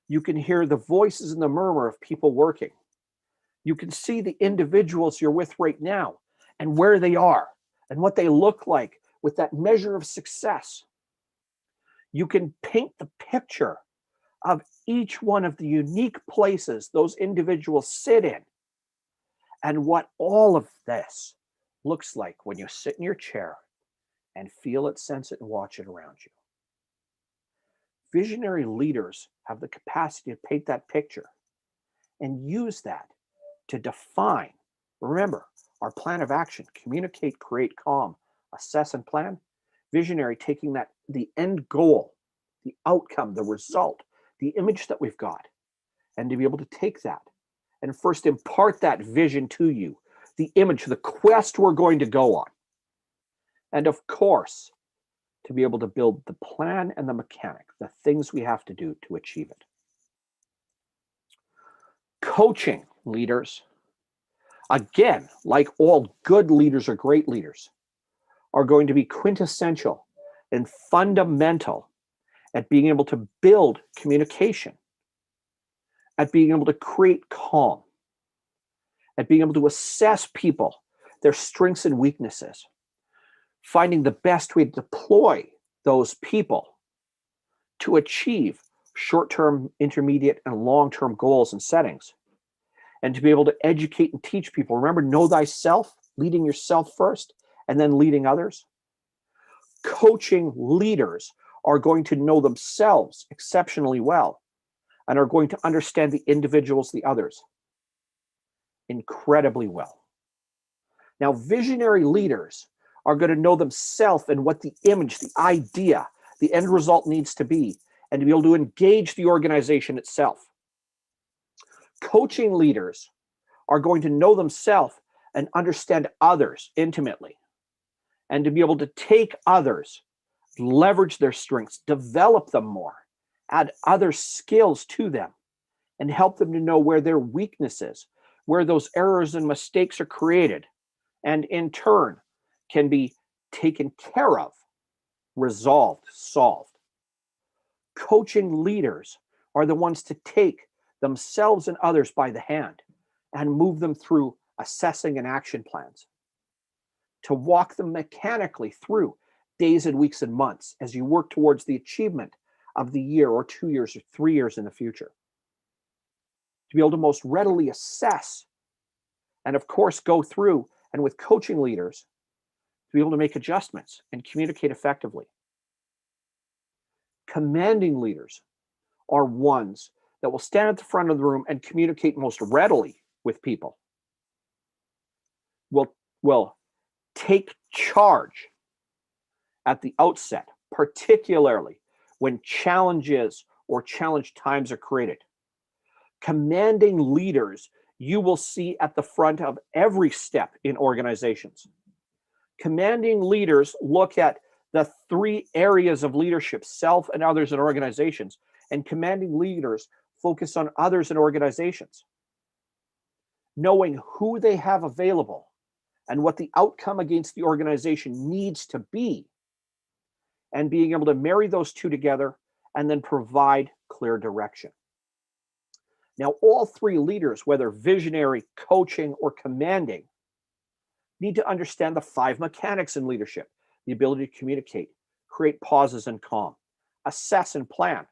[SPEAKER 1] you can hear the voices and the murmur of people working, you can see the individuals you're with right now and where they are and what they look like with that measure of success. You can paint the picture of each one of the unique places those individuals sit in and what all of this looks like when you sit in your chair and feel it, sense it, and watch it around you. Visionary leaders have the capacity to paint that picture and use that to define. Remember, our plan of action: communicate, create, calm, assess, and plan. Visionary taking that, the end goal, the outcome, the result, the image that we've got, and to be able to take that and first impart that vision to you, the image, the quest we're going to go on. And of course, to be able to build the plan and the mechanic, the things we have to do to achieve it. Coaching leaders, again, like all good leaders or great leaders, are going to be quintessential and fundamental at being able to build communication, at being able to create calm, at being able to assess people, their strengths and weaknesses, finding the best way to deploy those people to achieve short-term, intermediate, and long-term goals and settings, and to be able to educate and teach people. Remember, know thyself, leading yourself first, and then leading others. Coaching leaders are going to know themselves exceptionally well and are going to understand the individuals, the others, incredibly well. Now, visionary leaders are going to know themselves and what the image, the idea, the end result needs to be, and to be able to engage the organization itself. Coaching leaders are going to know themselves and understand others intimately, and to be able to take others, leverage their strengths, develop them more, add other skills to them, and help them to know where their weaknesses, where those errors and mistakes are created, and in turn can be taken care of, resolved, solved. Coaching leaders are the ones to take themselves and others by the hand and move them through assessing and action plans, to walk them mechanically through days and weeks and months as you work towards the achievement of the year or 2 years or 3 years in the future, to be able to most readily assess and of course go through, and with coaching leaders, to be able to make adjustments and communicate effectively. Commanding leaders are ones that will stand at the front of the room and communicate most readily with people, will take charge at the outset, particularly when challenges or challenge times are created. Commanding leaders you will see at the front of every step in organizations. Commanding leaders look at the 3 areas of leadership, self and others in organizations, and commanding leaders focus on others in organizations, knowing who they have available and what the outcome against the organization needs to be, and being able to marry those two together and then provide clear direction. Now, all 3 leaders, whether visionary, coaching, or commanding, need to understand the 5 mechanics in leadership: the ability to communicate, create pauses and calm, assess and plan,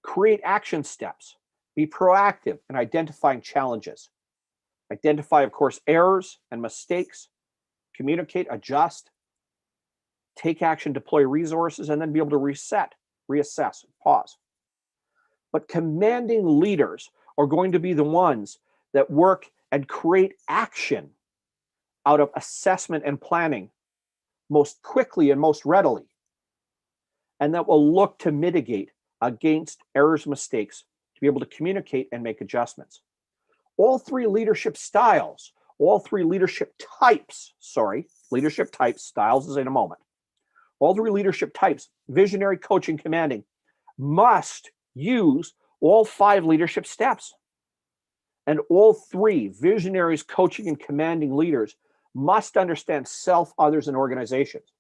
[SPEAKER 1] create action steps, be proactive in identifying challenges, identify, of course, errors and mistakes, communicate, adjust, take action, deploy resources, and then be able to reset, reassess, pause. But commanding leaders are going to be the ones that work and create action out of assessment and planning most quickly and most readily, and that will look to mitigate against errors, mistakes, to be able to communicate and make adjustments. All 3 leadership styles, all 3 leadership types, leadership types, styles is in a moment. All 3 leadership types, visionary, coaching, commanding, must use all 5 leadership steps. And all 3 visionaries, coaching, and commanding leaders must understand self, others, and organizations.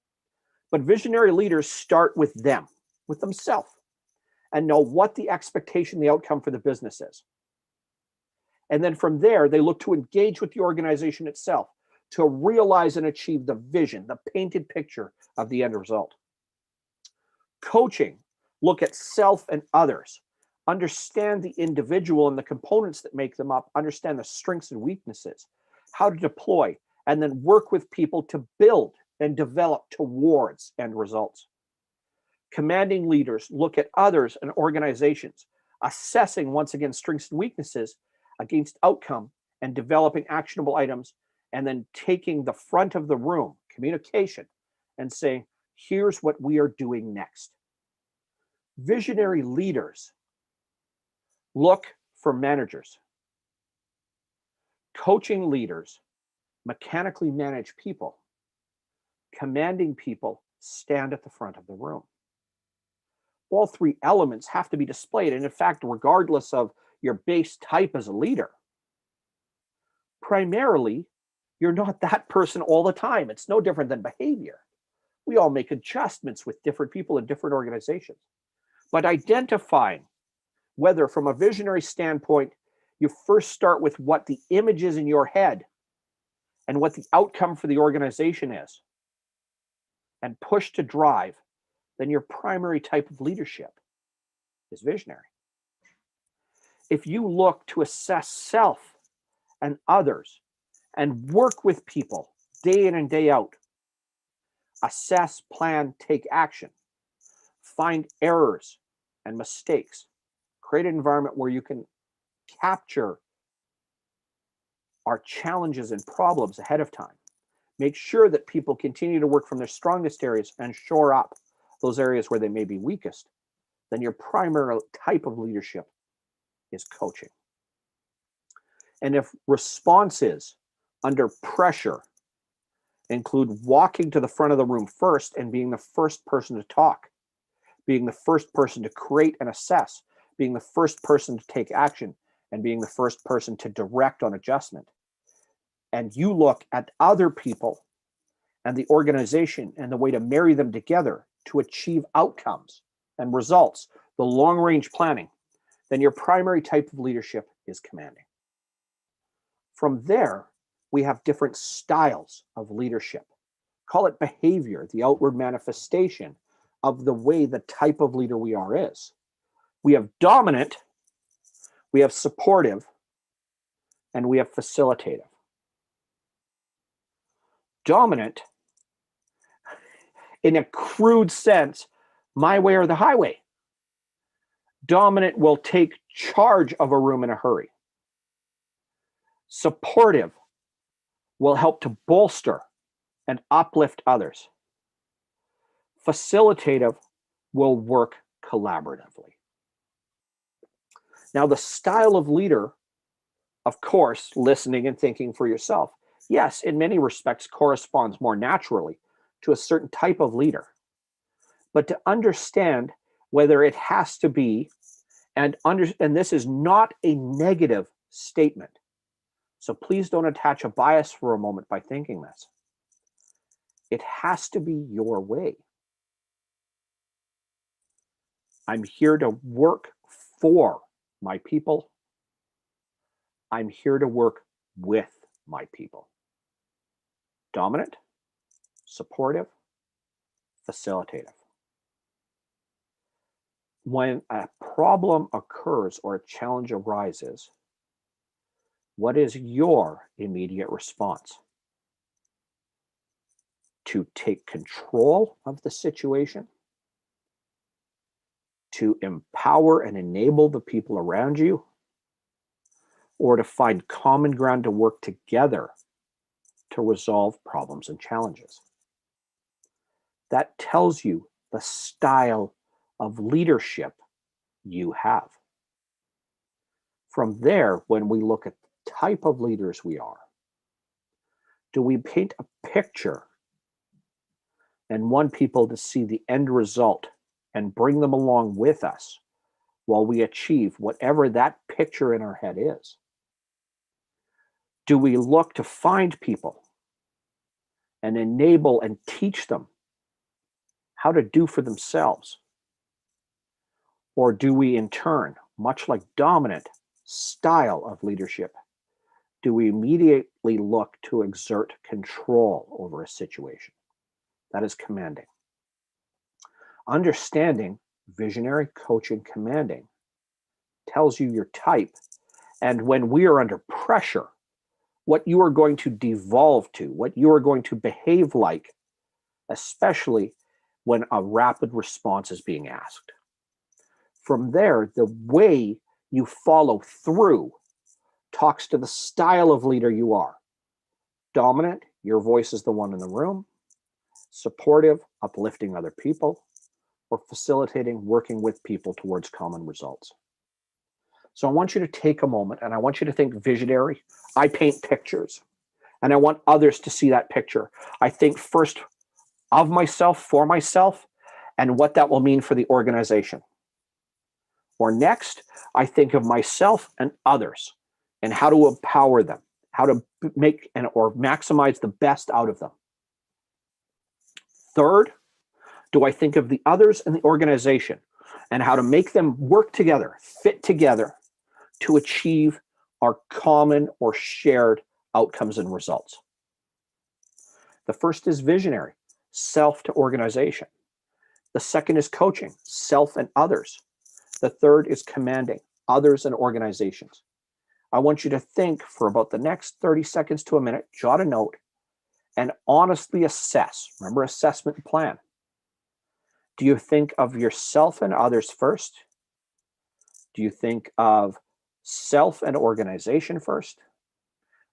[SPEAKER 1] But visionary leaders start with them, with themselves, and know what the expectation, the outcome for the business is. And then from there, they look to engage with the organization itself to realize and achieve the vision, the painted picture of the end result. Coaching, look at self and others, understand the individual and the components that make them up, understand the strengths and weaknesses, how to deploy, and then work with people to build and develop towards end results. Commanding leaders look at others and organizations, assessing, once again, strengths and weaknesses against outcome and developing actionable items, and then taking the front of the room, communication, and saying, here's what we are doing next. Visionary leaders Look for managers. Coaching leaders mechanically manage people. Commanding people stand at the front of the room. All three elements have to be displayed. And in fact, regardless of your base type as a leader, primarily, you're not that person all the time. It's no different than behavior. We all make adjustments with different people in different organizations. But identifying whether from a visionary standpoint, you first start with what the image is in your head and what the outcome for the organization is, and push to drive, then your primary type of leadership is visionary. If you look to assess self and others and work with people day in and day out, assess, plan, take action, find errors and mistakes, create an environment where you can capture our challenges and problems ahead of time, make sure that people continue to work from their strongest areas and shore up those areas where they may be weakest, then your primary type of leadership is coaching. And if responses under pressure include walking to the front of the room first and being the first person to talk, being the first person to create and assess, being the first person to take action, and being the first person to direct on adjustment, and you look at other people and the organization and the way to marry them together to achieve outcomes and results, the long-range planning, then your primary type of leadership is commanding. From there, we have different styles of leadership. Call it behavior, the outward manifestation of the way the type of leader we are is. We have dominant, we have supportive, and we have facilitative. Dominant, in a crude sense, my way or the highway. Dominant will take charge of a room in a hurry. Supportive will help to bolster and uplift others. Facilitative will work collaboratively. Now, the style of leader, of course, listening and thinking for yourself, yes, in many respects corresponds more naturally to a certain type of leader. But to understand whether it has to be, and this is not a negative statement, so please don't attach a bias for a moment by thinking this. It has to be your way. I'm here to work for my people. I'm here to work with my people. Dominant, supportive, facilitative. When a problem occurs or a challenge arises, what is your immediate response? To take control of the situation, to empower and enable the people around you, or to find common ground to work together to resolve problems and challenges? That tells you the style of leadership you have. From there, when we look at the type of leaders we are, do we paint a picture and want people to see the end result and bring them along with us while we achieve whatever that picture in our head is? Do we look to find people and enable and teach them how to do for themselves? Or do we, in turn, much like dominant style of leadership, do we immediately look to exert control over a situation? That is commanding. Understanding visionary, coaching, commanding tells you your type, and when we are under pressure, what you are going to devolve to, what you are going to behave like, especially when a rapid response is being asked. From there, the way you follow through talks to the style of leader you are. Dominant, your voice is the one in the room. Supportive, uplifting other people, or facilitating, working with people towards common results. So I want you to take a moment and I want you to think visionary. I paint pictures and I want others to see that picture. I think first of myself, for myself, and what that will mean for the organization. Or next, I think of myself and others and how to empower them, how to make or maximize the best out of them. Third, do I think of the others in the organization and how to make them work together, fit together to achieve our common or shared outcomes and results? The first is visionary, self to organization. The second is coaching, self and others. The third is commanding, others and organizations. I want you to think for about the next 30 seconds to a minute, jot a note, and honestly assess. Remember, assessment and plan. Do you think of yourself and others first? Do you think of self and organization first?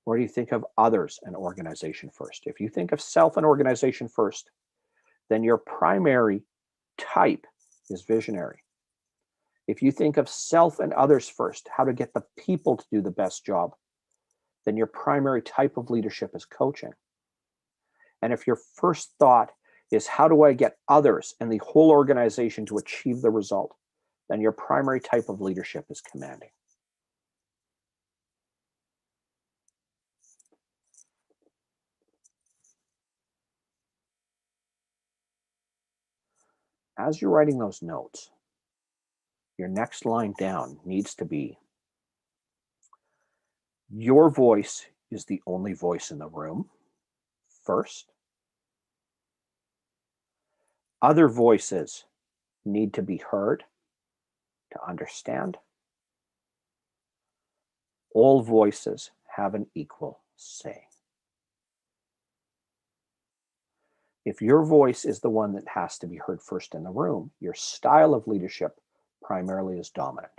[SPEAKER 1] Or do you think of others and organization first? If you think of self and organization first, then your primary type is visionary. If you think of self and others first, how to get the people to do the best job, then your primary type of leadership is coaching. And if your first thought is how do I get others and the whole organization to achieve the result, then your primary type of leadership is commanding. As you're writing those notes, your next line down needs to be, your voice is the only voice in the room, first. Other voices need to be heard to understand. All voices have an equal say. If your voice is the one that has to be heard first in the room, your style of leadership primarily is dominant.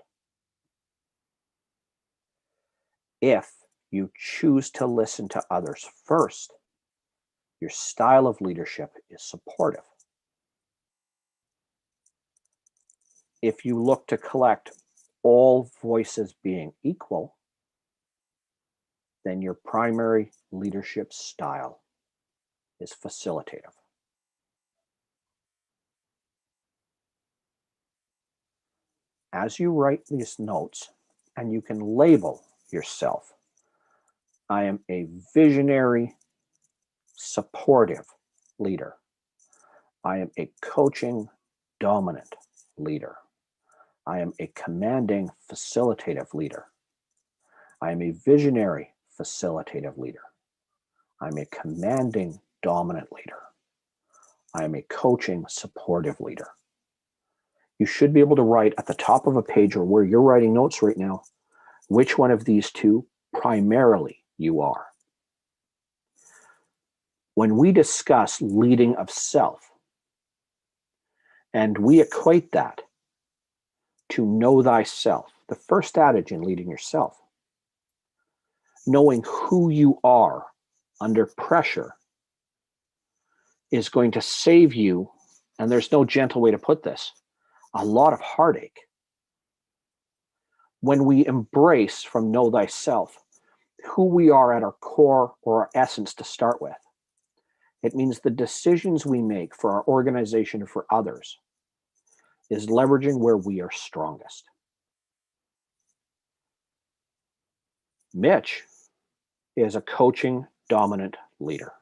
[SPEAKER 1] If you choose to listen to others first, your style of leadership is supportive. If you look to collect all voices being equal, then your primary leadership style is facilitative. As you write these notes, and you can label yourself, I am a visionary, supportive leader. I am a coaching, dominant leader. I am a commanding, facilitative leader. I am a visionary, facilitative leader. I'm a commanding, dominant leader. I am a coaching, supportive leader. You should be able to write at the top of a page or where you're writing notes right now, which one of these two primarily you are. When we discuss leading of self, and we equate that to know thyself, the first adage in leading yourself, knowing who you are under pressure is going to save you, and there's no gentle way to put this, a lot of heartache. When we embrace from know thyself who we are at our core or our essence to start with, it means the decisions we make for our organization or for others is leveraging where we are strongest. Mitch is a coaching dominant leader.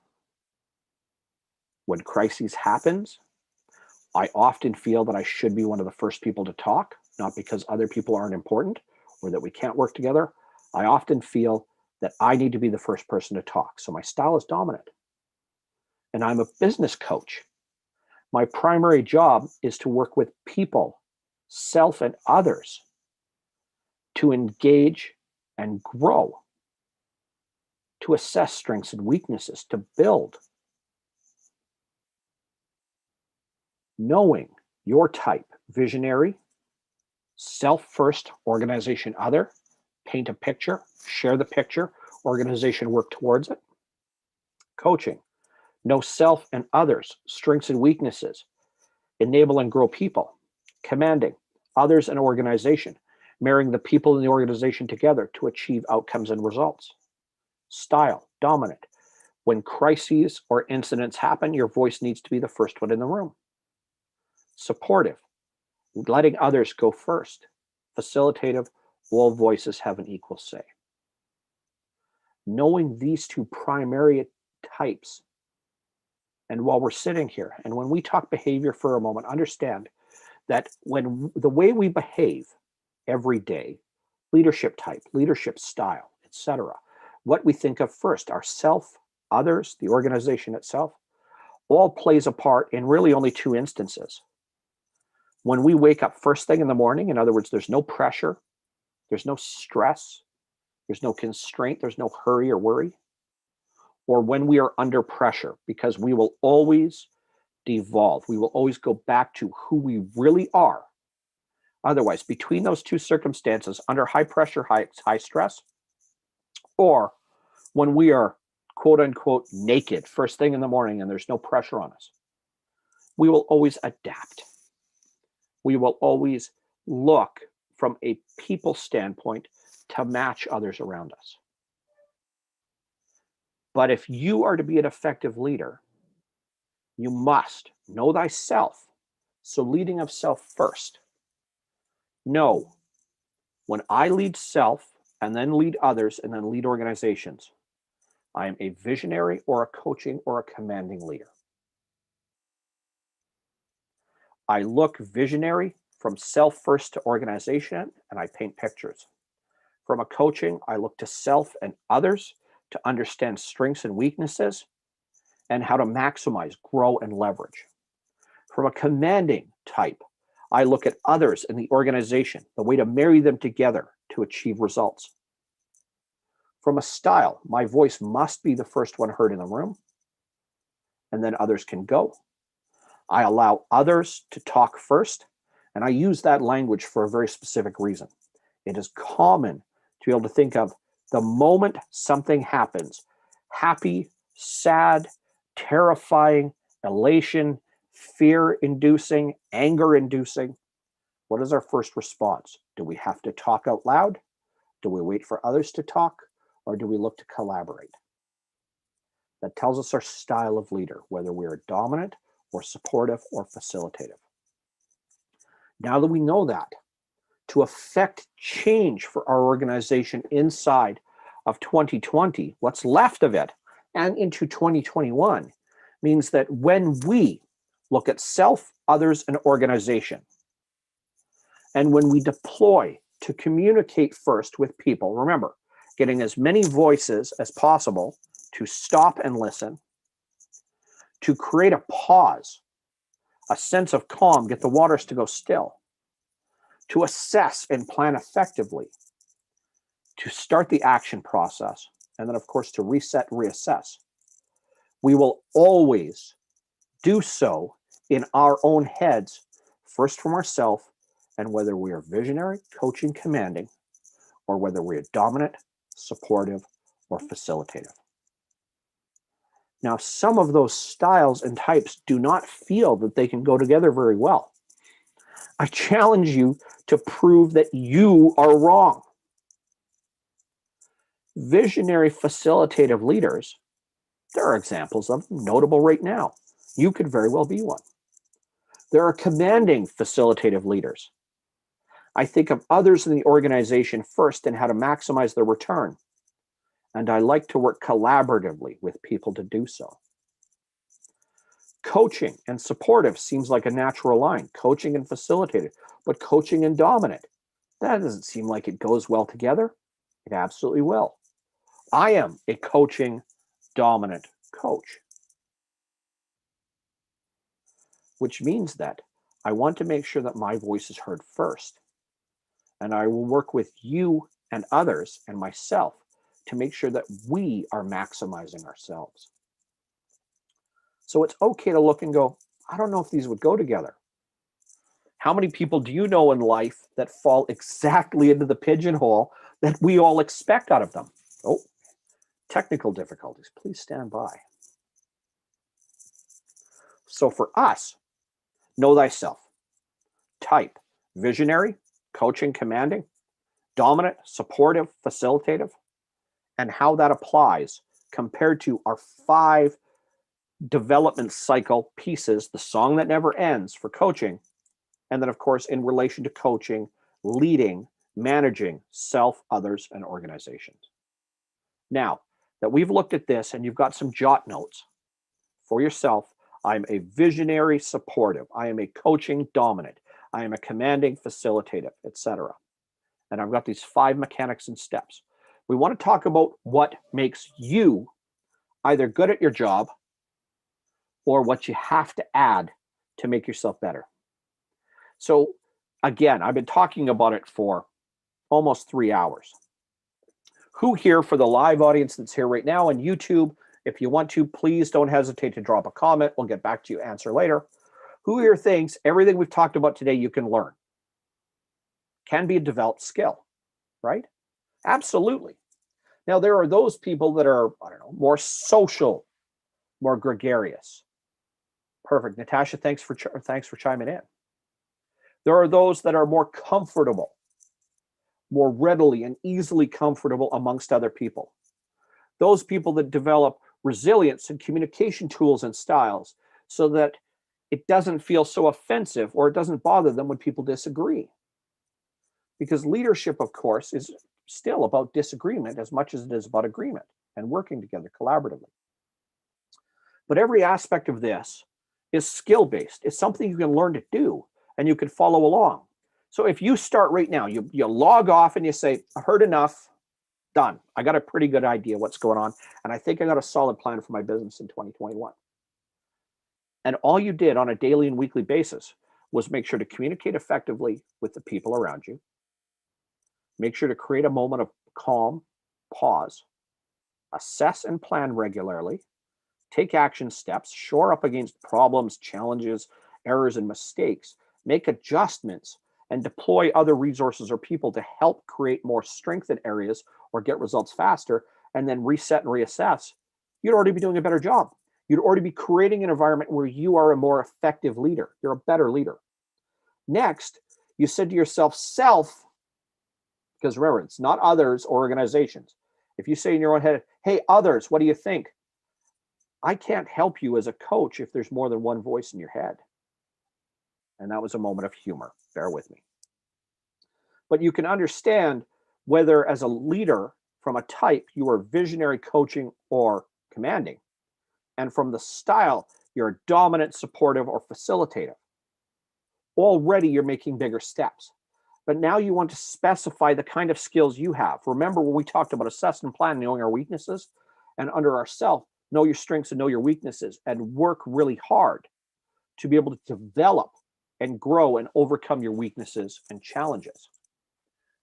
[SPEAKER 1] When crises happens, I often feel that I should be one of the first people to talk, not because other people aren't important or that we can't work together. I often feel that I need to be the first person to talk. So my style is dominant. And I'm a business coach. My primary job is to work with people, self and others, to engage and grow, to assess strengths and weaknesses, to build. Knowing your type, visionary, self-first, organization other, paint a picture, share the picture, organization work towards it. Coaching, know self and others, strengths and weaknesses, enable and grow people. Commanding, others and organization, marrying the people in the organization together to achieve outcomes and results. Style, dominant. When crises or incidents happen, your voice needs to be the first one in the room. Supportive, letting others go first. Facilitative, all voices have an equal say. Knowing these two primary types, and while we're sitting here, and when we talk behavior for a moment, understand that when the way we behave every day, leadership type, leadership style, etc., what we think of first, ourself, others, the organization itself, all plays a part in really only two instances. When we wake up first thing in the morning, in other words, there's no pressure, there's no stress, there's no constraint, there's no hurry or worry, or when we are under pressure, because we will always devolve. We will always go back to who we really are. Otherwise, between those two circumstances, under high pressure, high stress, or when we are quote unquote naked first thing in the morning and there's no pressure on us, we will always adapt. We will always look from a people standpoint to match others around us. But if you are to be an effective leader, you must know thyself. So leading of self first. Know when I lead self and then lead others and then lead organizations, I am a visionary or a coaching or a commanding leader. I look visionary from self first to organization, and I paint pictures. From a coaching, I look to self and others to understand strengths and weaknesses and how to maximize, grow, and leverage. From a commanding type, I look at others in the organization, the way to marry them together to achieve results. From a style, my voice must be the first one heard in the room, and then others can go. I allow others to talk first, and I use that language for a very specific reason. It is common to be able to think of the moment something happens, happy, sad, terrifying, elation, fear-inducing, anger-inducing. What is our first response? Do we have to talk out loud? Do we wait for others to talk? Or do we look to collaborate? That tells us our style of leader, whether we're dominant or supportive or facilitative. Now that we know that, to affect change for our organization inside of 2020, what's left of it, and into 2021, means that when we look at self, others, and organization, and when we deploy to communicate first with people, remember, getting as many voices as possible to stop and listen, to create a pause, a sense of calm, get the waters to go still, to assess and plan effectively, to start the action process, and then, of course, to reset, reassess. We will always do so in our own heads, first from ourselves, and whether we are visionary, coaching, commanding, or whether we are dominant, supportive, or facilitative. Now, some of those styles and types do not feel that they can go together very well. I challenge you to prove that you are wrong. Visionary facilitative leaders, there are examples of them, notable right now. You could very well be one. There are commanding facilitative leaders. I think of others in the organization first and how to maximize their return. And I like to work collaboratively with people to do so. Coaching and supportive seems like a natural line, coaching and facilitative, but coaching and dominant, that doesn't seem like it goes well together. It absolutely will. I am a coaching dominant coach, which means that I want to make sure that my voice is heard first. And I will work with you and others and myself to make sure that we are maximizing ourselves. So it's okay to look and go, I don't know if these would go together. How many people do you know in life that fall exactly into the pigeonhole that we all expect out of them? Oh, technical difficulties. Please stand by. So for us, know thyself. Type, visionary, coaching, commanding, dominant, supportive, facilitative, and how that applies compared to our 5 development cycle pieces, the song that never ends for coaching. And then, of course, in relation to coaching, leading, managing self, others, and organizations. Now that we've looked at this and you've got some jot notes for yourself, I'm a visionary supportive. I am a coaching dominant. I am a commanding facilitative, etc. And I've got these 5 mechanics and steps. We want to talk about what makes you either good at your job or what you have to add to make yourself better. So again, I've been talking about it for almost 3 hours. Who here, for the live audience that's here right now on YouTube, if you want to, please don't hesitate to drop a comment. We'll get back to you, answer later. Who here thinks everything we've talked about today you can learn? Can be a developed skill, right? Absolutely. Now, there are those people that are, I don't know, more social, more gregarious. Perfect. Natasha, thanks for chiming in. There are those that are more comfortable, more readily and easily comfortable amongst other people. Those people that develop resilience and communication tools and styles so that it doesn't feel so offensive or it doesn't bother them when people disagree. Because leadership, of course, is still about disagreement as much as it is about agreement and working together collaboratively. But every aspect of this is skill-based. It's something you can learn to do and you can follow along. So if you start right now, you log off and you say, I heard enough, done. I got a pretty good idea what's going on. And I think I got a solid plan for my business in 2021. And all you did on a daily and weekly basis was make sure to communicate effectively with the people around you. Make sure to create a moment of calm, pause, assess and plan regularly, take action steps, shore up against problems, challenges, errors, and mistakes, make adjustments, and deploy other resources or people to help create more strength in areas or get results faster, and then reset and reassess, you'd already be doing a better job. You'd already be creating an environment where you are a more effective leader. You're a better leader. Next, you said to yourself, self, because remember, it's not others or organizations. If you say in your own head, hey, others, what do you think? I can't help you as a coach if there's more than one voice in your head. And that was a moment of humor. Bear with me. But you can understand whether as a leader from a type, you are visionary, coaching, or commanding. And from the style, you're dominant, supportive, or facilitative. Already you're making bigger steps. But now you want to specify the kind of skills you have. Remember when we talked about assess and plan, knowing our weaknesses, and under ourself, know your strengths and know your weaknesses, and work really hard to be able to develop and grow and overcome your weaknesses and challenges.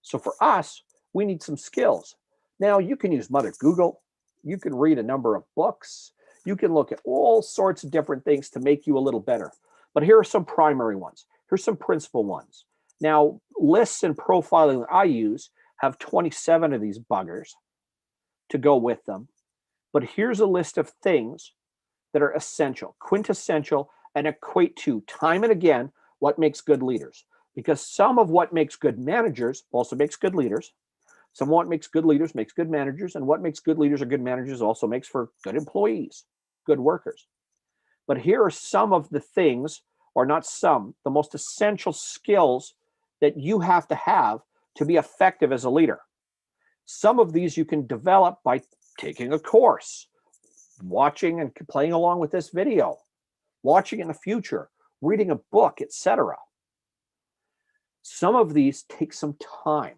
[SPEAKER 1] So for us, we need some skills. Now you can use Mother Google, you can read a number of books, you can look at all sorts of different things to make you a little better. But here are some primary ones. Here's some principal ones. Now, lists and profiling that I use have 27 of these buggers to go with them. But here's a list of things that are essential, quintessential, and equate to time and again what makes good leaders. Because some of what makes good managers also makes good leaders. Some of what makes good leaders makes good managers. And what makes good leaders or good managers also makes for good employees, good workers. But here are some of the things, or not some, the most essential skills that you have to be effective as a leader. Some of these you can develop by taking a course, watching and playing along with this video, watching in the future, reading a book, etc. Some of these take some time.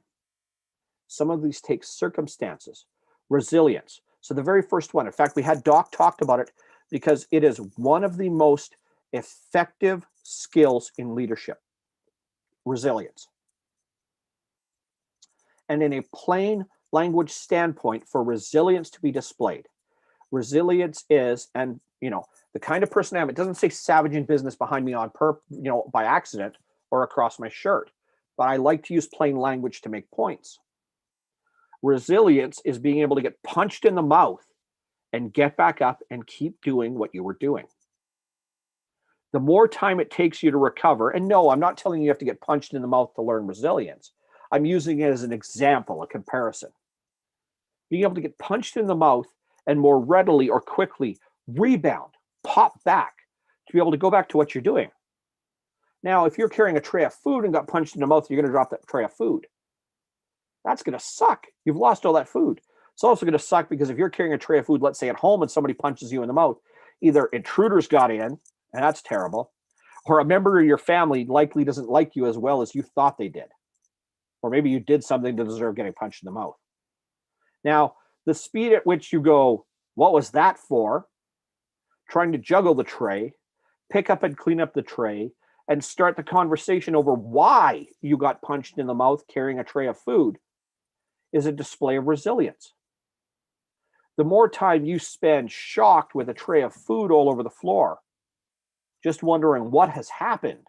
[SPEAKER 1] Some of these take circumstances, resilience. So the very first one, in fact, we had Doc talked about it because it is one of the most effective skills in leadership, resilience. And in a plain language standpoint, for resilience to be displayed, resilience is, and the kind of person I am, it doesn't say savage in business behind me on by accident or across my shirt, but I like to use plain language to make points. Resilience is being able to get punched in the mouth and get back up and keep doing what you were doing. The more time it takes you to recover, and no, I'm not telling you have to get punched in the mouth to learn resilience. I'm using it as an example, a comparison. Being able to get punched in the mouth and more readily or quickly rebound, pop back, to be able to go back to what you're doing. Now, if you're carrying a tray of food and got punched in the mouth, you're going to drop that tray of food. That's going to suck. You've lost all that food. It's also going to suck because if you're carrying a tray of food, let's say at home, and somebody punches you in the mouth, either intruders got in, and that's terrible, or a member of your family likely doesn't like you as well as you thought they did. Or maybe you did something to deserve getting punched in the mouth. Now, the speed at which you go, what was that for? Trying to juggle the tray, pick up and clean up the tray, and start the conversation over why you got punched in the mouth carrying a tray of food is a display of resilience. The more time you spend shocked with a tray of food all over the floor, just wondering what has happened,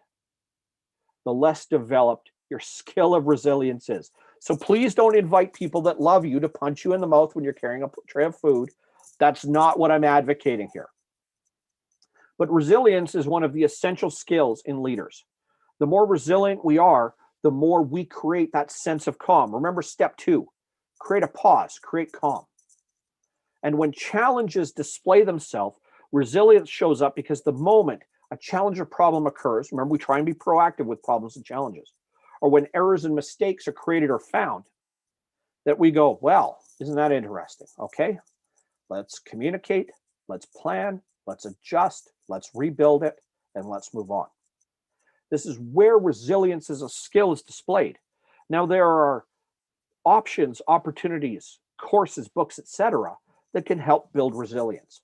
[SPEAKER 1] the less developed your skill of resilience is. So please don't invite people that love you to punch you in the mouth when you're carrying a tray of food. That's not what I'm advocating here. But resilience is one of the essential skills in leaders. The more resilient we are, the more we create that sense of calm. Remember step 2, create a pause, create calm. And when challenges display themselves, resilience shows up because the moment a challenge or problem occurs, remember we try and be proactive with problems and challenges, or when errors and mistakes are created or found, that we go, well, isn't that interesting? Okay, let's communicate, let's plan, let's adjust, let's rebuild it, and let's move on. This is where resilience as a skill is displayed. Now, there are options, opportunities, courses, books, etc., that can help build resilience.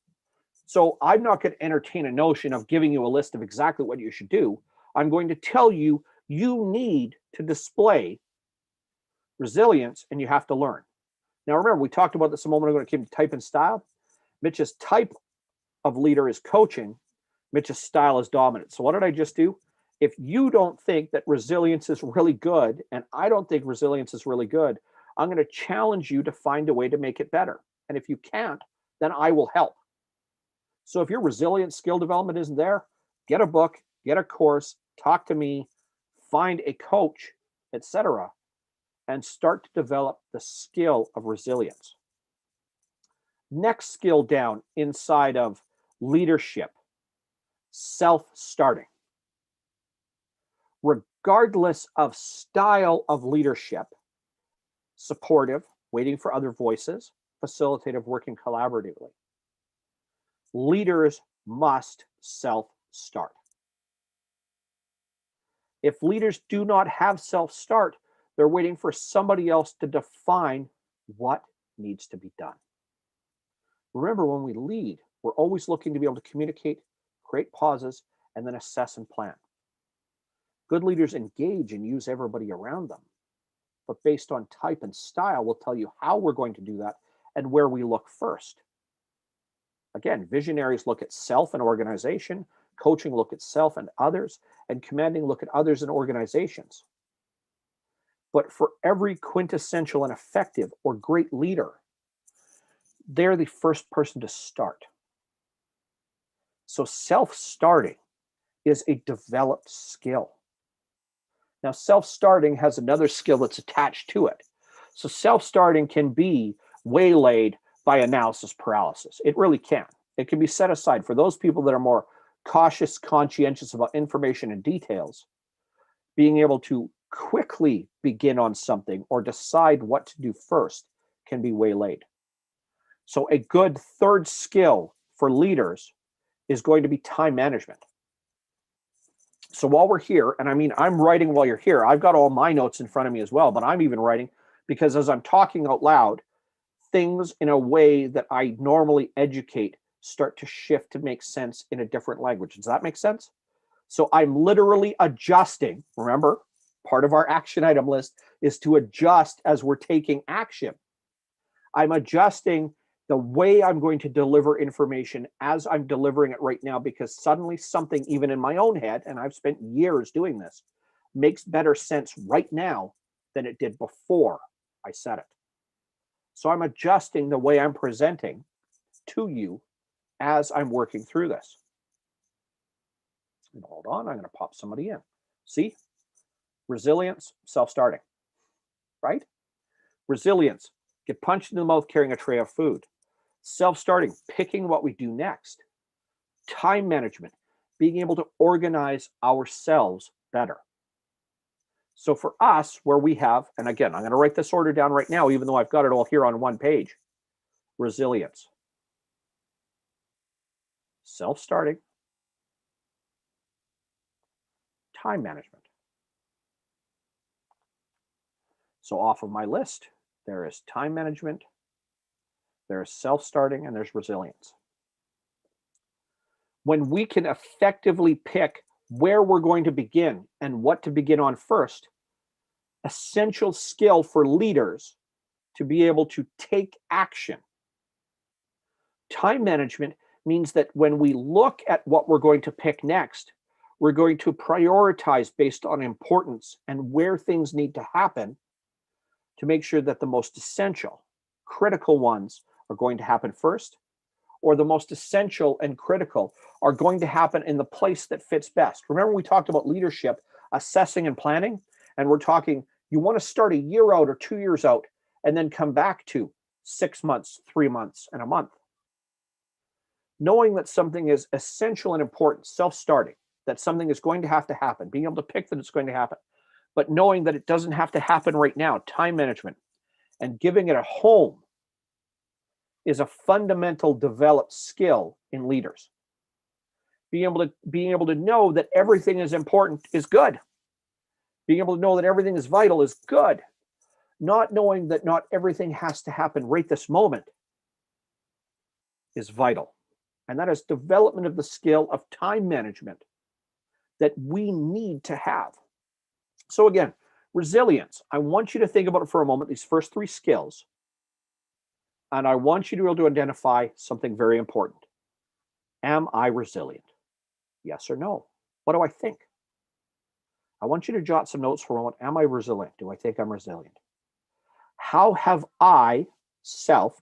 [SPEAKER 1] So I'm not going to entertain a notion of giving you a list of exactly what you should do. I'm going to tell you, you need to display resilience and you have to learn. Now, remember, we talked about this a moment ago when it came to type and style. Mitch's type of leader is coaching. Mitch's style is dominant. So what did I just do? If you don't think that resilience is really good, and I don't think resilience is really good, I'm going to challenge you to find a way to make it better. And if you can't, then I will help. So if your resilient skill development isn't there, get a book, get a course, talk to me, find a coach, etc., and start to develop the skill of resilience. Next skill down inside of leadership, self-starting. Regardless of style of leadership, supportive, waiting for other voices, facilitative, working collaboratively, leaders must self-start. If leaders do not have self-start, they're waiting for somebody else to define what needs to be done. Remember, when we lead, we're always looking to be able to communicate, create pauses, and then assess and plan. Good leaders engage and use everybody around them, but based on type and style, we'll tell you how we're going to do that and where we look first. Again, visionaries look at self and organization, coaching look at self and others, and commanding look at others and organizations. But for every quintessential and effective or great leader, they're the first person to start. So self-starting is a developed skill. Now, self-starting has another skill that's attached to it. So self-starting can be waylaid by analysis paralysis. It really can. It can be set aside for those people that are more cautious, conscientious about information and details. Being able to quickly begin on something or decide what to do first can be waylaid. So a good third skill for leaders is going to be time management. So while we're here, and I mean, I'm writing while you're here, I've got all my notes in front of me as well, but I'm even writing because as I'm talking out loud, things in a way that I normally educate start to shift to make sense in a different language. Does that make sense? So I'm literally adjusting. Remember, part of our action item list is to adjust as we're taking action. I'm adjusting the way I'm going to deliver information as I'm delivering it right now, because suddenly something, even in my own head, and I've spent years doing this, makes better sense right now than it did before I said it. So I'm adjusting the way I'm presenting to you as I'm working through this. And hold on, I'm going to pop somebody in. See? Resilience, self-starting. right? Resilience, get punched in the mouth carrying a tray of food. Self-starting, picking what we do next. Time management, being able to organize ourselves better. So for us, where we have, and again, I'm going to write this order down right now, even though I've got it all here on one page. Resilience, self-starting, time management. So off of my list, there is time management, there's self-starting, and there's resilience. When we can effectively pick where we're going to begin and what to begin on first, essential skill for leaders to be able to take action. Time management means that when we look at what we're going to pick next, we're going to prioritize based on importance and where things need to happen to make sure that the most essential, critical ones are going to happen first, or the most essential and critical are going to happen in the place that fits best. Remember, we talked about leadership, assessing and planning, and we're talking, you want to start a year out or 2 years out and then come back to 6 months, 3 months, and a month. Knowing that something is essential and important, self-starting, that something is going to happen, being able to pick that it's going to happen, but knowing that it doesn't have to happen right now, time management, and giving it a home is a fundamental developed skill in leaders. Being able to know that everything is important is good. Being able to know that everything is vital is good. Not knowing that not everything has to happen right this moment is vital. And that is development of the skill of time management that we need to have. So again, resilience. I want you to think about it for a moment, these first 3 skills. And I want you to be able to identify something very important. Am I resilient? Yes or no? What do I think? I want you to jot some notes for a moment. Am I resilient? Do I think I'm resilient? How have I,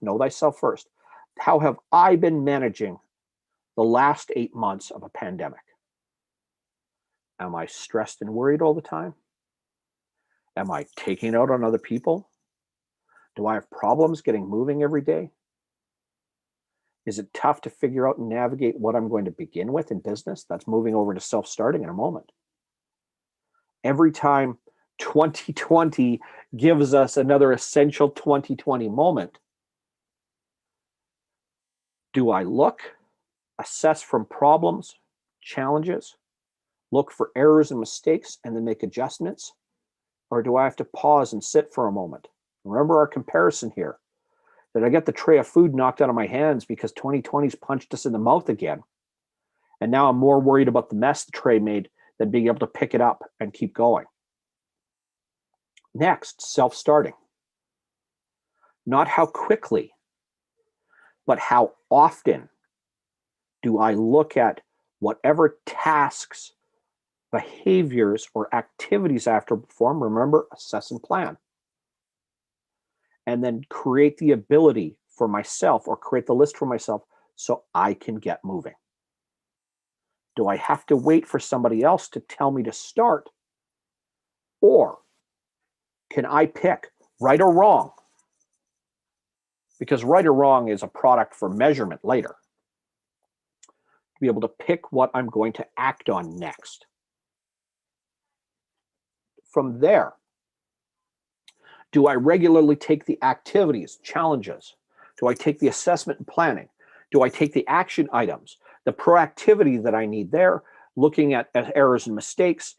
[SPEAKER 1] know thyself first, how have I been managing the last 8 months of a pandemic? Am I stressed and worried all the time? Am I taking it out on other people? Do I have problems getting moving every day? Is it tough to figure out and navigate what I'm going to begin with in business? That's moving over to self-starting in a moment. Every time 2020 gives us another essential 2020 moment, do I look, assess from problems, challenges, look for errors and mistakes, and then make adjustments? Or do I have to pause and sit for a moment? Remember our comparison here. Did I get the tray of food knocked out of my hands because 2020's punched us in the mouth again? And now I'm more worried about the mess the tray made than being able to pick it up and keep going. Next, self-starting. Not how quickly, but how often do I look at whatever tasks, behaviors, or activities I have to perform. Remember, assess and plan. And then create the ability for myself or create the list for myself so I can get moving. Do I have to wait for somebody else to tell me to start? Or can I pick right or wrong? Because right or wrong is a product for measurement later. To be able to pick what I'm going to act on next. From there, do I regularly take the activities, challenges? Do I take the assessment and planning? Do I take the action items, the proactivity that I need there, looking at errors and mistakes?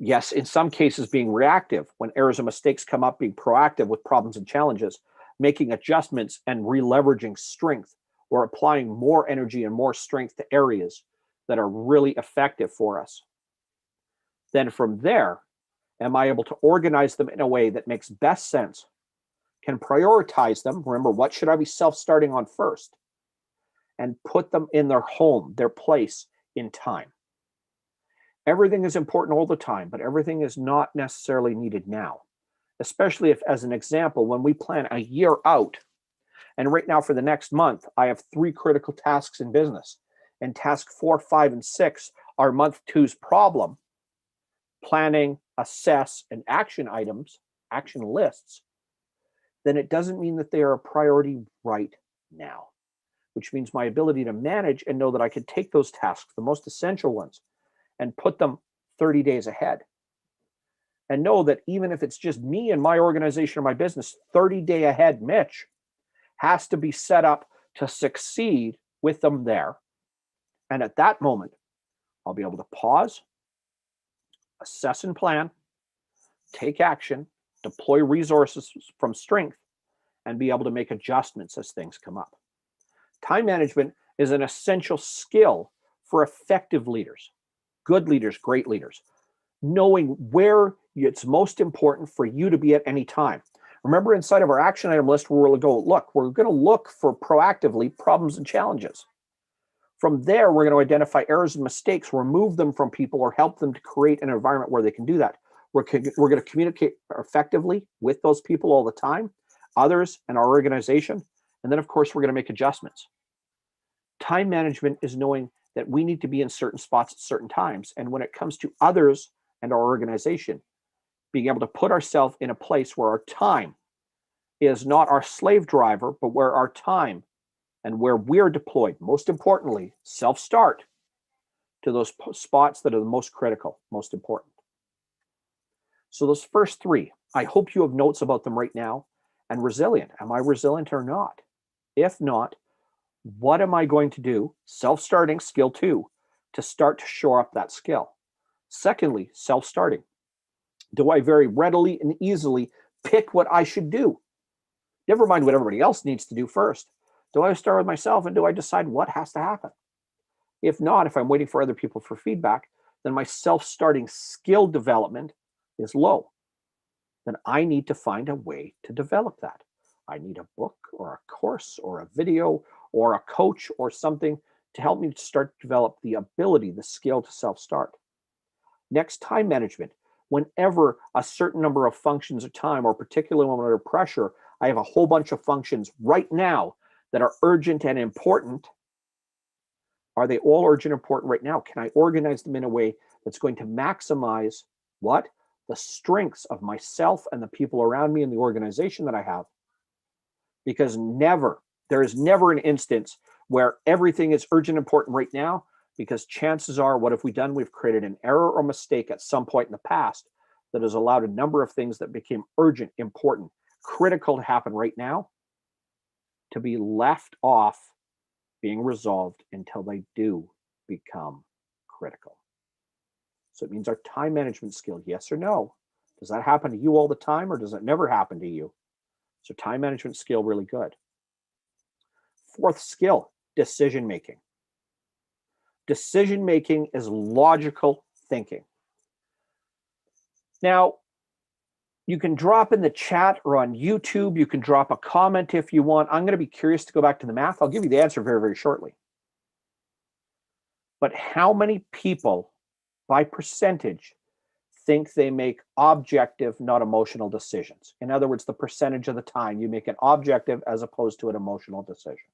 [SPEAKER 1] Yes, in some cases being reactive. When errors and mistakes come up, being proactive with problems and challenges, making adjustments and re-leveraging strength or applying more energy and more strength to areas that are really effective for us. Then from there, am I able to organize them in a way that makes best sense? Can prioritize them. Remember, what should I be self-starting on first? And put them in their home, their place in time. Everything is important all the time, but everything is not necessarily needed now. Especially if, as an example, when we plan a year out, and right now for the next month, I have 3 critical tasks in business. And task 4, 5, and 6 are month 2's problem. Planning, assess, and action items. action lists, then it doesn't mean that they are a priority right now, which means my ability to manage and know that I can take those tasks, the most essential ones, and put them 30 days ahead. And know that even if it's just me and my organization or my business, 30-day ahead, Mitch has to be set up to succeed with them there. And at that moment, I'll be able to pause, assess and plan, take action, deploy resources from strength, and be able to make adjustments as things come up. Time management is an essential skill for effective leaders, good leaders, great leaders, knowing where it's most important for you to be at any time. Remember, inside of our action item list, we're going to go, look, we're going to look for proactively problems and challenges. From there, we're going to identify errors and mistakes, remove them from people, or help them to create an environment where they can do that. We're going to communicate effectively with those people all the time, others, and our organization. And then, of course, we're going to make adjustments. Time management is knowing that we need to be in certain spots at certain times. And when it comes to others and our organization, being able to put ourselves in a place where our time is not our slave driver, but where our time and where we're deployed, most importantly, self-start to those spots that are the most critical, most important. So those first three, I hope you have notes about them right now. And resilient, am I resilient or not? If not, what am I going to do? Self-starting, skill 2, to start to shore up that skill. Secondly, self-starting. Do I very readily and easily pick what I should do? Never mind what everybody else needs to do first. Do I start with myself and do I decide what has to happen? If not, if I'm waiting for other people for feedback, then my self-starting skill development is low. Then I need to find a way to develop that. I need a book or a course or a video or a coach or something to help me to start to develop the ability, the skill to self-start. Next, time management. Whenever a certain number of functions at time, or particularly when under pressure, I have a whole bunch of functions right now that are urgent and important. Are they all urgent and important right now? Can I organize them in a way that's going to maximize what? The strengths of myself and the people around me and the organization that I have? Because there is never an instance where everything is urgent and important right now, because chances are, what have we done? We've created an error or mistake at some point in the past that has allowed a number of things that became urgent, important, critical to happen right now to be left off being resolved until they do become critical. So it means our time management skill, yes or no? Does that happen to you all the time, or does it never happen to you? So time management skill, really good. Fourth skill, decision making. Decision making is logical thinking. Now, you can drop in the chat or on YouTube. You can drop a comment if you want. I'm going to be curious to go back to the math. I'll give you the answer very, very shortly. But how many people, by percentage, think they make objective, not emotional decisions? In other words, the percentage of the time you make an objective as opposed to an emotional decision.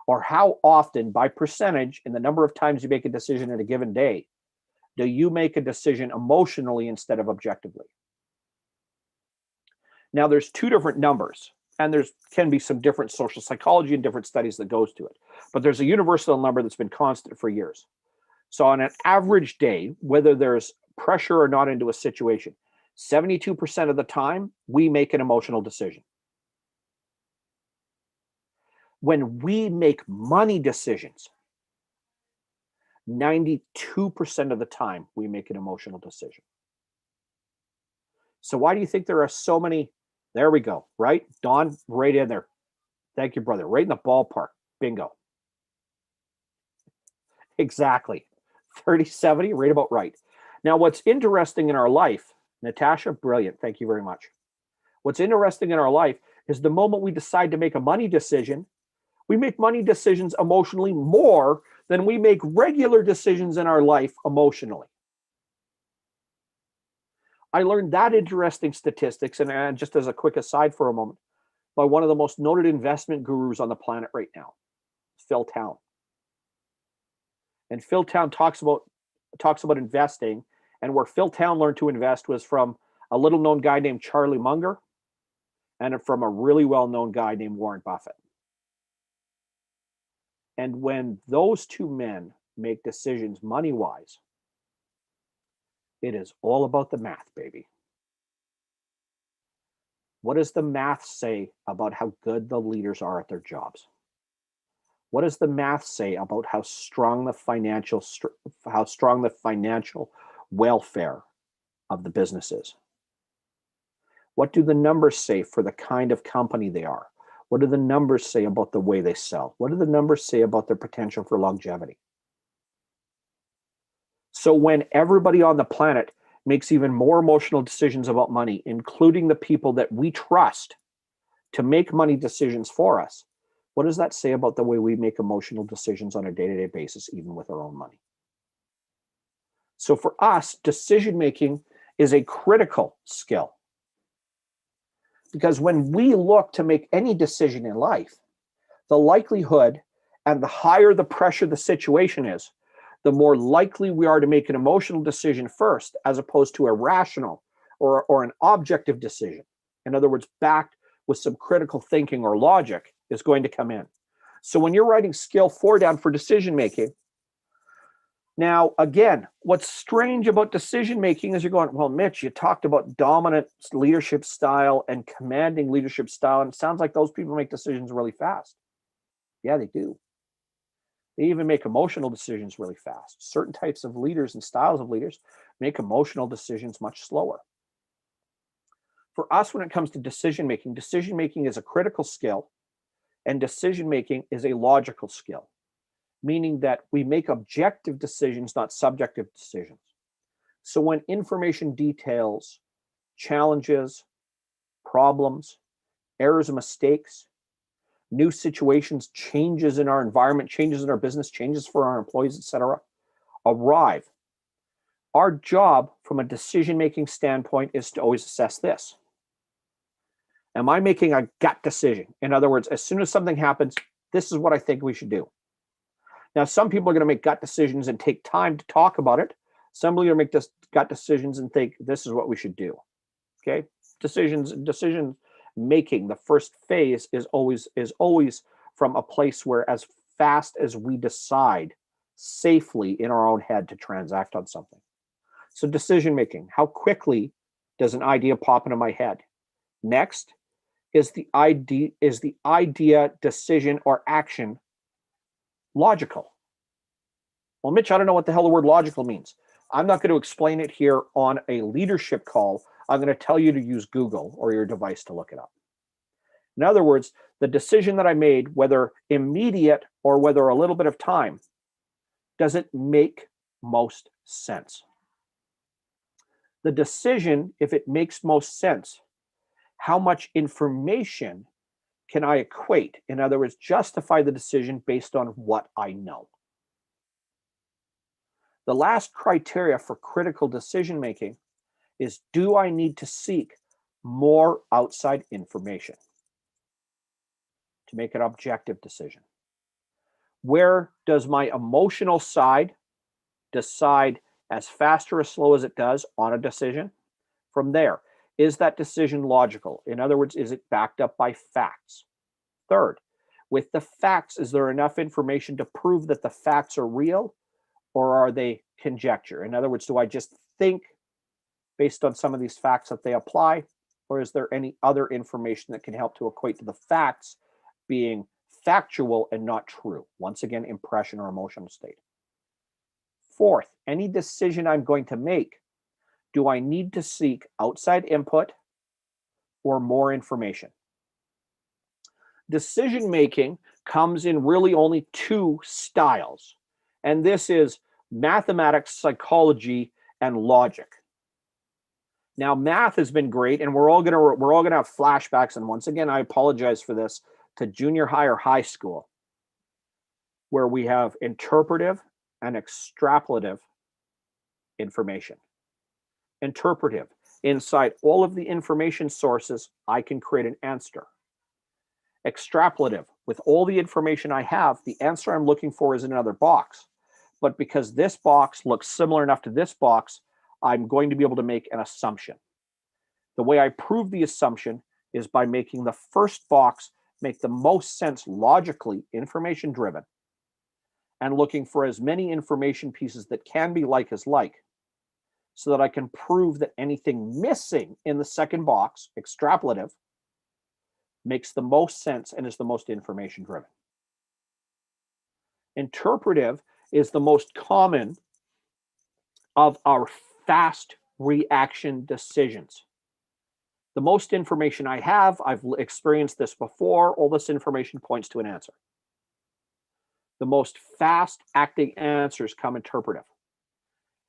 [SPEAKER 1] Or how often, by percentage, in the number of times you make a decision in a given day, do you make a decision emotionally instead of objectively? Now, there's two different numbers, and there can be some different social psychology and different studies that goes to it. But there's a universal number that's been constant for years. So on an average day, whether there's pressure or not into a situation, 72% of the time, we make an emotional decision. When we make money decisions, 92% of the time, we make an emotional decision. So why do you think there are so many? There we go, right? Don, right in there. Thank you, brother. Right in the ballpark. Bingo. Exactly. 30-70, right about right. Now, what's interesting in our life, Natasha, brilliant. Thank you very much. What's interesting in our life is the moment we decide to make a money decision, we make money decisions emotionally more than we make regular decisions in our life emotionally. I learned that interesting statistics, and just as a quick aside for a moment, by one of the most noted investment gurus on the planet right now, Phil Town. And Phil Town talks about investing, and where Phil Town learned to invest was from a little known guy named Charlie Munger, and from a really well-known guy named Warren Buffett. And when those two men make decisions money-wise, it is all about the math, baby. What does the math say about how good the leaders are at their jobs? What does the math say about how strong the financial welfare of the business is? What do the numbers say for the kind of company they are? What do the numbers say about the way they sell? What do the numbers say about their potential for longevity? So when everybody on the planet makes even more emotional decisions about money, including the people that we trust to make money decisions for us, what does that say about the way we make emotional decisions on a day-to-day basis, even with our own money? So for us, decision-making is a critical skill. Because when we look to make any decision in life, the likelihood and the higher the pressure the situation is, the more likely we are to make an emotional decision first, as opposed to a rational or an objective decision. In other words, backed with some critical thinking or logic is going to come in. So when you're writing skill 4 down for decision making, now, again, what's strange about decision making is you're going, well, Mitch, you talked about dominant leadership style and commanding leadership style, and it sounds like those people make decisions really fast. Yeah, they do. They even make emotional decisions really fast. Certain types of leaders and styles of leaders make emotional decisions much slower. For us, when it comes to decision making is a critical skill, and decision making is a logical skill, meaning that we make objective decisions, not subjective decisions. So when information details, challenges, problems, errors and mistakes, new situations, changes in our environment, changes in our business, changes for our employees, etc., arrive, our job from a decision-making standpoint is to always assess this. Am I making a gut decision? In other words, as soon as something happens, this is what I think we should do. Now, some people are going to make gut decisions and take time to talk about it. Some people are going to make gut decisions and think this is what we should do. Okay, decision making. The first phase is always from a place where, as fast as we decide safely in our own head to transact on something. So decision making. How quickly does an idea pop into my head? Next is the idea, decision, or action logical? Well, Mitch, I don't know what the hell the word logical means. I'm not going to explain it here on a leadership call. I'm going to tell you to use Google or your device to look it up. In other words, the decision that I made, whether immediate or whether a little bit of time, does it make most sense? The decision, if it makes most sense, how much information can I equate? In other words, justify the decision based on what I know. The last criteria for critical decision making is, do I need to seek more outside information to make an objective decision? Where does my emotional side decide as fast or as slow as it does on a decision? From there, is that decision logical? In other words, is it backed up by facts? Third, with the facts, is there enough information to prove that the facts are real, or are they conjecture? In other words, do I just think based on some of these facts that they apply, or is there any other information that can help to equate to the facts being factual and not true? Once again, impression or emotional state. Fourth, any decision I'm going to make, do I need to seek outside input or more information? Decision making comes in really only 2 styles, and this is mathematics, psychology, and logic. Now, math has been great, and we're all gonna have flashbacks. And once again, I apologize for this, to junior high or high school, where we have interpretive and extrapolative information. Interpretive, inside all of the information sources, I can create an answer. Extrapolative, with all the information I have, the answer I'm looking for is in another box. But because this box looks similar enough to this box, I'm going to be able to make an assumption. The way I prove the assumption is by making the first box make the most sense logically, information driven, and looking for as many information pieces that can be like as like, so that I can prove that anything missing in the second box, extrapolative, makes the most sense and is the most information driven. Interpretive is the most common of our fast reaction decisions. The most information I have, I've experienced this before, all this information points to an answer. The most fast acting answers come interpretive.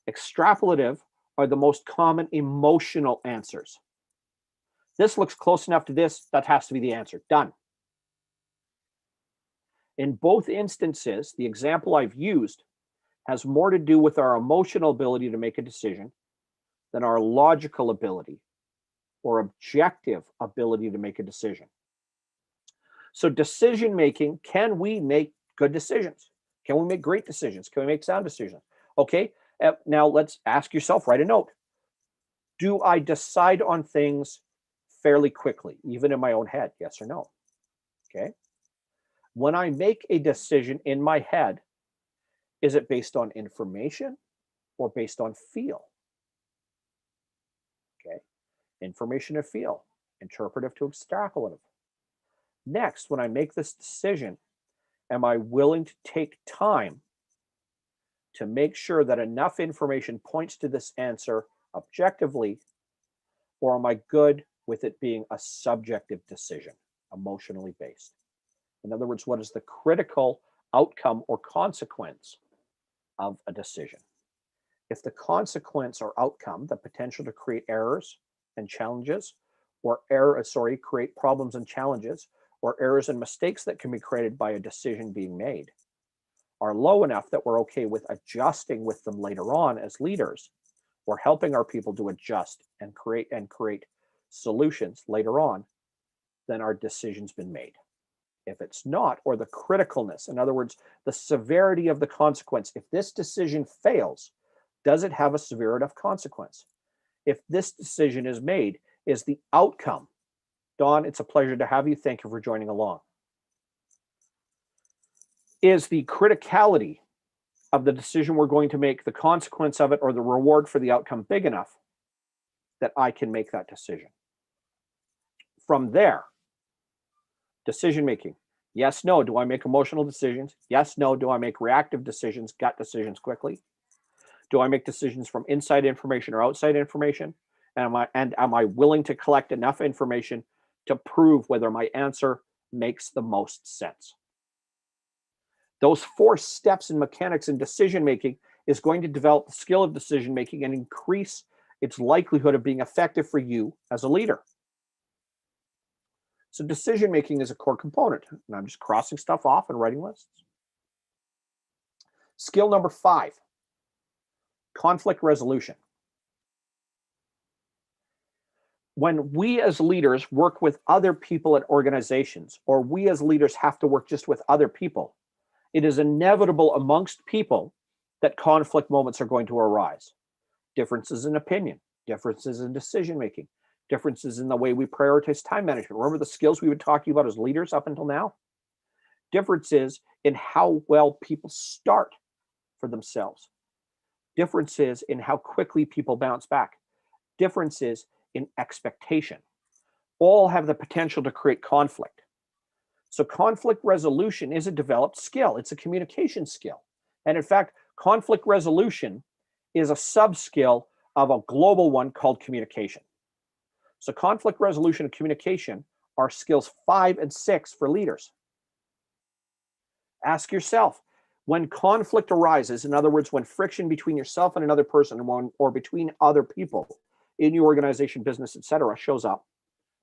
[SPEAKER 1] Extrapolative are the most common emotional answers. This looks close enough to this, that has to be the answer. Done. In both instances, the example I've used has more to do with our emotional ability to make a decision than our logical ability or objective ability to make a decision. So decision making, can we make good decisions? Can we make great decisions? Can we make sound decisions? Okay, now let's ask yourself, write a note. Do I decide on things fairly quickly, even in my own head? Yes or no? Okay. When I make a decision in my head, is it based on information or based on feel? Okay. Information and feel, interpretive to extrapolative. Next, when I make this decision, am I willing to take time to make sure that enough information points to this answer objectively, or am I good with it being a subjective decision, emotionally based? In other words, what is the critical outcome or consequence of a decision? If the consequence or outcome, the potential to create errors and challenges, or create problems and challenges, or errors and mistakes that can be created by a decision being made, are low enough that we're okay with adjusting with them later on as leaders, or helping our people to adjust and create solutions later on, then our decision's been made. If it's not, or the criticalness, in other words, the severity of the consequence, if this decision fails, does it have a severe enough consequence? If this decision is made, is the outcome? Dawn, it's a pleasure to have you. Thank you for joining along. Is the criticality of the decision we're going to make, the consequence of it, or the reward for the outcome big enough that I can make that decision? From there, decision making. Yes, no. Do I make emotional decisions? Yes, no. Do I make reactive decisions, gut decisions quickly? Do I make decisions from inside information or outside information? And am I willing to collect enough information to prove whether my answer makes the most sense? Those 4 steps in mechanics and decision making is going to develop the skill of decision making and increase its likelihood of being effective for you as a leader. So decision making is a core component, and I'm just crossing stuff off and writing lists. Skill number 5, conflict resolution. When we as leaders work with other people at organizations, or we as leaders have to work just with other people, it is inevitable amongst people that conflict moments are going to arise. Differences in opinion, differences in decision making, differences in the way we prioritize time management. Remember the skills we've been talking about as leaders up until now? Differences in how well people start for themselves. Differences in how quickly people bounce back. Differences in expectation. All have the potential to create conflict. So conflict resolution is a developed skill. It's a communication skill. And in fact, conflict resolution is a sub-skill of a global one called communication. So conflict resolution and communication are skills 5 and 6 for leaders. Ask yourself, when conflict arises, in other words, when friction between yourself and another person or between other people in your organization, business, etc., shows up,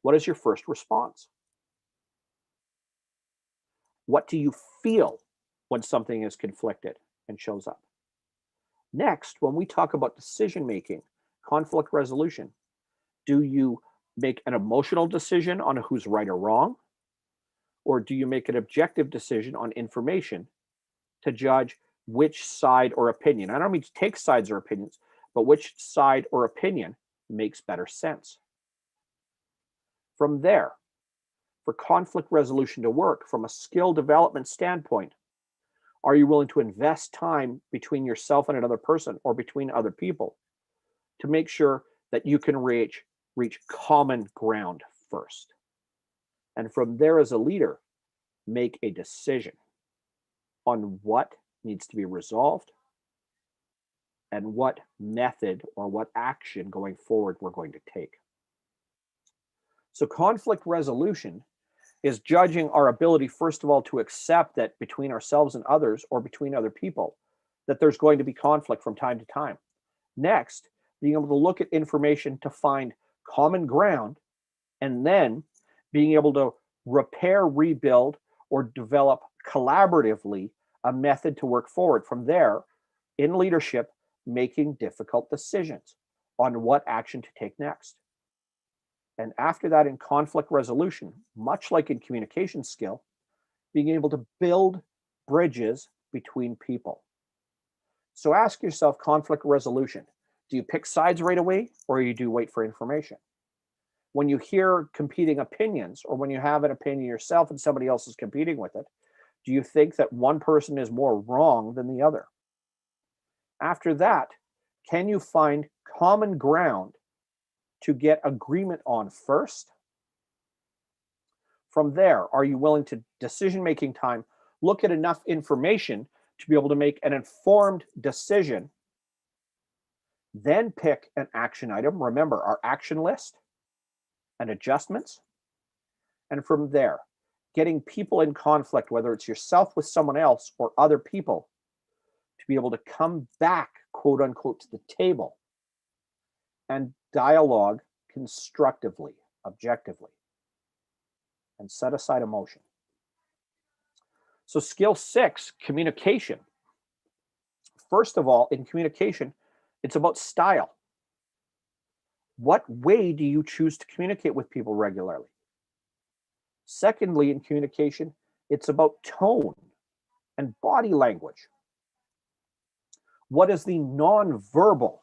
[SPEAKER 1] what is your first response? What do you feel when something is conflicted and shows up? Next, when we talk about decision making, conflict resolution, do you make an emotional decision on who's right or wrong? Or do you make an objective decision on information to judge which side or opinion? I don't mean to take sides or opinions, but which side or opinion makes better sense? From there, for conflict resolution to work from a skill development standpoint, are you willing to invest time between yourself and another person or between other people to make sure that you can reach common ground first? And from there, as a leader, make a decision on what needs to be resolved and what method or what action going forward we're going to take. So conflict resolution is judging our ability, first of all, to accept that between ourselves and others or between other people, that there's going to be conflict from time to time. Next, being able to look at information to find common ground, and then being able to repair, rebuild, or develop collaboratively a method to work forward. From there, in leadership, making difficult decisions on what action to take next. And after that, in conflict resolution, much like in communication skill, being able to build bridges between people. So ask yourself, conflict resolution, do you pick sides right away, or do you wait for information? When you hear competing opinions, or when you have an opinion yourself and somebody else is competing with it, do you think that one person is more wrong than the other? After that, can you find common ground to get agreement on first? From there, are you willing to decision-making time, look at enough information to be able to make an informed decision, then pick an action item, remember our action list and adjustments, and from there, getting people in conflict, whether it's yourself with someone else or other people, to be able to come back, quote unquote, to the table and dialogue constructively, objectively, and set aside emotion. So skill 6, communication. First of all, in communication, it's about style. What way do you choose to communicate with people regularly? Secondly, in communication, it's about tone and body language. What is the nonverbal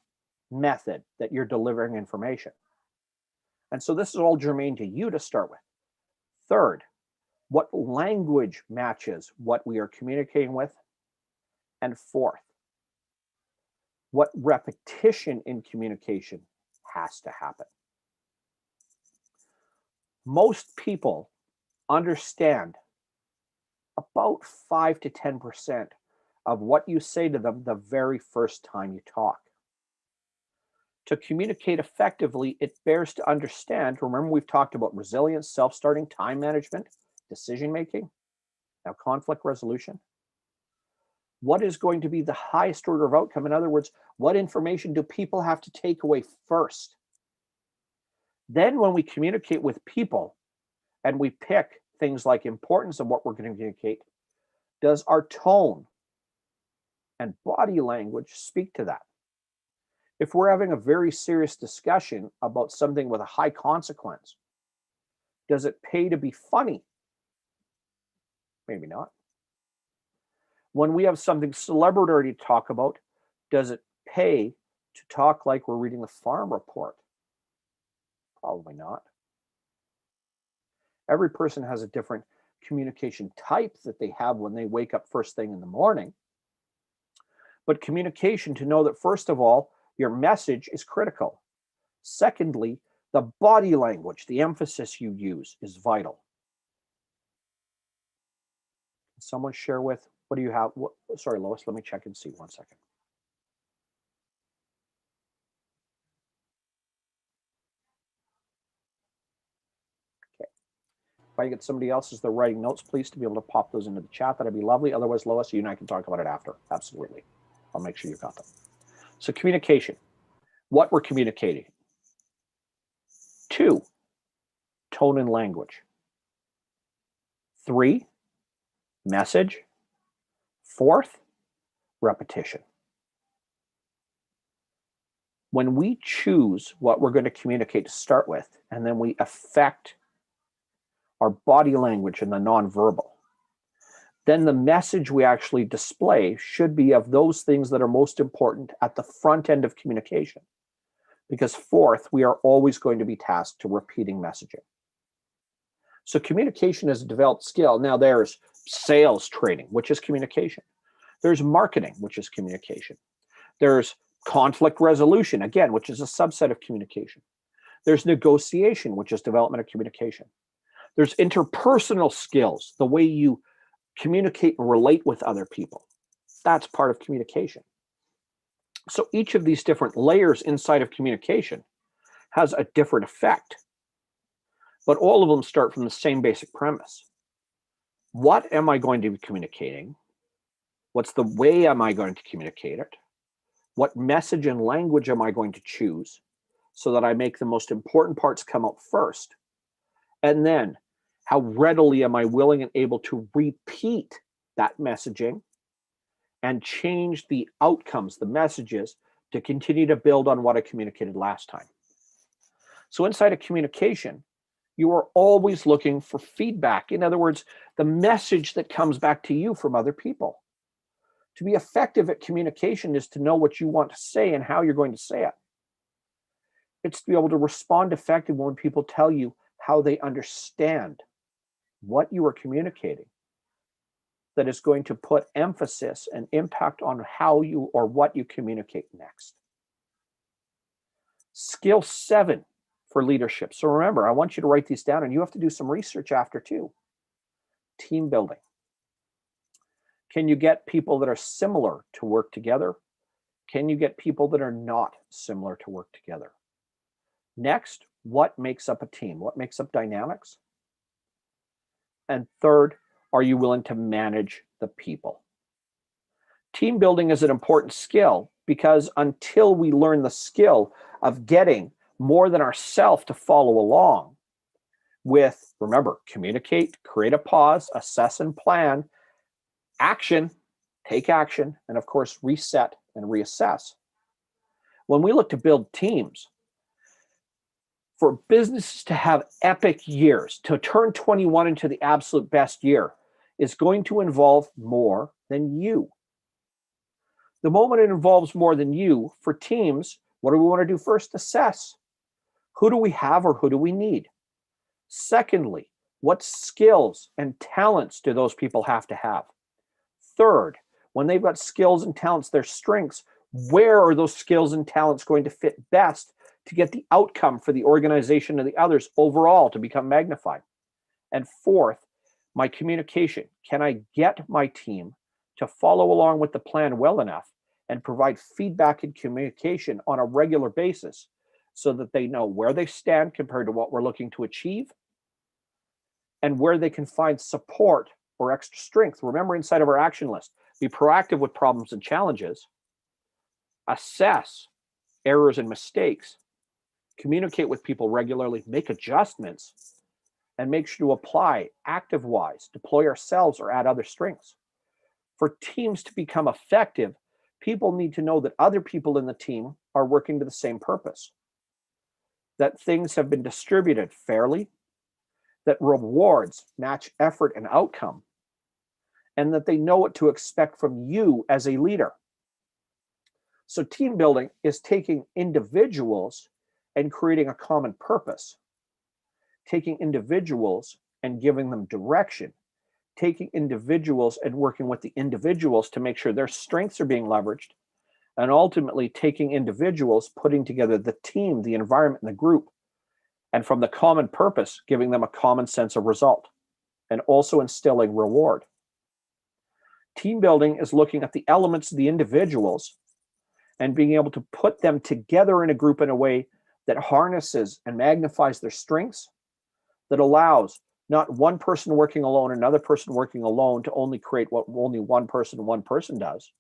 [SPEAKER 1] method that you're delivering information? And so this is all germane to you to start with. Third, what language matches what we are communicating with? And fourth, what repetition in communication has to happen? Most people understand about 5 to 10% of what you say to them the very first time you talk. To communicate effectively, it bears to understand, remember we've talked about resilience, self-starting, time management, decision-making, now conflict resolution. What is going to be the highest order of outcome? In other words, what information do people have to take away first? Then when we communicate with people and we pick things like importance of what we're going to communicate, does our tone and body language speak to that? If we're having a very serious discussion about something with a high consequence, does it pay to be funny? Maybe not. When we have something celebratory to talk about, does it pay to talk like we're reading the farm report? Probably not. Every person has a different communication type that they have when they wake up first thing in the morning. But communication, to know that first of all, your message is critical. Secondly, the body language, the emphasis you use is vital. Can someone share with, what do you have? Sorry, Lois, let me check and see 1 second. Okay. If I get somebody else as they're writing notes, please to be able to pop those into the chat, that'd be lovely. Otherwise, Lois, you and I can talk about it after. Absolutely. I'll make sure you got them. So communication, what we're communicating. 2, tone and language. 3, message. 4th, repetition. When we choose what we're going to communicate to start with, and then we affect our body language and the nonverbal, then the message we actually display should be of those things that are most important at the front end of communication. Because 4th, we are always going to be tasked to repeating messaging. So communication is a developed skill. Now there's sales training, which is communication. There's marketing, which is communication. There's conflict resolution, again, which is a subset of communication. There's negotiation, which is development of communication. There's interpersonal skills, the way you communicate and relate with other people. That's part of communication. So each of these different layers inside of communication has a different effect, but all of them start from the same basic premise. What am I going to be communicating? What's the way am I going to communicate it? What message and language am I going to choose so that I make the most important parts come out first? And then how readily am I willing and able to repeat that messaging and change the outcomes, the messages, to continue to build on what I communicated last time? So inside of communication, you are always looking for feedback. In other words, the message that comes back to you from other people. To be effective at communication is to know what you want to say and how you're going to say it. It's to be able to respond effectively when people tell you how they understand what you are communicating, that is going to put emphasis and impact on how you or what you communicate next. Skill 7 for leadership. So remember, I want you to write these down, and you have to do some research after too. Team building. Can you get people that are similar to work together? Can you get people that are not similar to work together? Next, what makes up a team? What makes up dynamics? And third, are you willing to manage the people? Team building is an important skill because until we learn the skill of getting more than ourselves to follow along with, remember, communicate, create a pause, assess and plan, action, take action, and of course, reset and reassess. When we look to build teams, for businesses to have epic years, to turn 21 into the absolute best year, is going to involve more than you. The moment it involves more than you, for teams, what do we want to do first? Assess. Who do we have or who do we need? Secondly, what skills and talents do those people have to have? Third, when they've got skills and talents, their strengths, where are those skills and talents going to fit best to get the outcome for the organization and the others overall to become magnified? And fourth, my communication. Can I get my team to follow along with the plan well enough and provide feedback and communication on a regular basis so that they know where they stand compared to what we're looking to achieve and where they can find support or extra strength? Remember, inside of our action list, be proactive with problems and challenges, assess errors and mistakes, communicate with people regularly, make adjustments, and make sure to apply active-wise, deploy ourselves or add other strengths. For teams to become effective, people need to know that other people in the team are working to the same purpose, that things have been distributed fairly, that rewards match effort and outcome, and that they know what to expect from you as a leader. So team building is taking individuals and creating a common purpose, taking individuals and giving them direction, taking individuals and working with the individuals to make sure their strengths are being leveraged, and ultimately taking individuals, putting together the team, the environment, and the group, and from the common purpose, giving them a common sense of result, and also instilling reward. Team building is looking at the elements of the individuals and being able to put them together in a group in a way that harnesses and magnifies their strengths, that allows not one person working alone, another person working alone to only create what only one person does,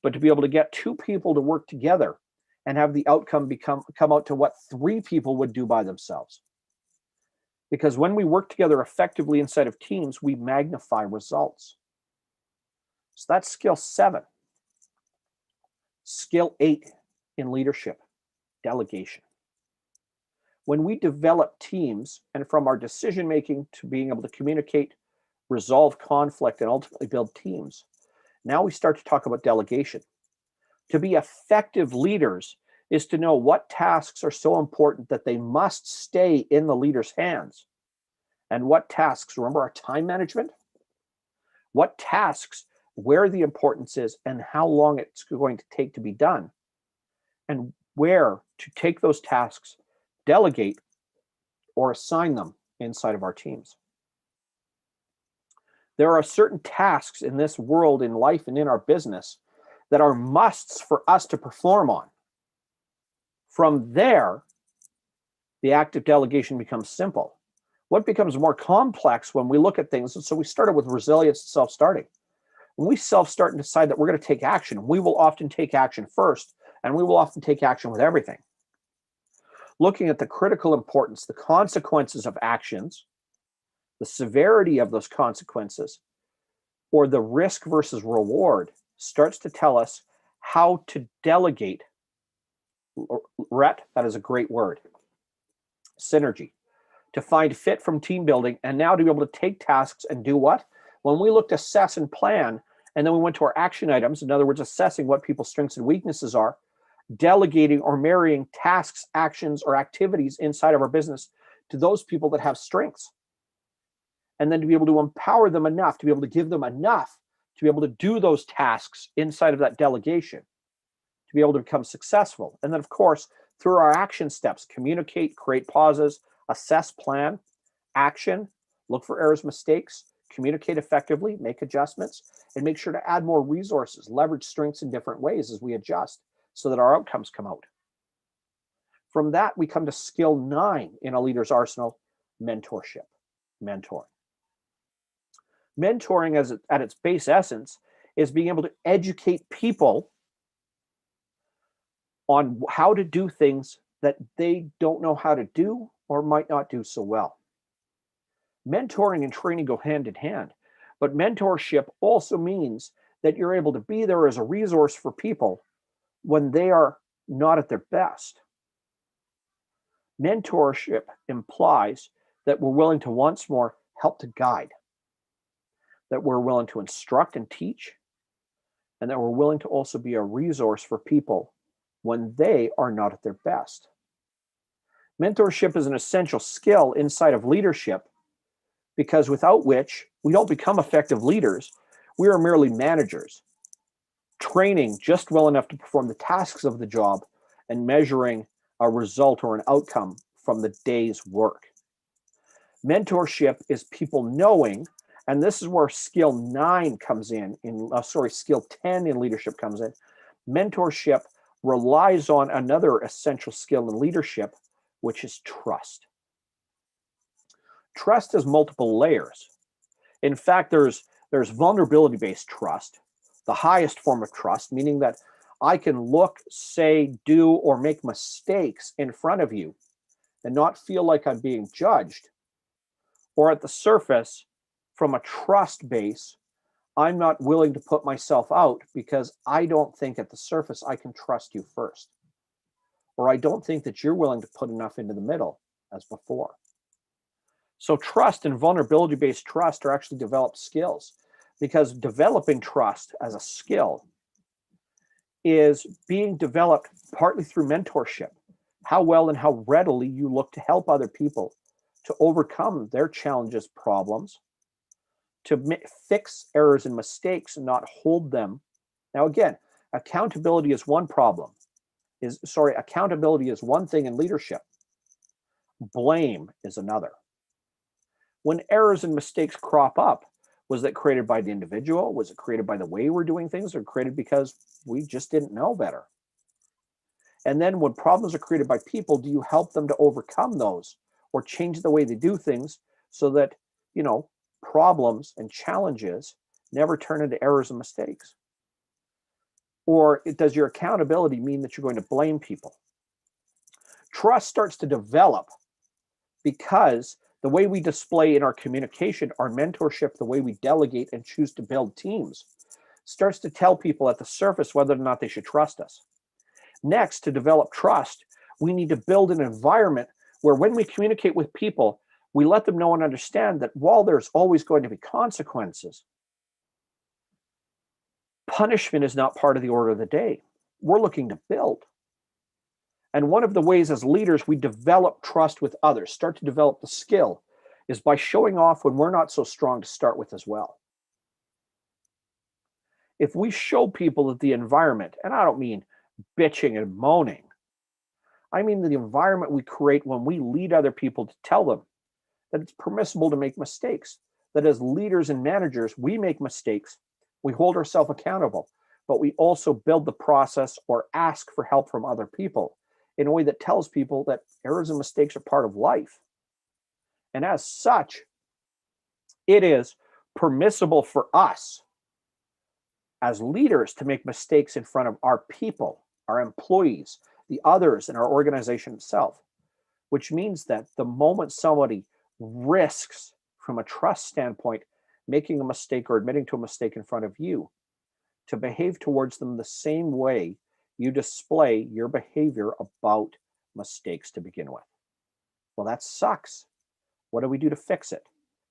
[SPEAKER 1] but to be able to get two people to work together and have the outcome come out to what three people would do by themselves. Because when we work together effectively inside of teams, we magnify results. So that's skill 7. Skill 8 in leadership, delegation. When we develop teams, and from our decision making to being able to communicate, resolve conflict, and ultimately build teams, now we start to talk about delegation. To be effective leaders is to know what tasks are so important that they must stay in the leader's hands, and what tasks, remember our time management, what tasks, where the importance is, and how long it's going to take to be done, and where to take those tasks, delegate, or assign them inside of our teams. There are certain tasks in this world, in life, and in our business that are musts for us to perform on. From there, the act of delegation becomes simple. What becomes more complex when we look at things, and so we started with resilience and self-starting. When we self-start and decide that we're going to take action, we will often take action first, and we will often take action with everything. Looking at the critical importance, the consequences of actions, the severity of those consequences, or the risk versus reward starts to tell us how to delegate. Rhett, that is a great word. Synergy. To find fit from team building, and now to be able to take tasks and do what? When we looked, assess, and plan, and then we went to our action items, in other words, assessing what people's strengths and weaknesses are, delegating or marrying tasks, actions, or activities inside of our business to those people that have strengths. And then to be able to empower them enough, to be able to give them enough to be able to do those tasks inside of that delegation, to be able to become successful. And then, of course, through our action steps, communicate, create pauses, assess, plan, action, look for errors, mistakes, communicate effectively, make adjustments, and make sure to add more resources, leverage strengths in different ways as we adjust so that our outcomes come out. From that, we come to skill 9 in a leader's arsenal, mentorship, mentoring. Mentoring, at its base essence, is being able to educate people on how to do things that they don't know how to do or might not do so well. Mentoring and training go hand in hand, but mentorship also means that you're able to be there as a resource for people when they are not at their best. Mentorship implies that we're willing to once more help to guide, that we're willing to instruct and teach, and that we're willing to also be a resource for people when they are not at their best. Mentorship is an essential skill inside of leadership, because without which we don't become effective leaders. We are merely managers, training just well enough to perform the tasks of the job and measuring a result or an outcome from the day's work. Mentorship is people knowing, and this is where skill 9 comes skill 10 in leadership comes in. Mentorship relies on another essential skill in leadership, which is trust. Trust has multiple layers. In fact, there's vulnerability-based trust, the highest form of trust, meaning that I can look, say, do, or make mistakes in front of you and not feel like I'm being judged. Or at the surface, from a trust base, I'm not willing to put myself out because I don't think at the surface I can trust you first. Or I don't think that you're willing to put enough into the middle as before. So trust and vulnerability-based trust are actually developed skills, because developing trust as a skill is being developed partly through mentorship, how well and how readily you look to help other people to overcome their challenges, problems, to fix errors and mistakes and not hold them. Now, again, accountability is one problem. Accountability is one thing in leadership. Blame is another. When errors and mistakes crop up, was that created by the individual? Was it created by the way we're doing things, or created because we just didn't know better? And then when problems are created by people, do you help them to overcome those or change the way they do things so that, problems and challenges never turn into errors and mistakes? Or does your accountability mean that you're going to blame people? Trust starts to develop because the way we display in our communication, our mentorship, the way we delegate and choose to build teams, starts to tell people at the surface whether or not they should trust us. Next, to develop trust, we need to build an environment where when we communicate with people, we let them know and understand that while there's always going to be consequences, punishment is not part of the order of the day. We're looking to build. And one of the ways as leaders we develop trust with others, start to develop the skill, is by showing off when we're not so strong to start with as well. If we show people that the environment, and I don't mean bitching and moaning, I mean the environment we create when we lead other people to tell them that it's permissible to make mistakes, that as leaders and managers, we make mistakes, we hold ourselves accountable, but we also build the process or ask for help from other people in a way that tells people that errors and mistakes are part of life. And as such, it is permissible for us as leaders to make mistakes in front of our people, our employees, the others in our organization itself, which means that the moment somebody risks from a trust standpoint, making a mistake or admitting to a mistake in front of you, to behave towards them the same way you display your behavior about mistakes to begin with. Well, that sucks. What do we do to fix it?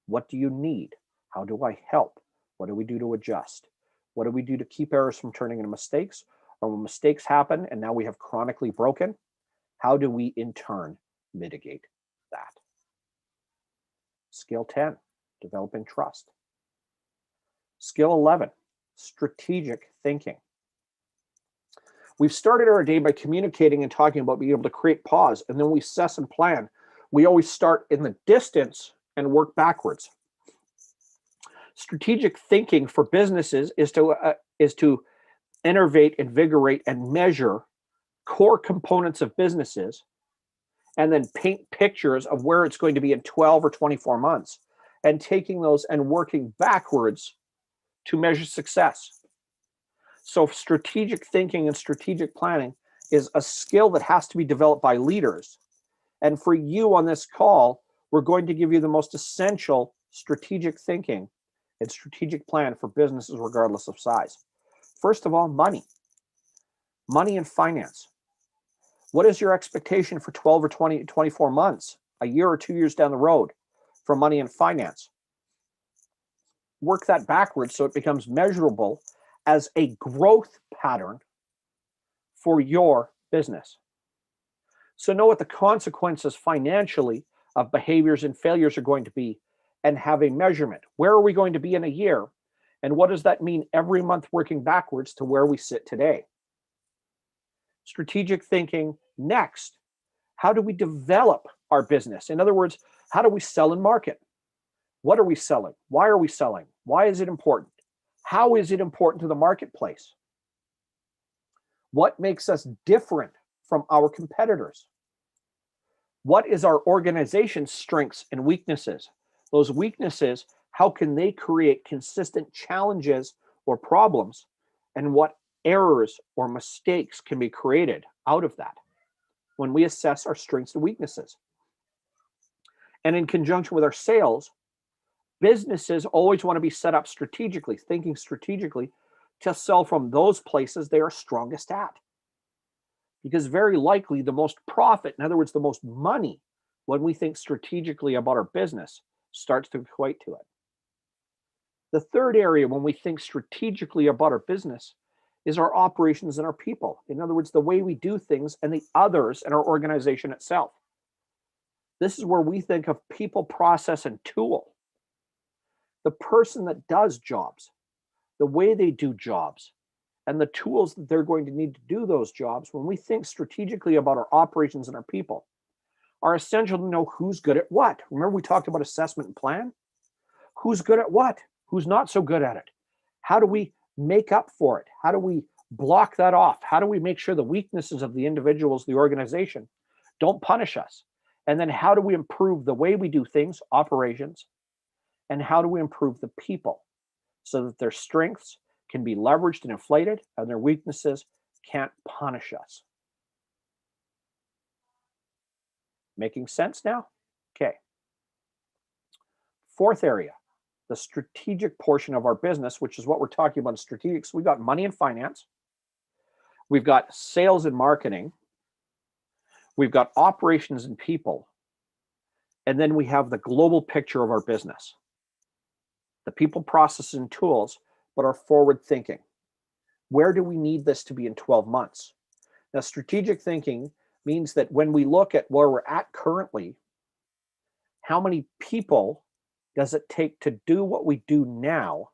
[SPEAKER 1] What do you need? How do I help? What do we do to adjust? What do we do to keep errors from turning into mistakes? Or when mistakes happen and now we have chronically broken, how do we in turn mitigate that? Skill 10, developing trust. Skill 11, strategic thinking. We've started our day by communicating and talking about being able to create pause, and then we assess and plan. We always start in the distance and work backwards. Strategic thinking for businesses is to innovate, invigorate, and measure core components of businesses, and then paint pictures of where it's going to be in 12 or 24 months, and taking those and working backwards to measure success. So strategic thinking and strategic planning is a skill that has to be developed by leaders. And for you on this call, we're going to give you the most essential strategic thinking and strategic plan for businesses regardless of size. First of all, money. Money and finance. What is your expectation for 12 or 24 months, a year or 2 years down the road for money and finance? Work that backwards so it becomes measurable as a growth pattern for your business. So know what the consequences financially of behaviors and failures are going to be, and have a measurement. Where are we going to be in a year? And what does that mean every month working backwards to where we sit today? Strategic thinking next. How do we develop our business? In other words, how do we sell and market? What are we selling? Why are we selling? Why is it important? How is it important to the marketplace? What makes us different from our competitors? What is our organization's strengths and weaknesses? Those weaknesses, how can they create consistent challenges or problems? And what errors or mistakes can be created out of that when we assess our strengths and weaknesses? And in conjunction with our sales, businesses always want to be set up strategically, thinking strategically to sell from those places they are strongest at. Because very likely the most profit, in other words, the most money, when we think strategically about our business, starts to equate to it. The third area when we think strategically about our business is our operations and our people. In other words, the way we do things and the others in our organization itself. This is where we think of people, process, and tool. The person that does jobs, the way they do jobs, and the tools that they're going to need to do those jobs, when we think strategically about our operations and our people, are essential to know who's good at what. Remember we talked about assessment and plan? Who's good at what? Who's not so good at it? How do we make up for it? How do we block that off? How do we make sure the weaknesses of the individuals, the organization, don't punish us? And then how do we improve the way we do things, operations, and how do we improve the people so that their strengths can be leveraged and inflated and their weaknesses can't punish us? Making sense now? Okay. Fourth area, the strategic portion of our business, which is what we're talking about in strategics. We've got money and finance. We've got sales and marketing. We've got operations and people. And then we have the global picture of our business. The people, processes, and tools, but our forward thinking. Where do we need this to be in 12 months? Now, strategic thinking means that when we look at where we're at currently,
[SPEAKER 6] how many people does it take to do what we do now?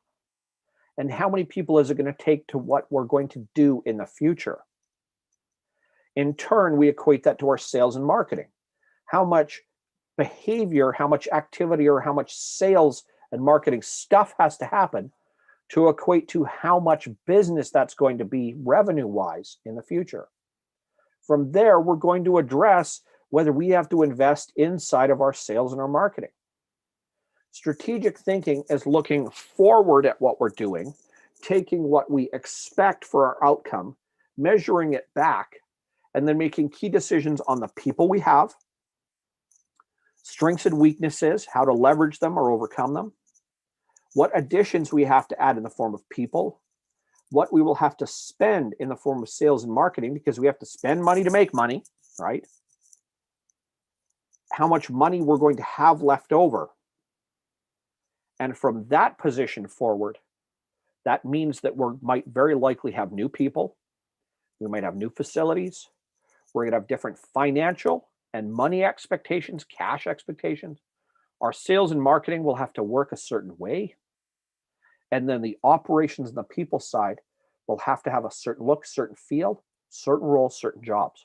[SPEAKER 6] And how many people is it going to take to what we're going to do in the future? In turn, we equate that to our sales and marketing. How much behavior, how much activity, or how much sales and marketing stuff has to happen to equate to how much business that's going to be revenue-wise in the future. From there, we're going to address whether we have to invest inside of our sales and our marketing. Strategic thinking is looking forward at what we're doing, taking what we expect for our outcome, measuring it back, and then making key decisions on the people we have, strengths and weaknesses, how to leverage them or overcome them, what additions we have to add in the form of people, what we will have to spend in the form of sales and marketing, because we have to spend money to make money, right? How much money we're going to have left over. And from that position forward, that means that we might very likely have new people. We might have new facilities. We're going to have different financial and money expectations, cash expectations. Our sales and marketing will have to work a certain way. And then the operations and the people side will have to have a certain look, certain feel, certain roles, certain jobs.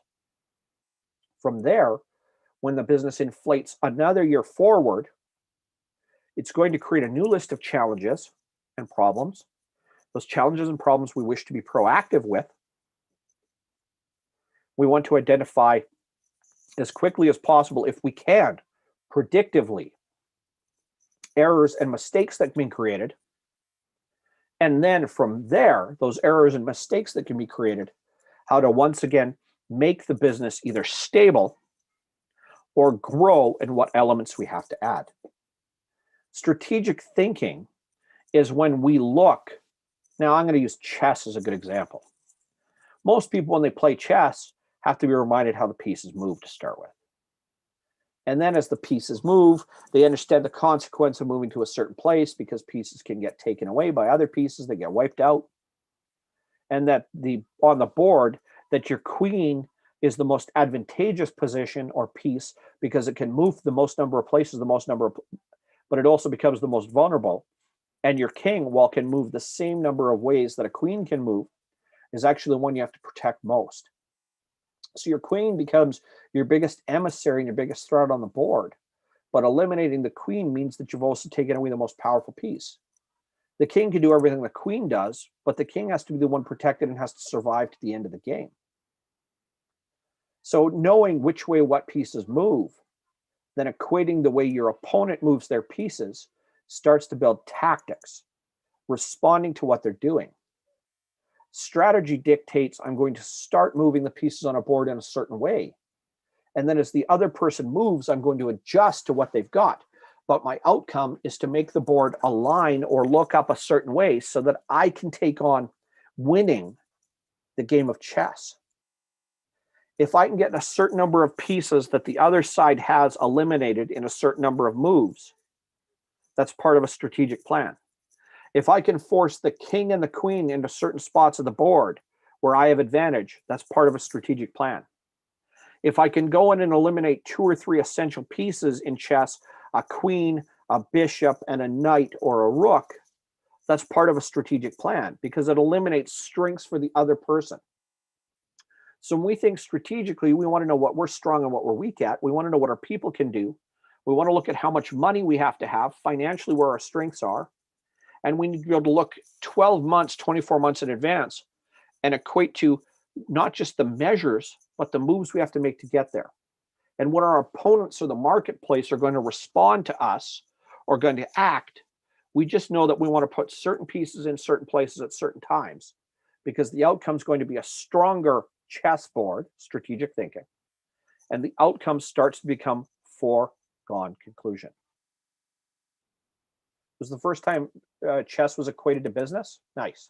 [SPEAKER 6] From there, when the business inflates another year forward, it's going to create a new list of challenges and problems. Those challenges and problems we wish to be proactive with. We want to identify as quickly as possible, if we can, predictively, errors and mistakes that can be created. And then from there, those errors and mistakes that can be created, how to once again make the business either stable or grow, and what elements we have to add. Strategic thinking is when we look. Now, I'm going to use chess as a good example. Most people, when they play chess, have to be reminded how the pieces move to start with. And then as the pieces move, they understand the consequence of moving to a certain place, because pieces can get taken away by other pieces, they get wiped out. And that on the board, that your queen is the most advantageous position or piece, because it can move the most number of places, but it also becomes the most vulnerable. And your king, while can move the same number of ways that a queen can move, is actually the one you have to protect most. So your queen becomes your biggest emissary and your biggest threat on the board. But eliminating the queen means that you've also taken away the most powerful piece. The king can do everything the queen does, but the king has to be the one protected and has to survive to the end of the game. So knowing which way what pieces move, then equating the way your opponent moves their pieces, starts to build tactics, responding to what they're doing. Strategy dictates, I'm going to start moving the pieces on a board in a certain way. And then as the other person moves, I'm going to adjust to what they've got. But my outcome is to make the board align or look up a certain way so that I can take on winning the game of chess. If I can get a certain number of pieces that the other side has eliminated in a certain number of moves, that's part of a strategic plan. If I can force the king and the queen into certain spots of the board where I have advantage, that's part of a strategic plan. If I can go in and eliminate 2 or 3 essential pieces in chess, a queen, a bishop, and a knight or a rook, that's part of a strategic plan, because it eliminates strengths for the other person. So when we think strategically, we want to know what we're strong and what we're weak at. We want to know what our people can do. We want to look at how much money we have to have financially, where our strengths are. And we need to be able to look 12 months, 24 months in advance and equate to not just the measures, but the moves we have to make to get there. And when our opponents or the marketplace are going to respond to us or going to act, we just know that we want to put certain pieces in certain places at certain times, because the outcome is going to be a stronger chessboard, strategic thinking, and the outcome starts to become foregone conclusion. It was the first time chess was equated to business. Nice.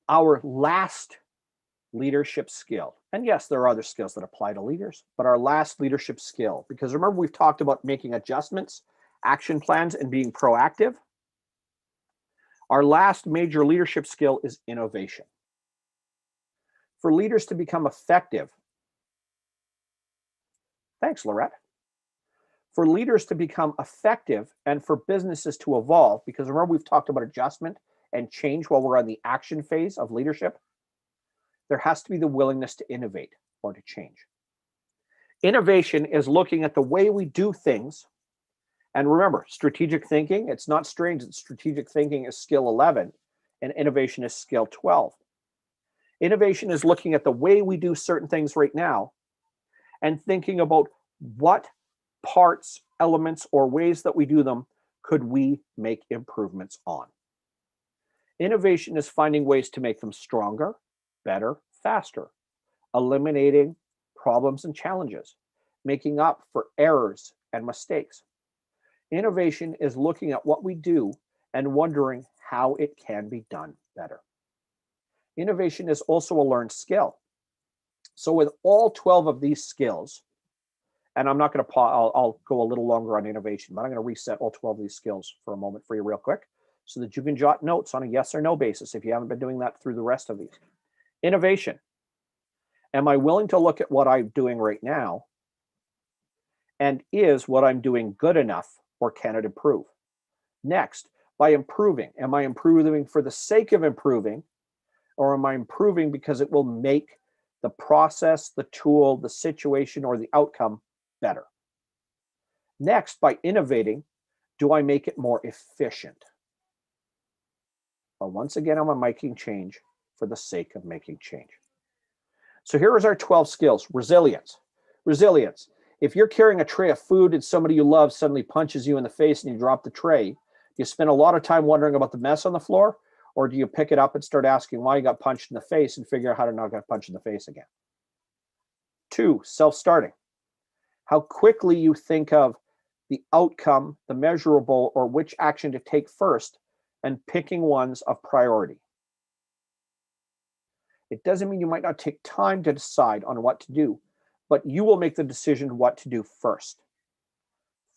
[SPEAKER 6] Our last leadership skill, and yes, there are other skills that apply to leaders, but our last leadership skill, because remember, we've talked about making adjustments, action plans, and being proactive. Our last major leadership skill is innovation. For leaders to become effective, Thanks, Lorette. For leaders to become effective and for businesses to evolve, because remember we've talked about adjustment and change while we're on the action phase of leadership, there has to be the willingness to innovate or to change. Innovation is looking at the way we do things. And remember, strategic thinking, it's not strange that strategic thinking is skill 11 and innovation is skill 12. Innovation is looking at the way we do certain things right now and thinking about what parts, elements, or ways that we do them could we make improvements on. Innovation is finding ways to make them stronger, better, faster, eliminating problems and challenges, making up for errors and mistakes. Innovation is looking at what we do and wondering how it can be done better. Innovation is also a learned skill. So with all 12 of these skills, and I'm not going to pause, I'll go a little longer on innovation, but I'm going to reset all 12 of these skills for a moment for you real quick so that you can jot notes on a yes or no basis if you haven't been doing that through the rest of these. Innovation. Am I willing to look at what I'm doing right now? And is what I'm doing good enough, or can it improve? Next, by improving, am I improving for the sake of improving, or am I improving because it will make the process, the tool, the situation, or the outcome better? Next, by innovating, do I make it more efficient? Or once again, am I making change for the sake of making change? So here is our 12 skills. Resilience. Resilience. If you're carrying a tray of food and somebody you love suddenly punches you in the face and you drop the tray, do you spend a lot of time wondering about the mess on the floor? Or do you pick it up and start asking why you got punched in the face and figure out how to not get punched in the face again? 2, self-starting. How quickly you think of the outcome, the measurable, or which action to take first, and picking ones of priority. It doesn't mean you might not take time to decide on what to do, but you will make the decision what to do first.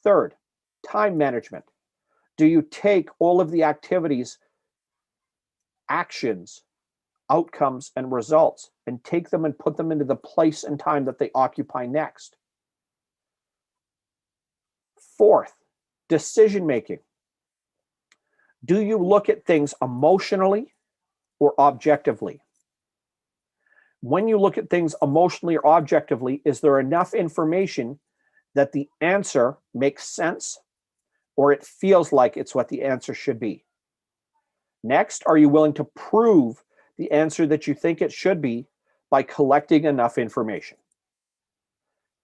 [SPEAKER 6] 3rd, time management. Do you take all of the activities, actions, outcomes, and results and take them and put them into the place and time that they occupy next? 4th, decision making. Do you look at things emotionally or objectively? When you look at things emotionally or objectively, is there enough information that the answer makes sense or it feels like it's what the answer should be? Next, are you willing to prove the answer that you think it should be by collecting enough information?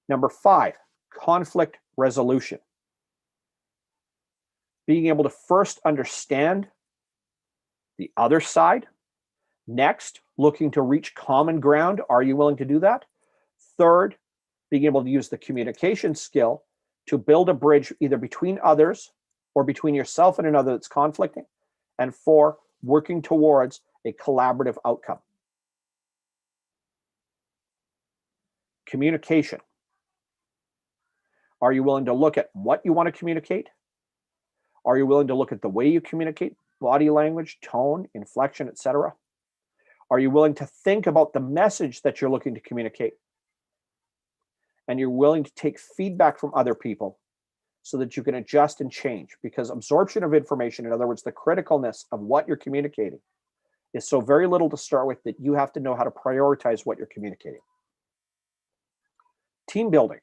[SPEAKER 6] Number 5, conflict resolution. Being able to first understand the other side. Next, looking to reach common ground. Are you willing to do that? 3rd, being able to use the communication skill to build a bridge either between others or between yourself and another that's conflicting. And 4, working towards a collaborative outcome. Communication. Are you willing to look at what you want to communicate? Are you willing to look at the way you communicate, body language, tone, inflection, etc.? Are you willing to think about the message that you're looking to communicate? And you're willing to take feedback from other people so that you can adjust and change, because absorption of information, in other words, the criticalness of what you're communicating, is so very little to start with that you have to know how to prioritize what you're communicating. Team building.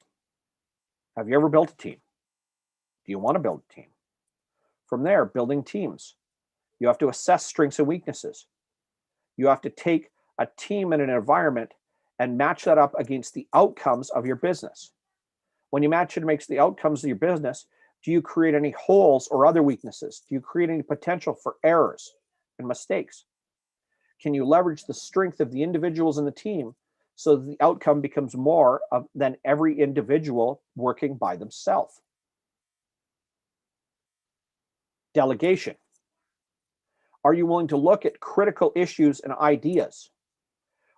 [SPEAKER 6] Have you ever built a team? Do you want to build a team? From there, building teams. You have to assess strengths and weaknesses. You have to take a team and an environment and match that up against the outcomes of your business. When you match it against the outcomes of your business, do you create any holes or other weaknesses? Do you create any potential for errors and mistakes? Can you leverage the strength of the individuals in the team so that the outcome becomes more than every individual working by themselves? Delegation. Are you willing to look at critical issues and ideas?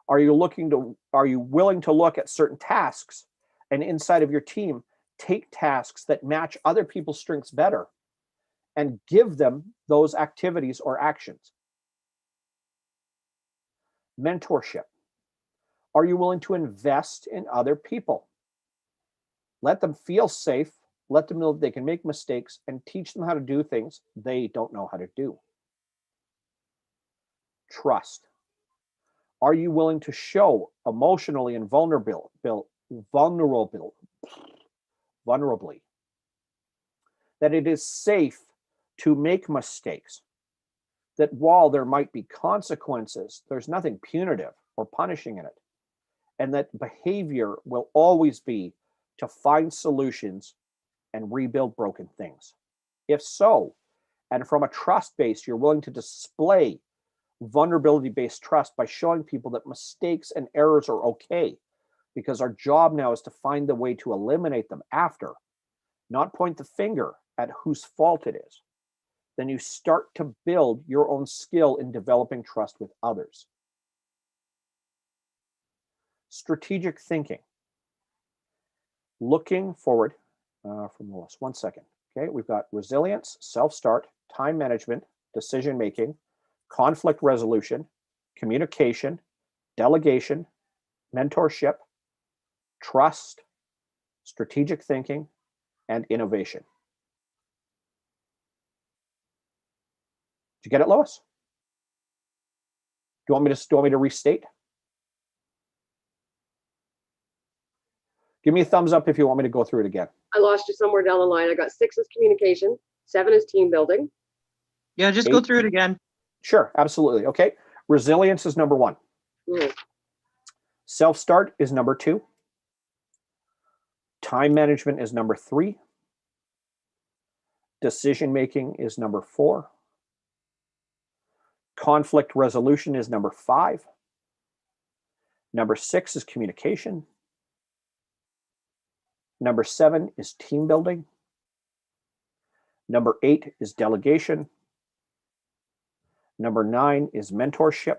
[SPEAKER 6] Are you willing to look at certain tasks and inside of your team, take tasks that match other people's strengths better and give them those activities or actions? Mentorship. Are you willing to invest in other people? Let them feel safe. Let them know that they can make mistakes, and teach them how to do things they don't know how to do. Trust. Are you willing to show emotionally and vulnerably that it is safe to make mistakes? That while there might be consequences, there's nothing punitive or punishing in it. And that behavior will always be to find solutions and rebuild broken things. If so, and from a trust base, you're willing to display vulnerability-based trust by showing people that mistakes and errors are okay, because our job now is to find the way to eliminate them after, not point the finger at whose fault it is. Then you start to build your own skill in developing trust with others. Strategic thinking. Looking forward from the list. 1 second. Okay, we've got resilience, self-start, time management, decision-making, conflict resolution, communication, delegation, mentorship, trust, strategic thinking, and innovation. Did you get it, Lois? Do you want me to restate? Give me a thumbs up if you want me to go through it again.
[SPEAKER 3] I lost you somewhere down the line. I got 6 is communication, 7 is team building.
[SPEAKER 7] Yeah, just
[SPEAKER 6] 8.
[SPEAKER 7] go through it again.
[SPEAKER 6] Sure, absolutely. Okay. Resilience is number 1. Self-start is number 2. Time management is number 3. Decision-making is number 4. Conflict resolution is number 5. Number 6 is communication. Number 7 is team building. Number 8 is delegation. Number 9 is mentorship.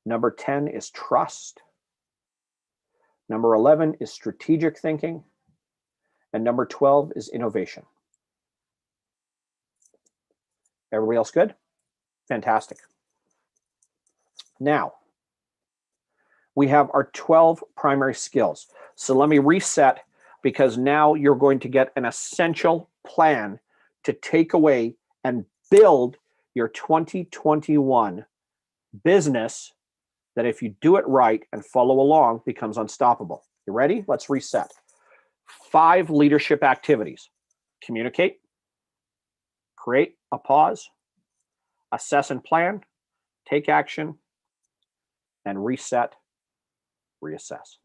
[SPEAKER 6] Number 10 is trust. Number 11 is strategic thinking. And number 12 is innovation. Everybody else good? Fantastic. Now, we have our 12 primary skills. So let me reset, because now you're going to get an essential plan to take away and build your 2021 business that, if you do it right and follow along, becomes unstoppable. You ready? Let's reset. 5 leadership activities. Communicate, create a pause, assess and plan, take action, and reset, reassess.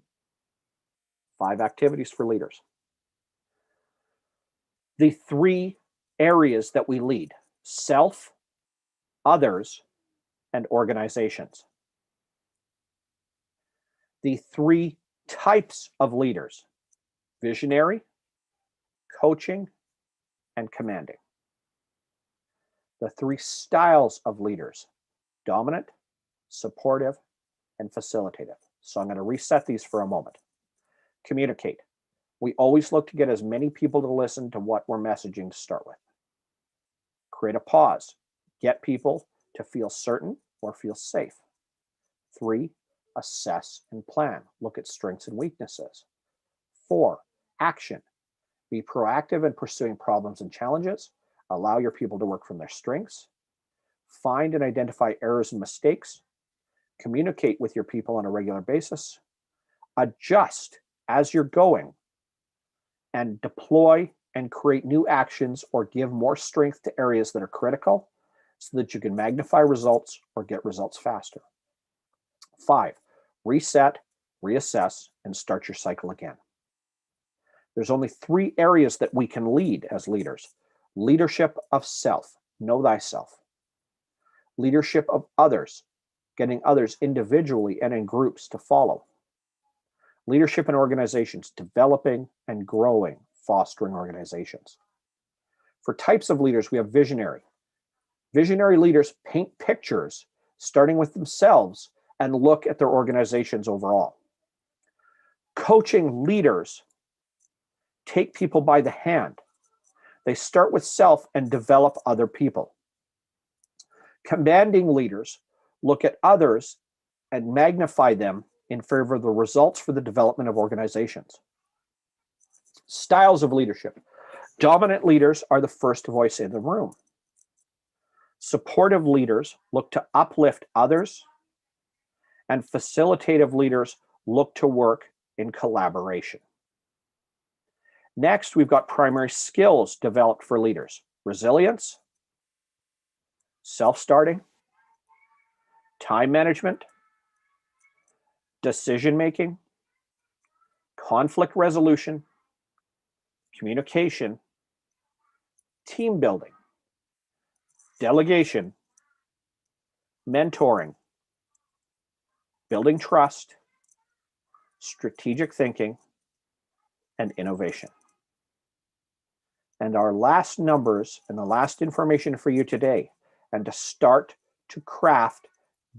[SPEAKER 6] 5 activities for leaders. The 3 areas that we lead: self, others, and organizations. The 3 types of leaders: visionary, coaching, and commanding. The 3 styles of leaders: dominant, supportive, and facilitative. So I'm going to reset these for a moment. Communicate. We always look to get as many people to listen to what we're messaging to start with. Create a pause. Get people to feel certain or feel safe. 3, assess and plan. Look at strengths and weaknesses. 4, action. Be proactive in pursuing problems and challenges. Allow your people to work from their strengths. Find and identify errors and mistakes. Communicate with your people on a regular basis. Adjust as you're going, and deploy and create new actions or give more strength to areas that are critical so that you can magnify results or get results faster. 5, reset, reassess, and start your cycle again. There's only 3 areas that we can lead as leaders: leadership of self, know thyself; leadership of others, getting others individually and in groups to follow; leadership in organizations, developing and growing, fostering organizations. For types of leaders, we have visionary. Visionary leaders paint pictures starting with themselves and look at their organizations overall. Coaching leaders take people by the hand. They start with self and develop other people. Commanding leaders look at others and magnify them in favor of the results for the development of organizations. Styles of leadership. Dominant leaders are the first voice in the room. Supportive leaders look to uplift others, and facilitative leaders look to work in collaboration. Next, we've got primary skills developed for leaders: resilience, self-starting, time management, decision-making, conflict resolution, communication, team building, delegation, mentoring, building trust, strategic thinking, and innovation. And our last numbers and the last information for you today, and to start to craft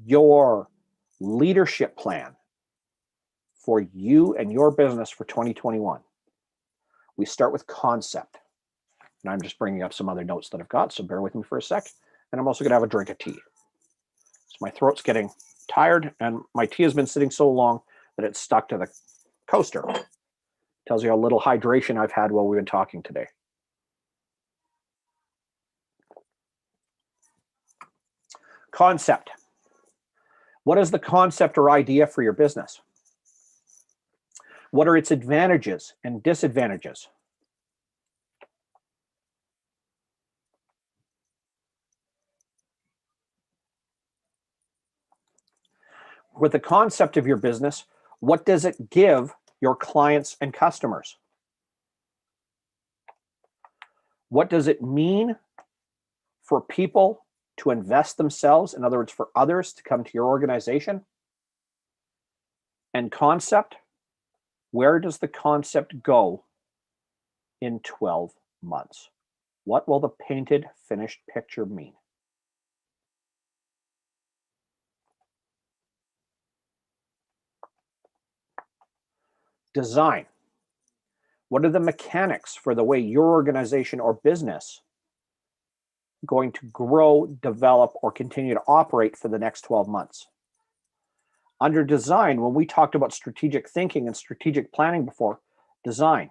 [SPEAKER 6] your leadership plan for you and your business for 2021. We start with concept. And I'm just bringing up some other notes that I've got, so bear with me for a sec. And I'm also going to have a drink of tea. So my throat's getting tired, and my tea has been sitting so long that it's stuck to the coaster. Tells you how little hydration I've had while we've been talking today. Concept. What is the concept or idea for your business? What are its advantages and disadvantages? With the concept of your business, what does it give your clients and customers? What does it mean for people to invest themselves? In other words, for others to come to your organization? And concept, where does the concept go in 12 months? What will the painted, finished picture mean? Design. What are the mechanics for the way your organization or business going to grow, develop, or continue to operate for the next 12 months? Under design, when we talked about strategic thinking and strategic planning before, design.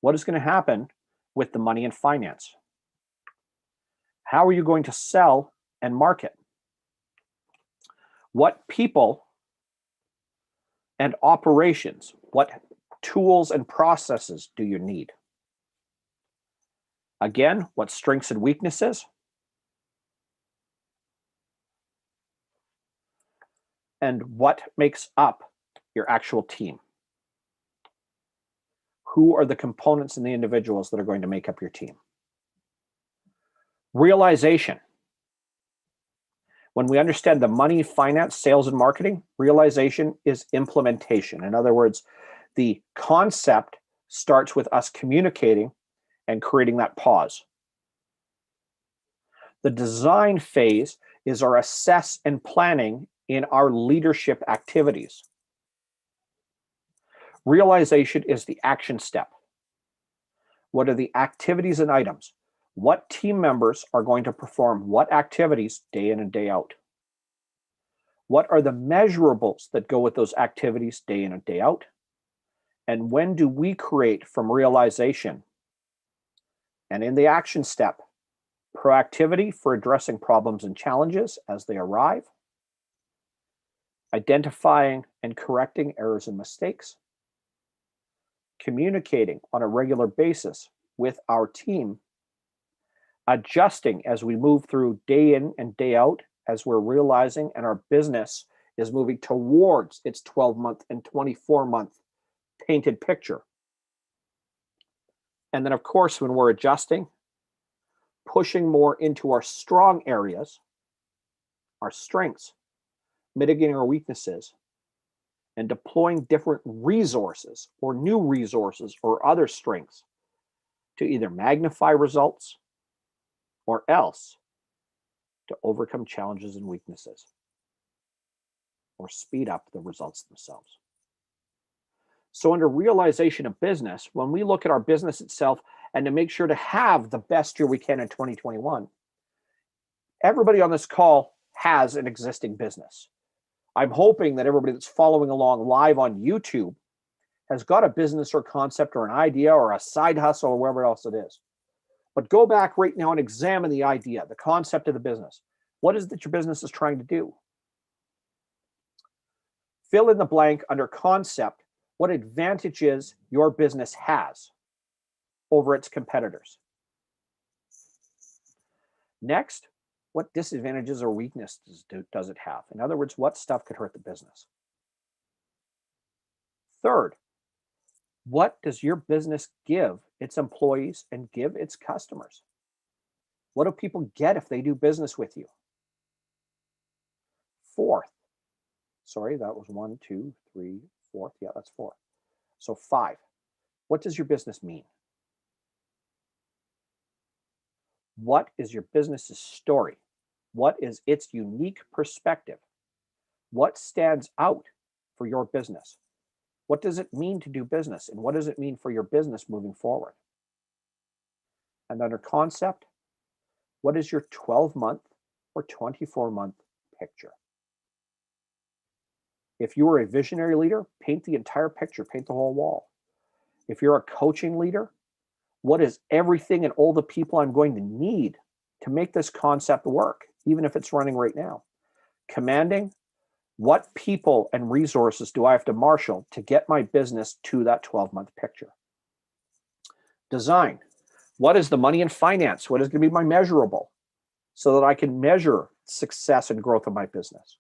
[SPEAKER 6] What is going to happen with the money and finance? How are you going to sell and market? What people and operations, what tools and processes do you need? Again, what strengths and weaknesses? And what makes up your actual team? Who are the components and the individuals that are going to make up your team? Realization. When we understand the money, finance, sales, and marketing, realization is implementation. In other words, the concept starts with us communicating and creating that pause. The design phase is our assess and planning in our leadership activities. Realization is the action step. What are the activities and items? What team members are going to perform what activities day in and day out? What are the measurables that go with those activities day in and day out? And when do we create from realization and in the action step, proactivity for addressing problems and challenges as they arrive, identifying and correcting errors and mistakes, communicating on a regular basis with our team, adjusting as we move through day in and day out as we're realizing and our business is moving towards its 12-month and 24-month painted picture. And then, of course, when we're adjusting, pushing more into our strong areas, our strengths, mitigating our weaknesses, and deploying different resources or new resources or other strengths to either magnify results or else to overcome challenges and weaknesses or speed up the results themselves. So under realization of business, when we look at our business itself and to make sure to have the best year we can in 2021, everybody on this call has an existing business. I'm hoping that everybody that's following along live on YouTube has got a business or concept or an idea or a side hustle or wherever else it is. But go back right now and examine the idea, the concept of the business. What is it that your business is trying to do? Fill in the blank under concept what advantages your business has over its competitors. Next, what disadvantages or weaknesses does it have? In other words, what stuff could hurt the business? Third, what does your business give its employees and give its customers? What do people get if they do business with you? Fourth, sorry, that was 1, 2, 3, 4. Yeah, that's 4. So 5, what does your business mean? What is your business's story? What is its unique perspective? What stands out for your business? What does it mean to do business? And what does it mean for your business moving forward? And under concept, what is your 12-month or 24-month picture? If you are a visionary leader, paint the entire picture, paint the whole wall. If you're a coaching leader, what is everything and all the people I'm going to need to make this concept work, even if it's running right now? Commanding, what people and resources do I have to marshal to get my business to that 12-month picture? Design, what is the money and finance? What is going to be my measurable so that I can measure success and growth of my business?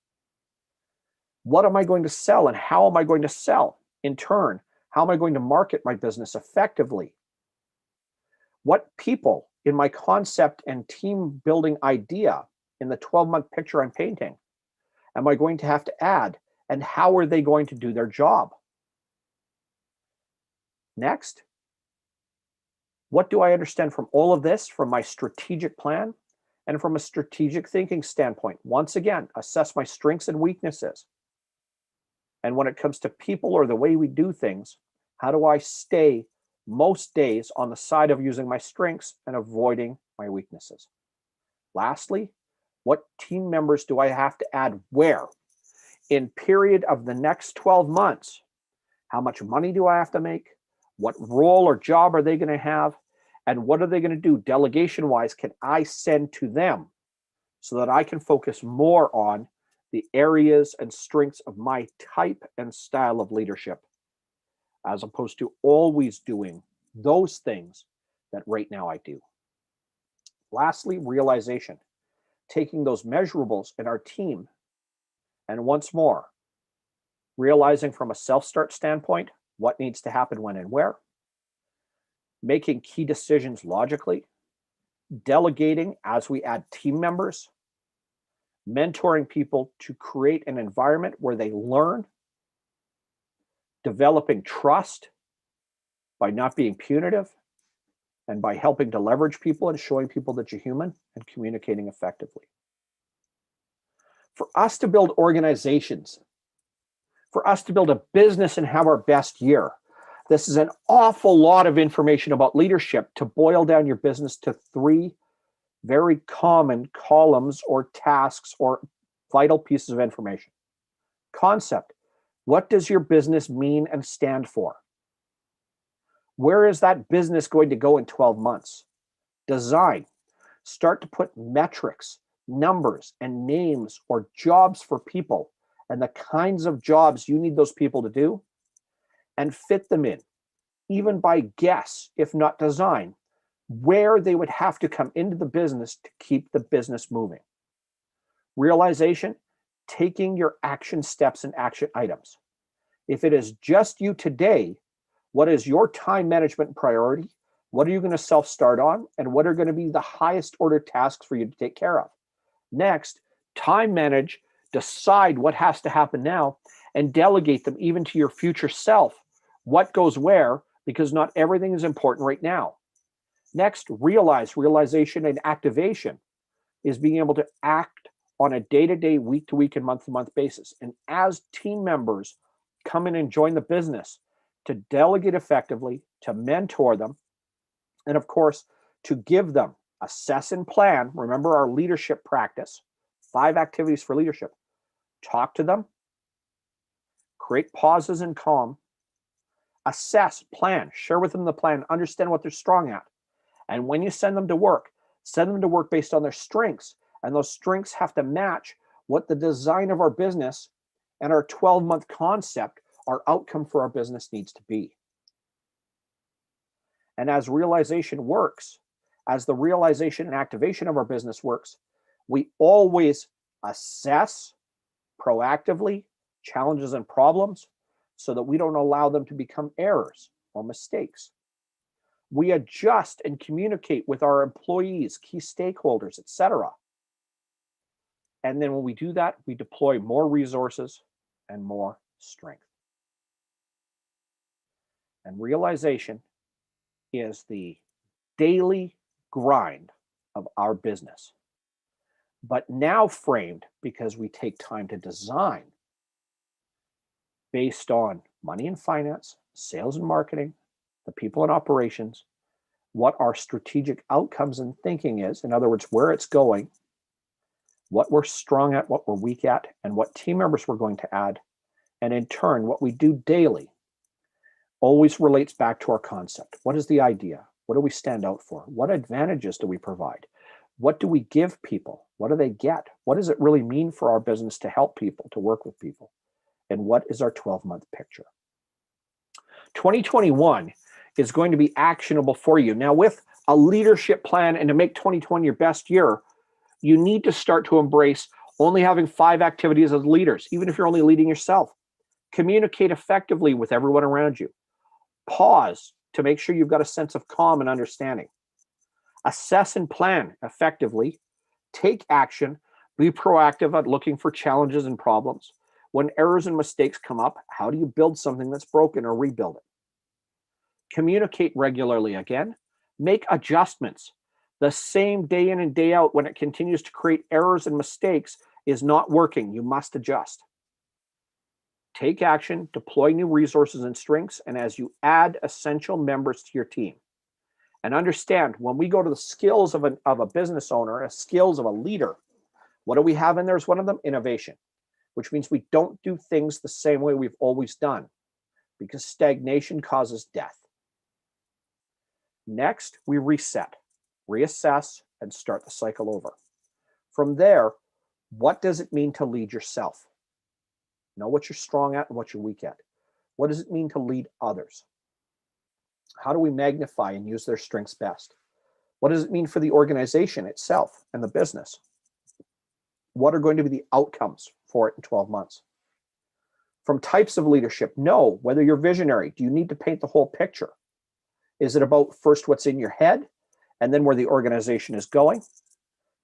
[SPEAKER 6] What am I going to sell and how am I going to sell? In turn, how am I going to market my business effectively? What people in my concept and team building idea in the 12-month picture I'm painting am I going to have to add, and how are they going to do their job? Next, what do I understand from all of this, from my strategic plan and from a strategic thinking standpoint? Once again, assess my strengths and weaknesses. And when it comes to people or the way we do things, how do I stay most days on the side of using my strengths and avoiding my weaknesses? Lastly, what team members do I have to add where? In period of the next 12 months, how much money do I have to make? What role or job are they going to have? And what are they going to do delegation-wise can I send to them so that I can focus more on the areas and strengths of my type and style of leadership, as opposed to always doing those things that right now I do. Lastly, realization, taking those measurables in our team, and once more, realizing from a self-start standpoint, what needs to happen when and where, making key decisions logically, delegating as we add team members, mentoring people to create an environment where they learn, developing trust by not being punitive, and by helping to leverage people and showing people that you're human and communicating effectively. For us to build organizations, for us to build a business and have our best year, this is an awful lot of information about leadership to boil down your business to 3 very common columns or tasks or vital pieces of information. Concept, what does your business mean and stand for? Where is that business going to go in 12 months? Design, start to put metrics, numbers, and names or jobs for people and the kinds of jobs you need those people to do, and fit them in, even by guess, if not design, where they would have to come into the business to keep the business moving. Realization, taking your action steps and action items. If it is just you today, what is your time management priority? What are you going to self-start on? And what are going to be the highest order tasks for you to take care of? Next, time manage, decide what has to happen now, and delegate them even to your future self. What goes where? Because not everything is important right now. Next, realization and activation is being able to act on a day-to-day, week-to-week, and month-to-month basis. And as team members come in and join the business, to delegate effectively, to mentor them, and of course, to give them assess and plan. Remember our leadership practice, 5 activities for leadership. Talk to them, create pauses and calm, Assess, plan, share with them the plan, understand what they're strong at. And when you send them to work based on their strengths. And those strengths have to match what the design of our business and our 12-month concept, our outcome for our business needs to be. And as realization works, as the realization and activation of our business works, we always assess proactively challenges and problems so that we don't allow them to become errors or mistakes. We adjust and communicate with our employees, key stakeholders, etc. And then when we do that, we deploy more resources and more strength. And realization is the daily grind of our business, but now framed because we take time to design based on money and finance, sales and marketing, the people and operations, what our strategic outcomes and thinking is, in other words, where it's going, what we're strong at, what we're weak at, and what team members we're going to add. And in turn, what we do daily always relates back to our concept. What is the idea? What do we stand out for? What advantages do we provide? What do we give people? What do they get? What does it really mean for our business to help people, to work with people? And what is our 12-month picture? 2021 is going to be actionable for you. Now, with a leadership plan and to make 2020 your best year, you need to start to embrace only having 5 activities as leaders, even if you're only leading yourself. Communicate effectively with everyone around you. Pause to make sure you've got a sense of calm and understanding. Assess and plan effectively. Take action. Be proactive at looking for challenges and problems. When errors and mistakes come up, how do you build something that's broken or rebuild it? Communicate regularly again. Make adjustments. The same day in and day out when it continues to create errors and mistakes is not working. You must adjust. Take action, deploy new resources and strengths, and as you add essential members to your team. And understand, when we go to the skills of a business owner, skills of a leader, what do we have in there as one of them? Innovation, which means we don't do things the same way we've always done, because stagnation causes death. Next, we reset, reassess, and start the cycle over. From there, what does it mean to lead yourself? Know what you're strong at and what you're weak at. What does it mean to lead others? How do we magnify and use their strengths best? What does it mean for the organization itself and the business? What are going to be the outcomes for it in 12 months? From types of leadership, know whether you're visionary. Do you need to paint the whole picture? Is it about first what's in your head and then where the organization is going?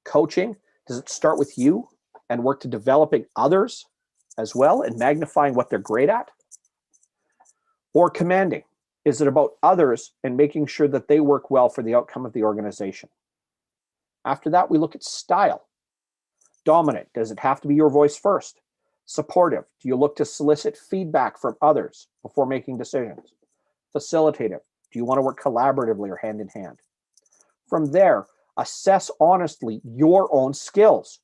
[SPEAKER 6] Coaching, does it start with you and work to developing others as well and magnifying what they're great at? Or commanding, is it about others and making sure that they work well for the outcome of the organization? After that, we look at style. Dominant, does it have to be your voice first? Supportive, do you look to solicit feedback from others before making decisions? Facilitative, do you want to work collaboratively or hand in hand? From there, assess honestly your own skills.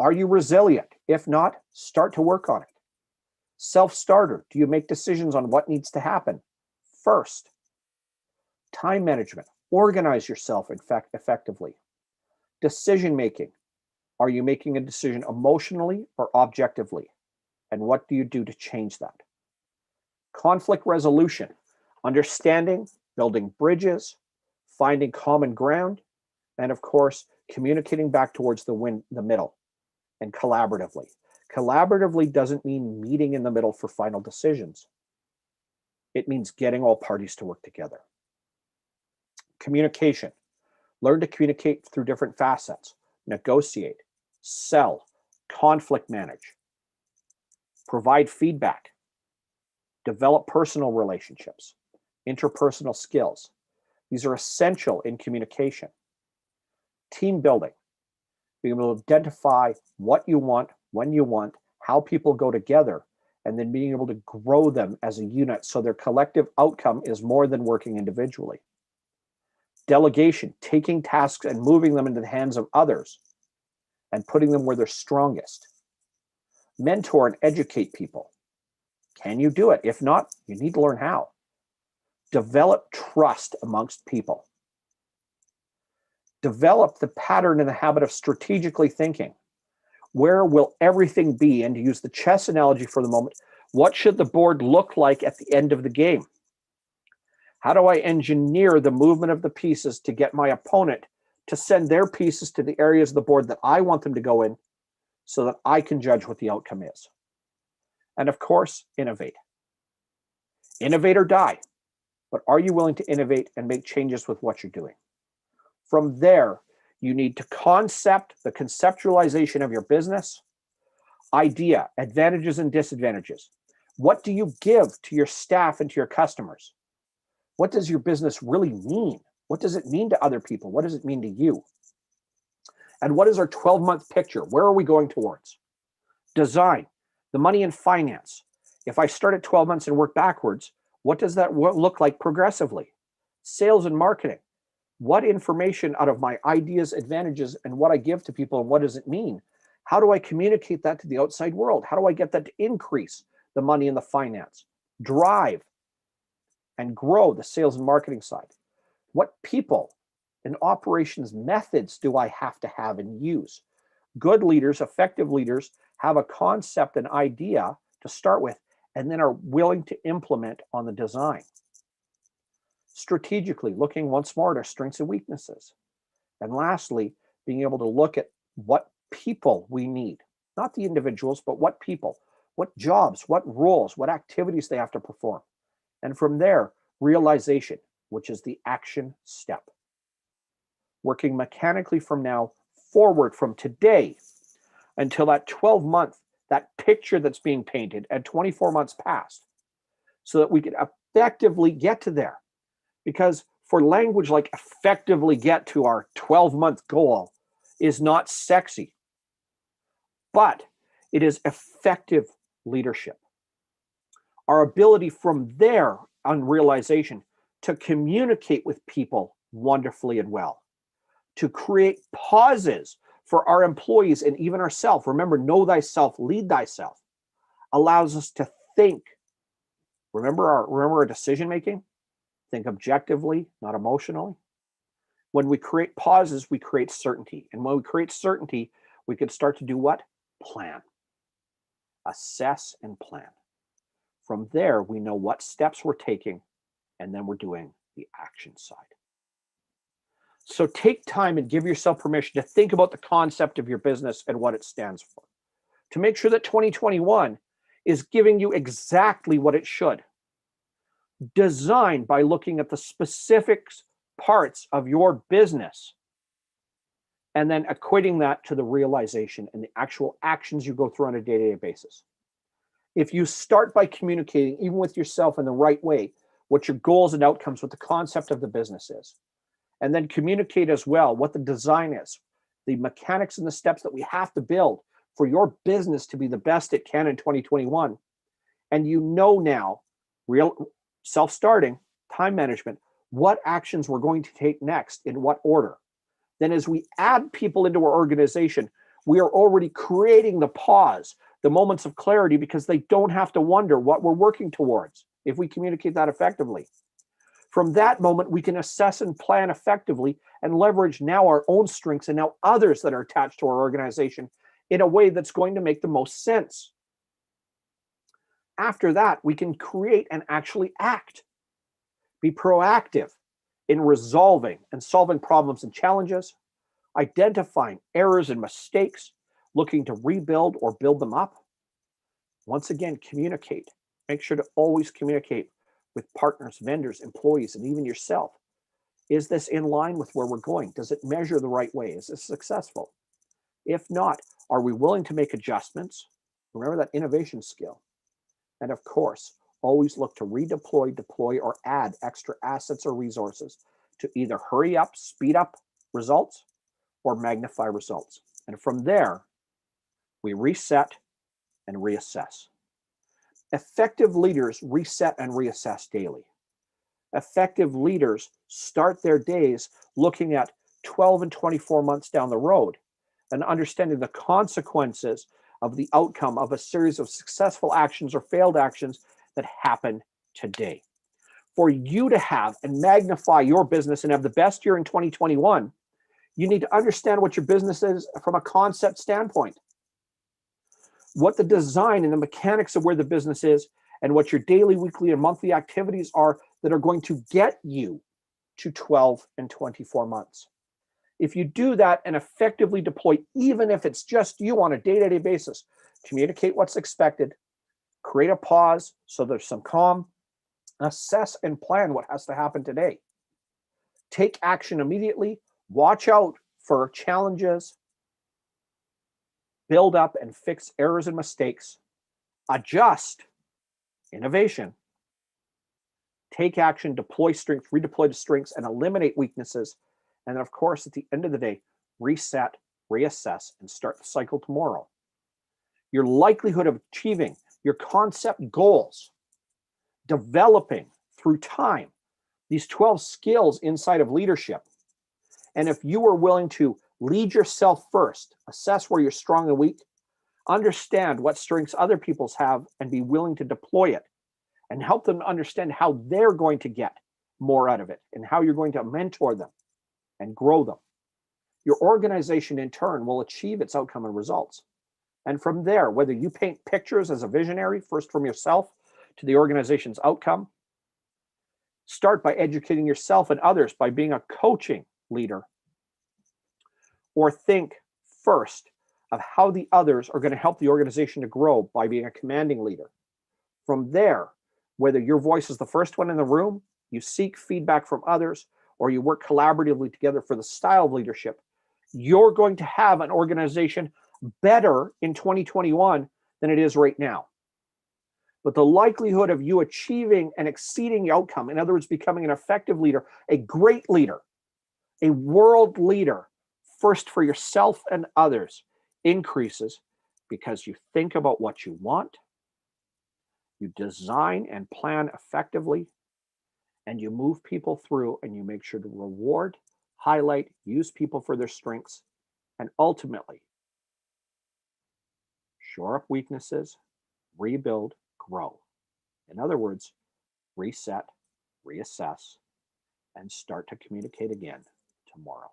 [SPEAKER 6] Are you resilient? If not, start to work on it. Self-starter, do you make decisions on what needs to happen first? Time management, organize yourself effectively. Decision making, are you making a decision emotionally or objectively? And what do you do to change that? Conflict resolution, understanding, building bridges, finding common ground, and of course, communicating back towards the middle and collaboratively. Collaboratively doesn't mean meeting in the middle for final decisions. It means getting all parties to work together. Communication. Learn to communicate through different facets. Negotiate, sell, conflict manage, provide feedback, develop personal relationships, interpersonal skills. These are essential in communication. Team building, being able to identify what you want, when you want, how people go together, and then being able to grow them as a unit so their collective outcome is more than working individually. Delegation, taking tasks and moving them into the hands of others and putting them where they're strongest. Mentor and educate people. Can you do it? If not, you need to learn how. Develop trust amongst people. Develop the pattern and the habit of strategically thinking. Where will everything be? And to use the chess analogy for the moment, what should the board look like at the end of the game? How do I engineer the movement of the pieces to get my opponent to send their pieces to the areas of the board that I want them to go in so that I can judge what the outcome is? And of course, innovate. Innovate or die. But are you willing to innovate and make changes with what you're doing? From there, you need to concept the conceptualization of your business, idea, advantages and disadvantages. What do you give to your staff and to your customers? What does your business really mean? What does it mean to other people? What does it mean to you? And what is our 12-month picture? Where are we going towards? Design, the money and finance. If I start at 12 months and work backwards, what does that look like progressively? Sales and marketing. What information out of my ideas, advantages, and what I give to people, and what does it mean? How do I communicate that to the outside world? How do I get that to increase the money and the finance? Drive and grow the sales and marketing side. What people and operations methods do I have to have and use? Good leaders, effective leaders, have a concept, an idea to start with, and then are willing to implement on the design. Strategically, looking once more at our strengths and weaknesses. And lastly, being able to look at what people we need, not the individuals, but what people, what jobs, what roles, what activities they have to perform. And from there, realization, which is the action step. Working mechanically from now forward from today until that 12-month, that picture that's being painted at 24 months past, so that we can effectively get to there. Because for language like effectively get to our 12-month goal is not sexy, but it is effective leadership. Our ability from there on realization to communicate with people wonderfully and well, to create pauses for our employees and even ourselves. Remember, know thyself, lead thyself, allows us to think. Remember our decision making? Think objectively, not emotionally. When we create pauses, we create certainty. And when we create certainty, we can start to do what? Plan. Assess and plan. From there, we know what steps we're taking, and then we're doing the action side. So take time and give yourself permission to think about the concept of your business and what it stands for, to make sure that 2021 is giving you exactly what it should. Design by looking at the specific parts of your business and then equating that to the realization and the actual actions you go through on a day-to-day basis. If you start by communicating, even with yourself in the right way, what your goals and outcomes, what the concept of the business is, and then communicate as well what the design is, the mechanics and the steps that we have to build for your business to be the best it can in 2021, and you know now, real self-starting, time management, what actions we're going to take next, in what order. Then as we add people into our organization, we are already creating the pause, the moments of clarity, because they don't have to wonder what we're working towards if we communicate that effectively. From that moment, we can assess and plan effectively and leverage now our own strengths and now others that are attached to our organization in a way that's going to make the most sense. After that, we can create and actually act. Be proactive in resolving and solving problems and challenges, identifying errors and mistakes, looking to rebuild or build them up. Once again, communicate. Make sure to always communicate with partners, vendors, employees, and even yourself. Is this in line with where we're going? Does it measure the right way? Is this successful? If not, are we willing to make adjustments? Remember that innovation skill. And of course, always look to redeploy, deploy, or add extra assets or resources to either hurry up, speed up results, or magnify results. And from there, we reset and reassess. Effective leaders reset and reassess daily. Effective leaders start their days looking at 12 and 24 months down the road and understanding the consequences of the outcome of a series of successful actions or failed actions that happen today. For you to have and magnify your business and have the best year in 2021, you need to understand what your business is from a concept standpoint, what the design and the mechanics of where the business is, and what your daily, weekly, and monthly activities are that are going to get you to 12 and 24 months. If you do that and effectively deploy, even if it's just you on a day-to-day basis, communicate what's expected, create a pause so there's some calm, assess and plan what has to happen today. Take action immediately, watch out for challenges, build up and fix errors and mistakes, adjust, innovation, take action, deploy strength, redeploy the strengths, and eliminate weaknesses. And then, of course, at the end of the day, reset, reassess, and start the cycle tomorrow. Your likelihood of achieving your concept goals, developing through time these 12 skills inside of leadership. And if you are willing to lead yourself first, assess where you're strong and weak, understand what strengths other people's have, and be willing to deploy it and help them understand how they're going to get more out of it and how you're going to mentor them and grow them. Your organization in turn will achieve its outcome and results. And from there, whether you paint pictures as a visionary, first from yourself to the organization's outcome, start by educating yourself and others by being a coaching leader, or think first of how the others are going to help the organization to grow by being a commanding leader. From there, whether your voice is the first one in the room, you seek feedback from others, or you work collaboratively together for the style of leadership, you're going to have an organization better in 2021 than it is right now. But the likelihood of you achieving and exceeding the outcome, in other words, becoming an effective leader, a great leader, a world leader, first for yourself and others, increases because you think about what you want, you design and plan effectively, and you move people through, and you make sure to reward, highlight, use people for their strengths, and ultimately shore up weaknesses, rebuild, grow. In other words, reset, reassess, and start to communicate again tomorrow.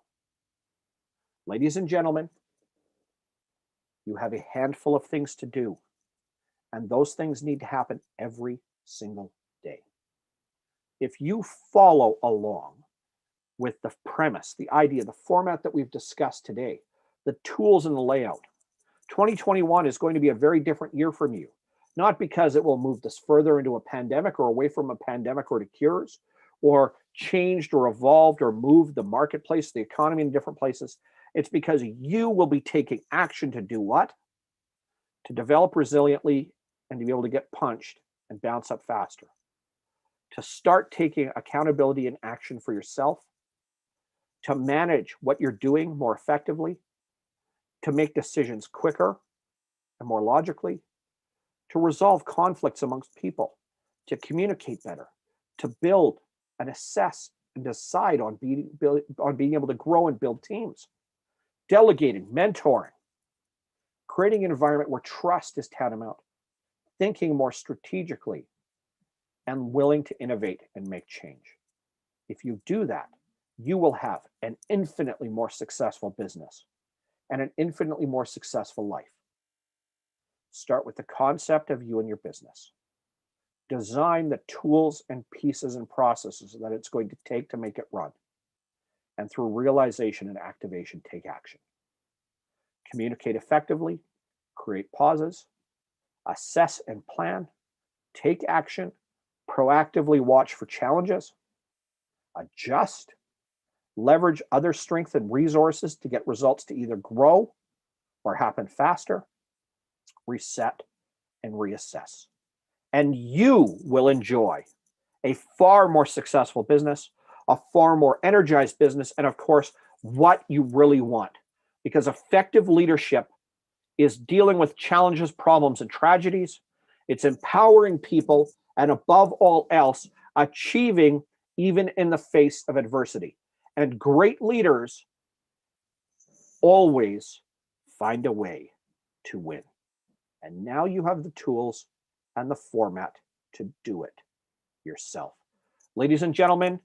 [SPEAKER 6] Ladies and gentlemen, you have a handful of things to do, and those things need to happen every single day. If you follow along with the premise, the idea, the format that we've discussed today, the tools and the layout, 2021 is going to be a very different year from you. Not because it will move this further into a pandemic or away from a pandemic or to cures, or changed or evolved or moved the marketplace, the economy in different places. It's because you will be taking action to do what? To develop resiliently and to be able to get punched and bounce up faster. To start taking accountability and action for yourself, to manage what you're doing more effectively, to make decisions quicker and more logically, to resolve conflicts amongst people, to communicate better, to build and assess and decide on being able to grow and build teams, delegating, mentoring, creating an environment where trust is tantamount, thinking more strategically, and willing to innovate and make change. If you do that, you will have an infinitely more successful business and an infinitely more successful life. Start with the concept of you and your business. Design the tools and pieces and processes that it's going to take to make it run. And through realization and activation, take action. Communicate effectively, create pauses, assess and plan, take action, proactively watch for challenges, adjust, leverage other strengths and resources to get results to either grow or happen faster, reset, and reassess. And you will enjoy a far more successful business, a far more energized business, and of course, what you really want. Because effective leadership is dealing with challenges, problems, and tragedies. It's empowering people, and above all else, achieving even in the face of adversity. And great leaders always find a way to win. And now you have the tools and the format to do it yourself. Ladies and gentlemen,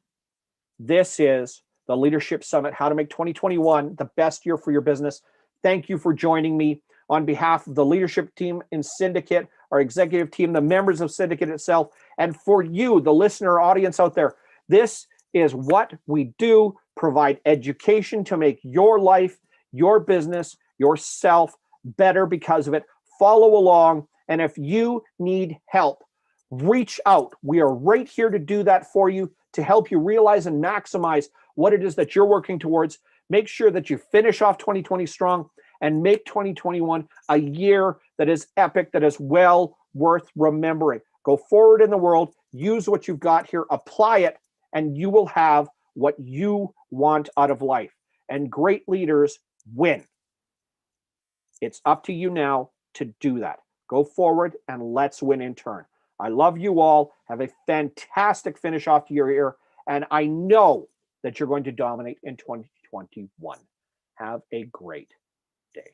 [SPEAKER 6] this is the Leadership Summit, how to make 2021 the best year for your business. Thank you for joining me on behalf of the leadership team in Syndicate, our executive team, the members of Syndicate itself, and for you, the listener audience out there. This is what we do, provide education to make your life, your business, yourself better because of it. Follow along, and if you need help, reach out. We are right here to do that for you, to help you realize and maximize what it is that you're working towards. Make sure that you finish off 2020 strong and make 2021 a year that is epic, that is well worth remembering. Go forward in the world, use what you've got here, apply it, and you will have what you want out of life. And great leaders win. It's up to you now to do that. Go forward and let's win in turn. I love you all. Have a fantastic finish off to your year. And I know that you're going to dominate in 2021. Have a great day.